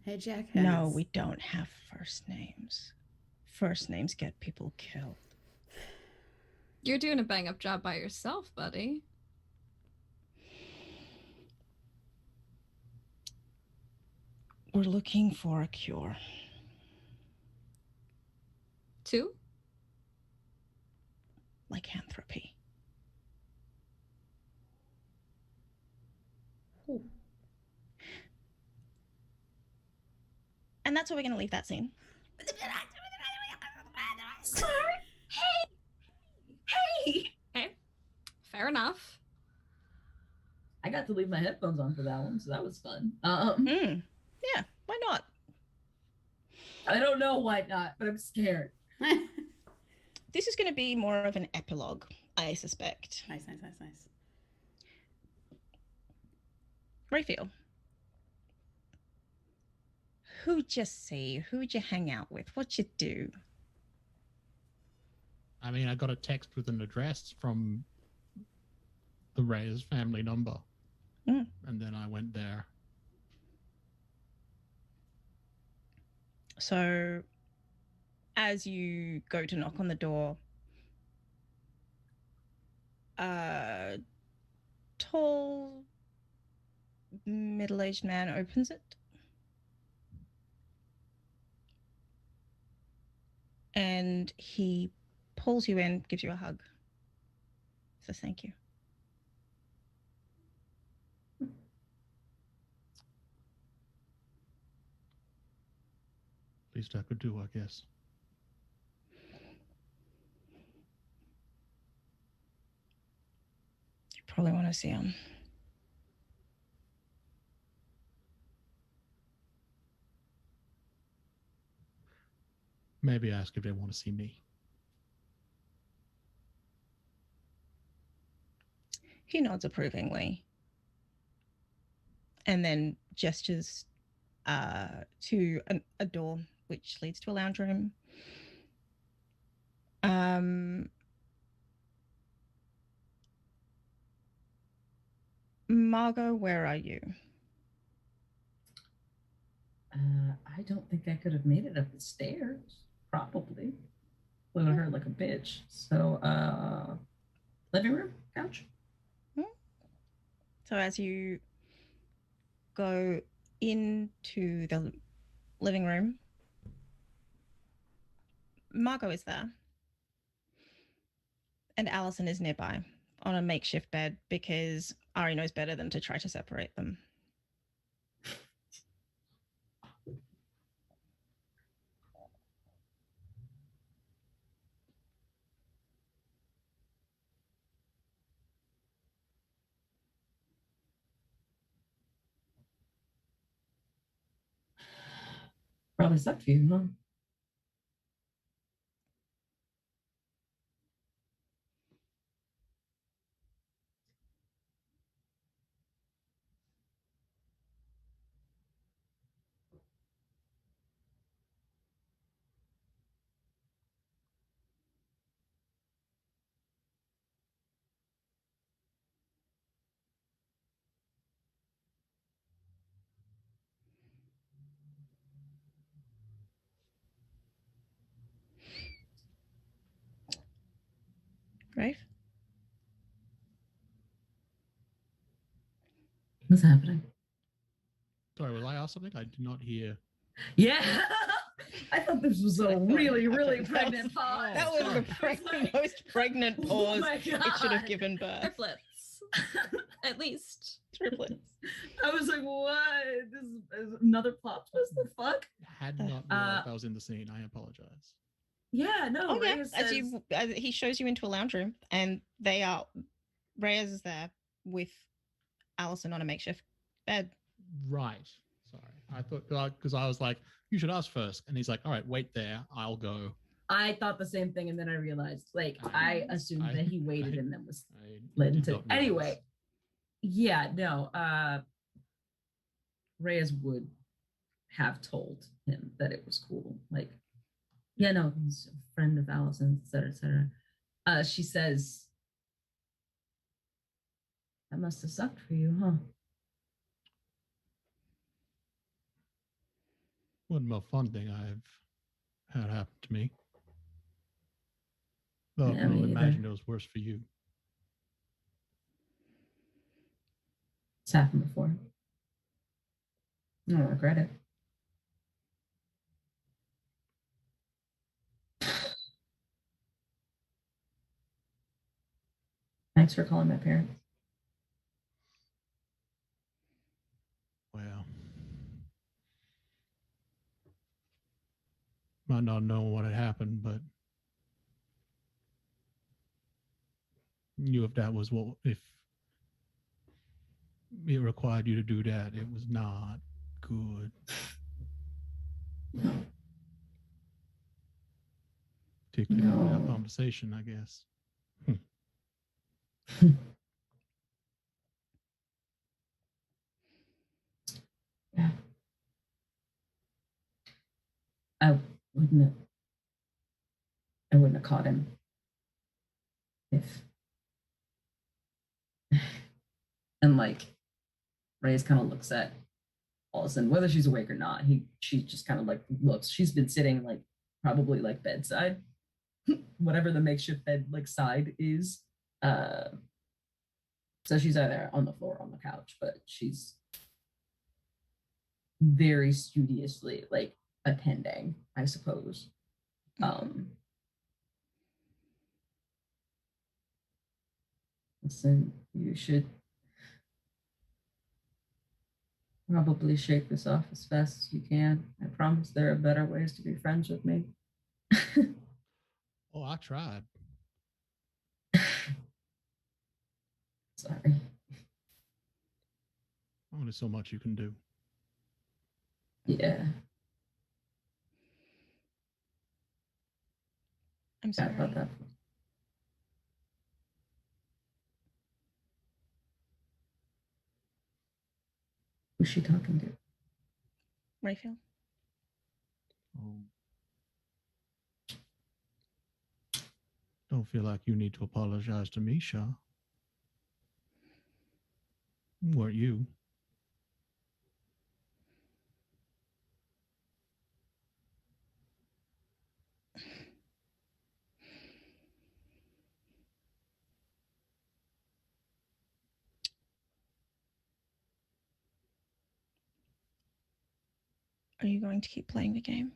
Hey, Jack. No, we don't have first names. First names get people killed. You're doing a bang-up job by yourself, buddy. We're looking for a cure. 2? Lycanthropy. Ooh. And that's where we're going to leave that scene. Hey! Okay. Fair enough. I got to leave my headphones on for that one, so that was fun. Yeah, why not? I don't know why not, but I'm scared. This is going to be more of an epilogue, I suspect. Nice. Raphael. Who'd you see? Who'd you hang out with? What'd you do? I mean, I got a text with an address from the Reyes family number. Mm. And then I went there. So, as you go to knock on the door, a tall, middle-aged man opens it. And he pulls you in, gives you a hug. Says thank you. Least I could do, I guess. You probably want to see him. Maybe ask if they want to see me. He nods approvingly and then gestures to a door which leads to a lounge room. Margot, where are you? I don't think I could have made it up the stairs. Probably. Would have hurt like a bitch. So, living room, couch. So as you go into the living room, Margot is there. And Allison is nearby on a makeshift bed because Ari knows better than to try to separate them. Probably sucked for you, huh? Rafe? What's happening? Sorry, was I asked something? I did not hear. Yeah. I thought this was a really pregnant pause. pause. That was the most pregnant pause my it should have God. given birth. Triplets. At least. Triplets. I was like, what? This is another plot twist? The fuck? Had not realized I was in the scene. I apologize. Yeah, no. Oh yeah, Reyes as he shows you into a lounge room, and Reyes is there with Allison on a makeshift bed. Right. Sorry. I thought, because I was like, you should ask first. And he's like, all right, wait there. I'll go. I thought the same thing, and then I realized, like, I assumed that he waited and then was I led did into. not realize. Anyway, yeah, no. Reyes would have told him that it was cool. Like, yeah, no, he's a friend of Allison's, et cetera, et cetera. She says, that must have sucked for you, huh? Wasn't a fun thing I've had happen to me. Though Yeah, I me imagine either. it was worse for you. It's happened before. I don't regret it. Thanks for calling my parents. Well, might not know what had happened, but knew if that was if it required you to do that, it was not good. Particularly after that conversation, I guess. Yeah. I wouldn't have, I wouldn't have caught him if and like Reyes kind of looks at Allison, whether she's awake or not. She just kind of like looks. She's been sitting like probably like bedside, whatever the makeshift bed like side is. So she's either on the floor or on the couch, but she's very studiously like attending, I suppose. Listen, you should probably shake this off as fast as you can. I promise there are better ways to be friends with me. Oh, I tried. Sorry. Only so much you can do. Yeah. I'm sorry about that. Who's she talking to? Raphael. Oh. Don't feel like you need to apologize to me, Shaw. Weren't you? Are you going to keep playing the game?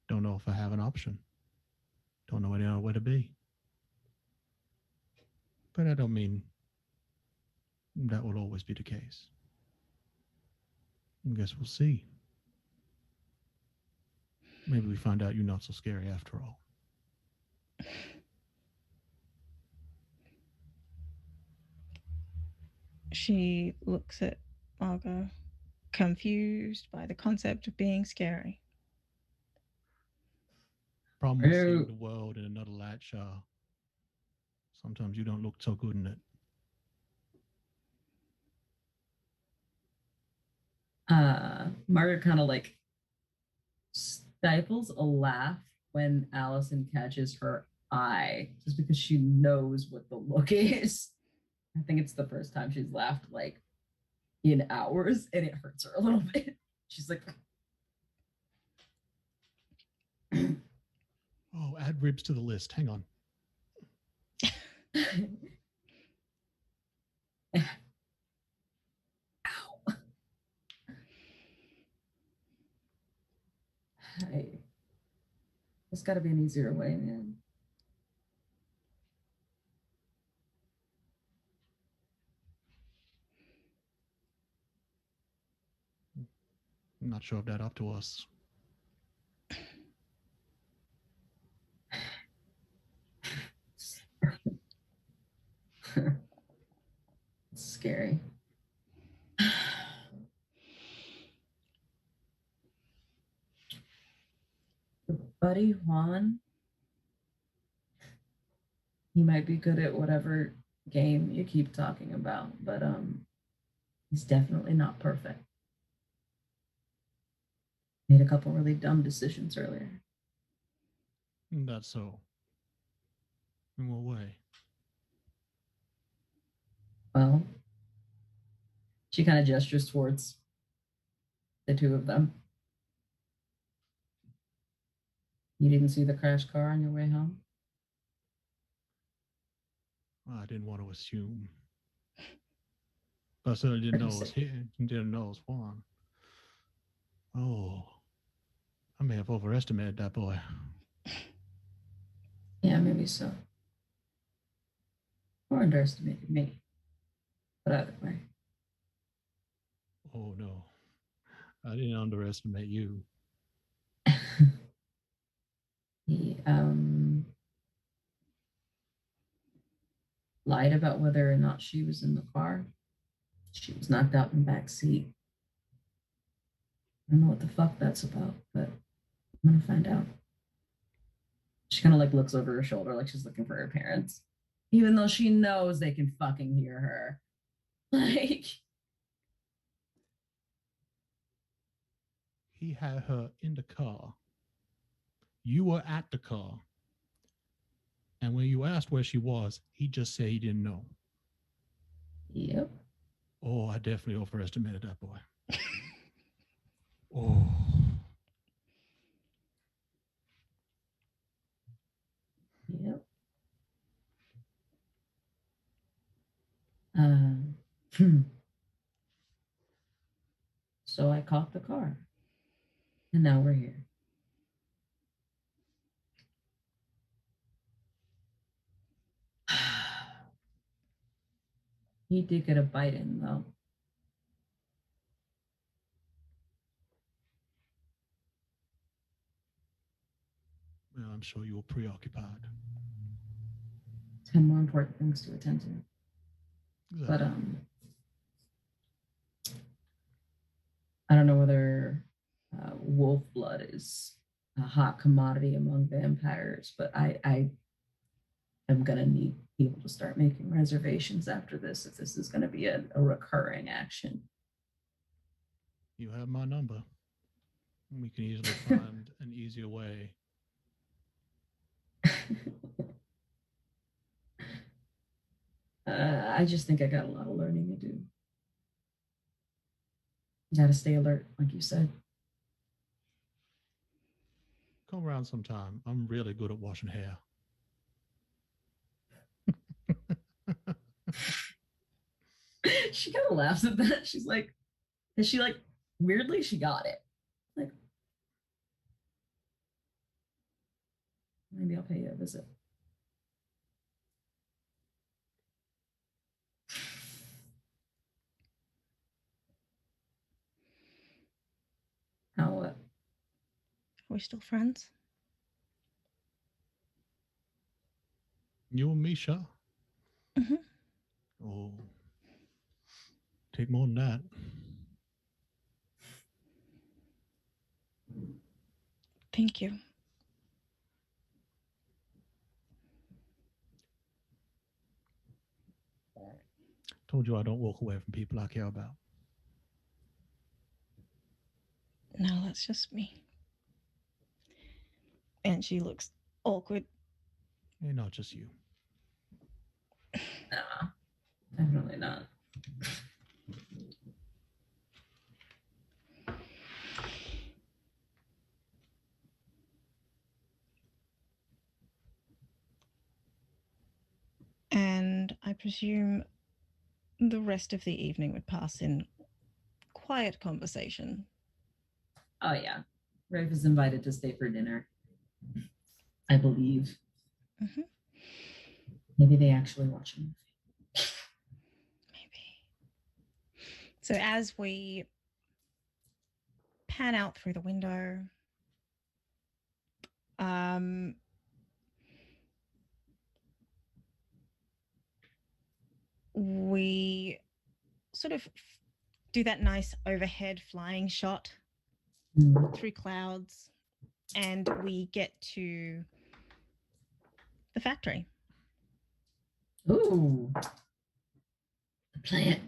Don't know if I have an option. Don't know any other way to be. But I don't mean that will always be the case. I guess we'll see. Maybe we find out you're not so scary after all. She looks at Margot, confused by the concept of being scary. Problem with seeing the world in another light, Shaw. Sometimes you don't look so good in it. Margaret kind of like stifles a laugh when Allison catches her eye, just because she knows what the look is. I think it's the first time she's laughed like in hours, and it hurts her a little bit. She's like, oh, add ribs to the list. Hang on. ow. Hey, there's got to be an easier way, man. I'm not sure if that's up to us. It's scary. Buddy Juan, he might be good at whatever game you keep talking about, but he's definitely not perfect. Made a couple really dumb decisions earlier. That's so. In what way? Well, she kind of gestures towards the two of them. You didn't see the crashed car on your way home? I didn't want to assume. But I certainly didn't know it was him. Didn't know it was Juan. Oh, I may have overestimated that boy. Yeah, maybe so. Or underestimated me. But either way. Oh no, I didn't underestimate you. He lied about whether or not she was in the car. She was knocked out in the back seat. I don't know what the fuck that's about, but I'm gonna find out. She kind of like looks over her shoulder like she's looking for her parents, even though she knows they can fucking hear her. Like, he had her in the car. You were at the car. And when you asked where she was, he just said he didn't know. Yep. Oh, I definitely overestimated that boy. Oh. Yep. So I caught the car. And now we're here. He did get a bite in, though. Well, I'm sure you were preoccupied. 10 more important things to attend to. Exactly. But I don't know whether wolf blood is a hot commodity among vampires, but I am gonna need people to start making reservations after this if this is gonna be a recurring action. You have my number. We can easily find an easier way. I just think I got a lot of learning to do. Gotta stay alert, like you said. Come around sometime. I'm really good at washing hair. She kind of laughs at that. She's like, and she like weirdly she got it. Like, maybe I'll pay you a visit. How what? Are we still friends? You and Misha? Mm-hmm. Oh, take more than that. Thank you. Told you I don't walk away from people I care about. No, that's just me. And she looks awkward. And not just you. No, definitely not. And I presume the rest of the evening would pass in quiet conversation. Oh yeah, Rafe is invited to stay for dinner. I believe. Mm-hmm. Maybe they actually watch a movie. Maybe. So as we pan out through the window, we sort of do that nice overhead flying shot through clouds, and we get to the factory. Ooh, the plant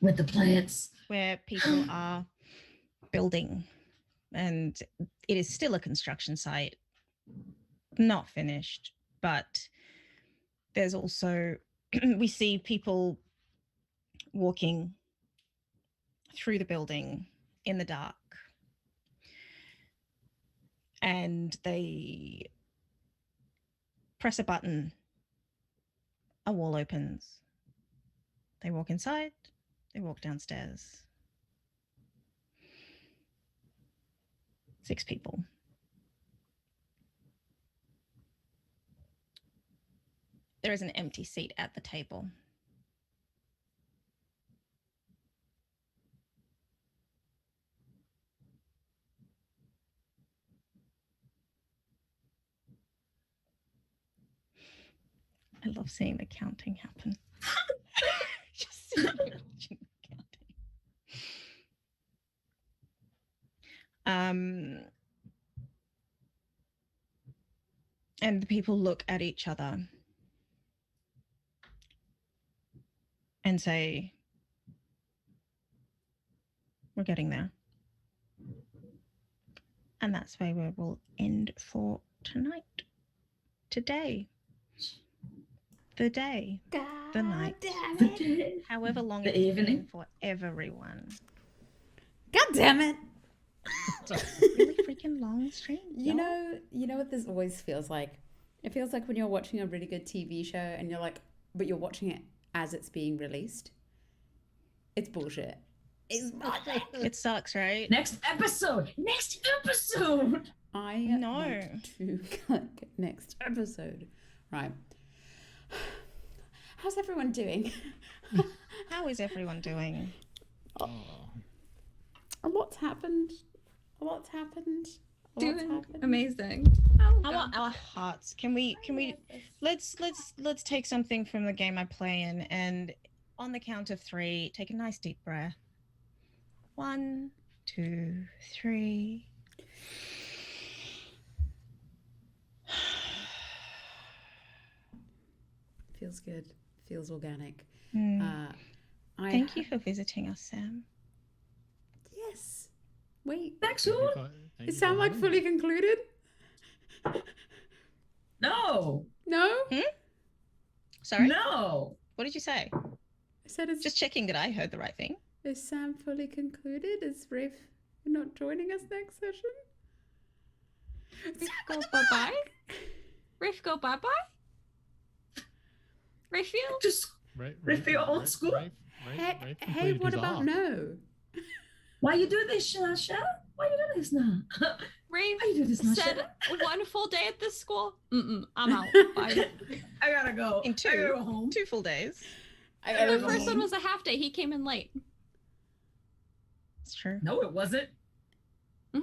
with the plants. Where people are building, and it is still a construction site, not finished, but there's also we see people walking through the building in the dark, and they press a button, a wall opens, they walk inside, they walk downstairs. 6 people. There is an empty seat at the table. I love seeing the counting happen. Just watching the counting. And the people look at each other and say, "We're getting there." And that's where we will end for tonight. Today. The day. God the night. damn The it. day. However long The it's been evening. for everyone. God damn it. Really freaking long stream. You know what this always feels like? It feels like when you're watching a really good TV show and you're like, but you're watching it as it's being released. It's bullshit. It's bullshit. It sucks, right? Next episode. I No. want to click next episode. Right. How's everyone doing? How is everyone doing? Oh. A lot's happened. Doing amazing. Oh, How are our hearts? Can we let's take something from the game I play in, and on the count of 3, take a nice deep breath. 1, 2, 3. Feels good. Feels organic. Thank you for visiting us, Sam. Yes. Wait, Next Thank you one? for- thank you it for sound like having fully me. concluded? No. No? Sorry, No. what did you say? I said it's Just checking that I heard the right thing. Is Sam fully concluded? Is Rafe not joining us next session? Rafe go bye-bye? Rafe go bye-bye? Raphael? Just Raphael old school? Rafe Hey, completed what his about arc. no? why you do this, Shasha? Why you do this now? Rafe Why you do this now, said Shasha? one full day at this school. I'm out. Bye. I gotta go. In I gotta go home. 2 full days. I The gotta first go one home. was a half day. He came in late. It's true. No, it wasn't. Yeah,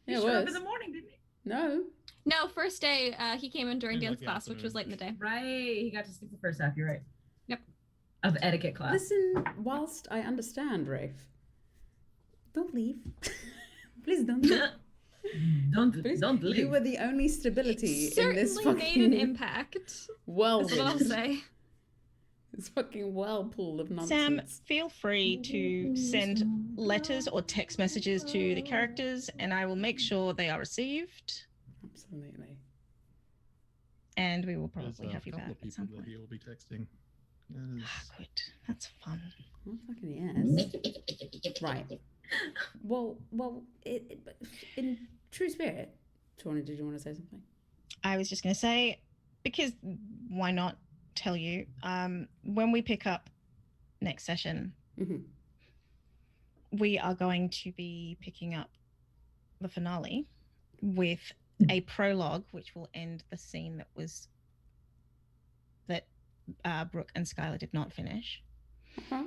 He it showed up was. in the morning, didn't he? No. No, first day he came in during In, like, dance the class, which was late in the day. Right. He got to skip the first half. You're right. Yep. Of etiquette class. Listen, whilst I understand, Rafe, don't leave. Please don't leave. Please. don't leave. You were the only stability in Certainly this made fucking an impact. That's what I'll whirlwind. say. This fucking whirlpool of Sam, nonsense. feel free to send letters or text messages to the characters, and I will make sure they are received. Absolutely. And we will There's probably a have you couple back of at some people that point. he will be texting. There's- Good. That's fun. Oh, fucking yes. Right. Well, in true spirit, Tawny, did you want to say something? I was just going to say, because why not tell you, when we pick up next session, Mm-hmm. we are going to be picking up the finale with a prologue, which will end the scene that Brooke and Skyler did not finish. Uh-huh.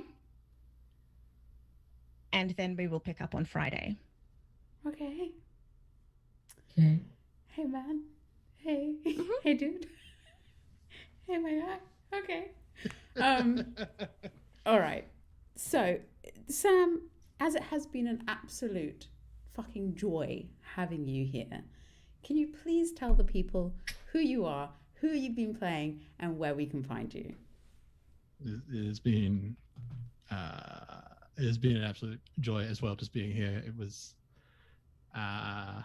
And then we will pick up on Friday. Okay. Okay. Hey, man. Hey. Mhm. Hey, dude. Hey, my guy. Okay. All right. So, Sam, as it has been an absolute fucking joy having you here, can you please tell the people who you are, who you've been playing, and where we can find you? It has been an absolute joy as well just being here. It was I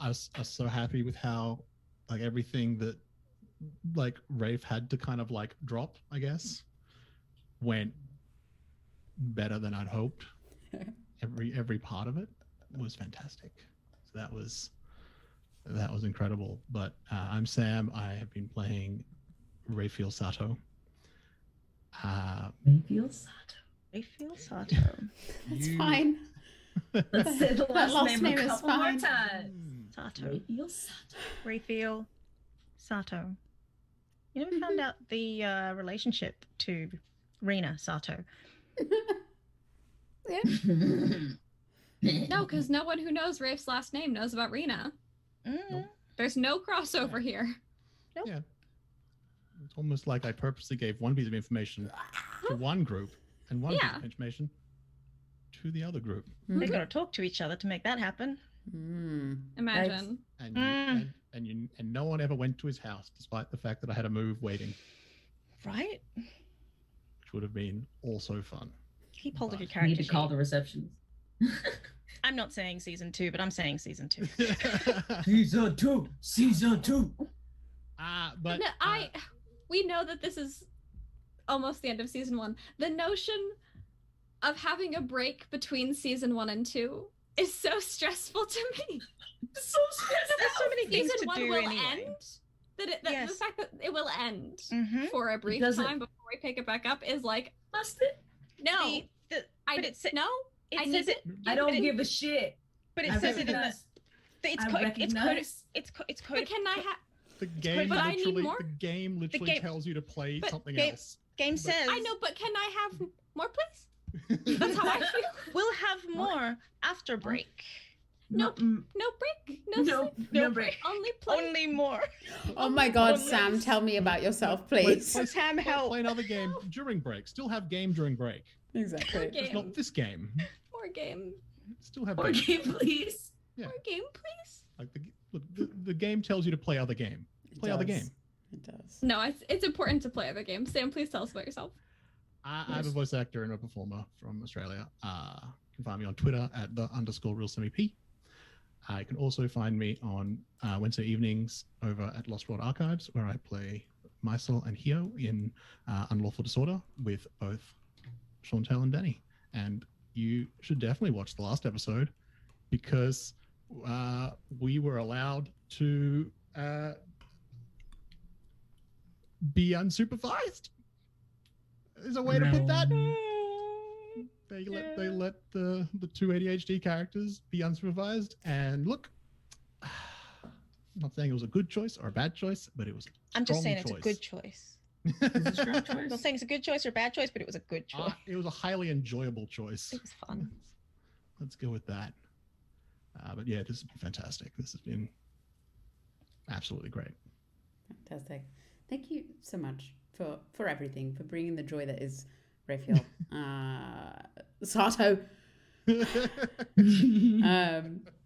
was so happy with how like everything that like Rafe had to kind of like drop, I guess, went better than I'd hoped. Every part of it was fantastic. So that was incredible. But I'm Sam. I have been playing Raphael Sato. Mayfield Sato. Raphael Sato. That's You- fine. Let's say the That last name a is couple more fine. times. Sato. Mayfield Sato. Raphael Sato. You never found out the relationship to Rena Sato. No, because no one who knows Rafe's last name knows about Rena. Mm. There's no crossover here. Yeah. It's almost like I purposely gave one piece of information to one group and one piece Yeah. of information to the other group. They got to talk to each other to make that happen. Imagine. And Mm. and no one ever went to his house, despite the fact that I had a move waiting, Right? which would have been also fun. Keep hold of your I character need to call sheet. the receptionist. I'm not saying season 2, but I'm saying season 2. Season 2. Season 2. But No, we know that this is almost the end of season 1. The notion of having a break between season 1 and 2 is so stressful to me. So stressed There's so out. many things Season to 1 do will anyway. end. That Yes. the fact that it will end Mm-hmm. for a brief doesn't- time before we pick it back up is like, Must it? no. But I it sa- no. it I says need it. I but don't it- give a shit. But it I says it in the. recognize. It's I coded. recognize. It's But coded. can I have? the game but I need literally, more. the game literally game- tells you to play but something game- else. Game But- says. I know, but can I have more, please? That's how I feel. We'll have more after break. Nope. Mm, No break. No no, sleep. no break. Only play. Only more. Oh my God, Only- Sam, tell me about yourself, Play- please. play- Sam, play- help. Play another game during break. Still have game during break. Exactly. Okay. Just not this game. More game. Still have Or game. game, please. Yeah. More game, please. Like the game tells you to play other game. It Play other does. game. It does. No, it's important to play other games. Sam, please tell us about yourself. I'm a Yes. voice actor and a performer from Australia. can find me on Twitter at @the_realsemiP. You can also find me on Wednesday evenings over at Lost World Archives, where I play Mysel and Hio in Unlawful Disorder with both Chantel and Danny. And you should definitely watch the last episode because we were allowed to be unsupervised. There's a way to put that. They let the two ADHD characters be unsupervised, and look, I'm not saying it was a good choice or a bad choice, but it was. I'm just saying it's a good choice. It's a strong choice. I'm not saying it's a good choice or a bad choice, but it was a good choice. It was a highly enjoyable choice. It was fun. Let's go with that. But yeah, this has been fantastic. This has been absolutely great. Fantastic. Thank you so much for everything, for bringing the joy that is Raphael. Sato.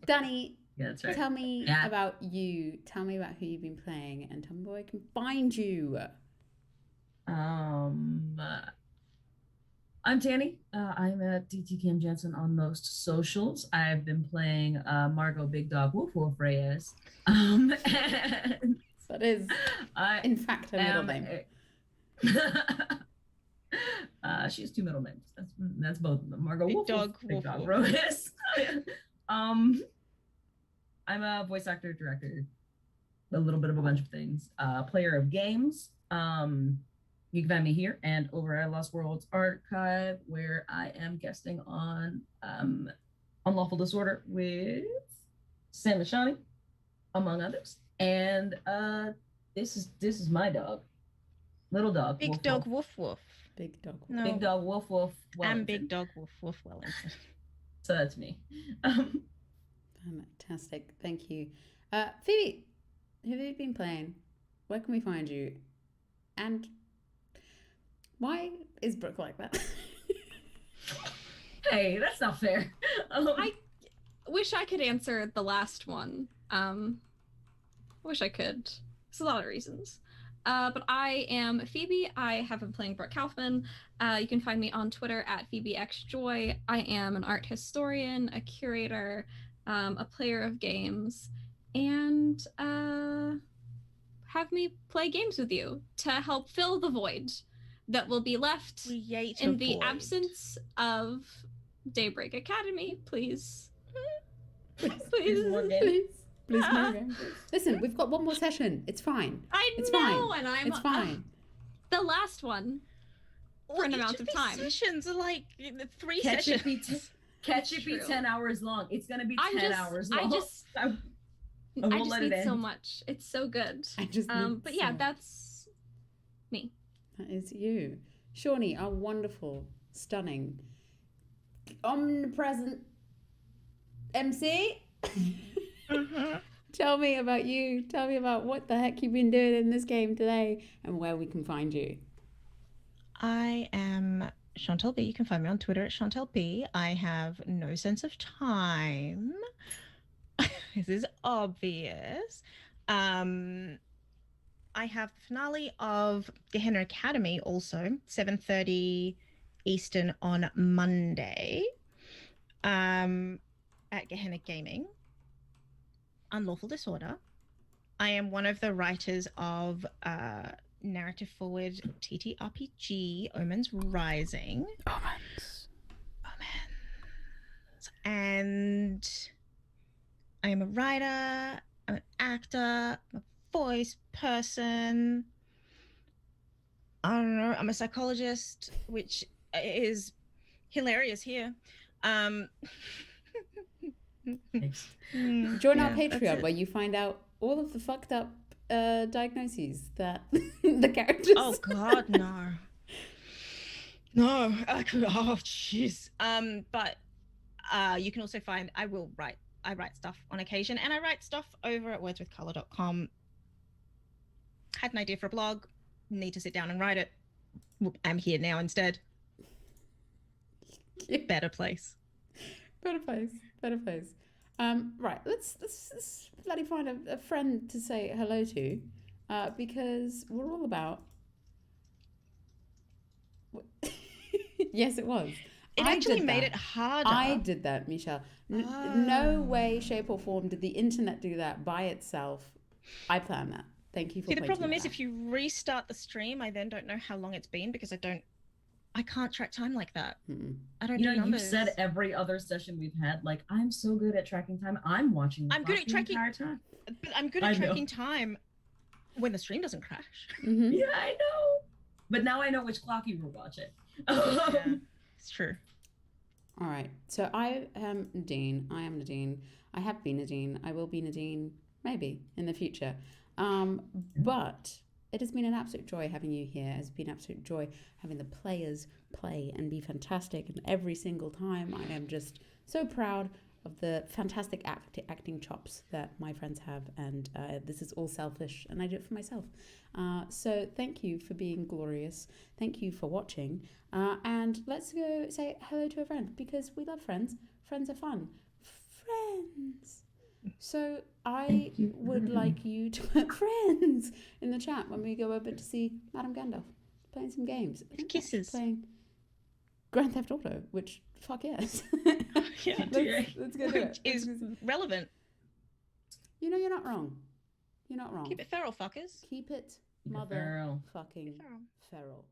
Danny, Yeah, that's right. tell me about you. Tell me about who you've been playing and tell me where I can find you. I'm Tanny. I'm at DT Cam Jensen on most socials. I've been playing Margot Big Dog Woof Woof Reyes. And That is, in fact, her middle name. She has two middle names. That's both of them. Margot Big Woof Dog Woof, Big Woof Dog Woof. Reyes. I'm a voice actor, director, a little bit of a bunch of things. Player of games. You can find me here and over at Lost Worlds Archive, where I am guesting on Unlawful Disorder with Sam Mashani, among others. And this is my dog, little dog, Big Woof dog Woof. woof woof. Big dog. No. Big dog Woof Woof. And Wellington. big dog woof woof Wellington. So that's me. Fantastic. Thank you. Phoebe, who have you been playing? Where can we find you? And why is Brooke like that? Hey, that's not fair. I wish I could answer the last one. Wish I could. There's a lot of reasons. But I am Phoebe. I have been playing Brooke Kaufman. You can find me on Twitter at PhoebeXJoy. I am an art historian, a curator, a player of games, and have me play games with you to help fill the void that will be left Create in a the void. absence of Daybreak Academy, please. Please more games. Please, more games. Listen, we've got one more session. It's fine. It's fine. and I'm It's fine. the last one for an Each amount of these time. Sessions are like 3 Catch it be sessions. Catch it be True. 10 hours long. It's gonna be I'm 10 just- hours I long. just- I I won't just let it need so end. much. It's so good. I just need But yeah, so- that's me. That is you. Shawnee, our wonderful, stunning, omnipresent MC. Tell me about you. Tell me about what the heck you've been doing in this game today and where we can find you. I am Chantel B. You can find me on Twitter at Chantel B. I have no sense of time. This is obvious. I have the finale of Gehenna Academy also, 7:30 Eastern on Monday, at Gehenna Gaming. Unlawful Disorder. I am one of the writers of narrative forward TTRPG Omens Rising. Omens. And I am a writer, I'm an actor, I'm a voice person. I don't know, I'm a psychologist, which is hilarious here. Thanks. Join our Yeah, that's Patreon it. where you find out all of the fucked up diagnoses that the characters. Oh God, no. No. Oh jeez. But you can also find I write stuff on occasion, and I write stuff over at wordswithcolor.com. Had an idea for a blog, need to sit down and write it. I'm here now instead. Better place. Better place. Right, let's bloody find a friend to say hello to, because we're all about. Yes, it was. It I actually did made that. it harder. I did that, Michelle. No way, shape, or form did the internet do that by itself. I planned that. Thank you for See, the pointing problem that is out. if you restart the stream, I then don't know how long it's been because I can't track time like that. Mm-mm. I don't You do know, you've numbers. said every other session we've had, like, I'm so good at tracking time. I'm watching the I'm clock good at the tracking- entire time. But I'm good I at know. tracking time when the stream doesn't crash. Mhm. Yeah, I know. But now I know which clock you were watching. Yeah, it's true. All right. So I am Nadine. I am Nadine. I have been Nadine. I will be Nadine maybe in the future. But it has been an absolute joy having you here. It has been an absolute joy having the players play and be fantastic. And every single time I am just so proud of the fantastic acting chops that my friends have. And this is all selfish and I do it for myself. So thank you for being glorious. Thank you for watching. And let's go say hello to a friend because we love friends. Friends are fun. Friends. So I would like you to put friends in the chat when we go over to see Madame Gandalf playing some games. I think she's Kisses. playing Grand Theft Auto, which fuck yes. Yeah, let's go do it. Which is relevant. You know you're not wrong. You're not wrong. Keep it feral, fuckers. Keep it Keep it mother feral. fucking Feral. feral.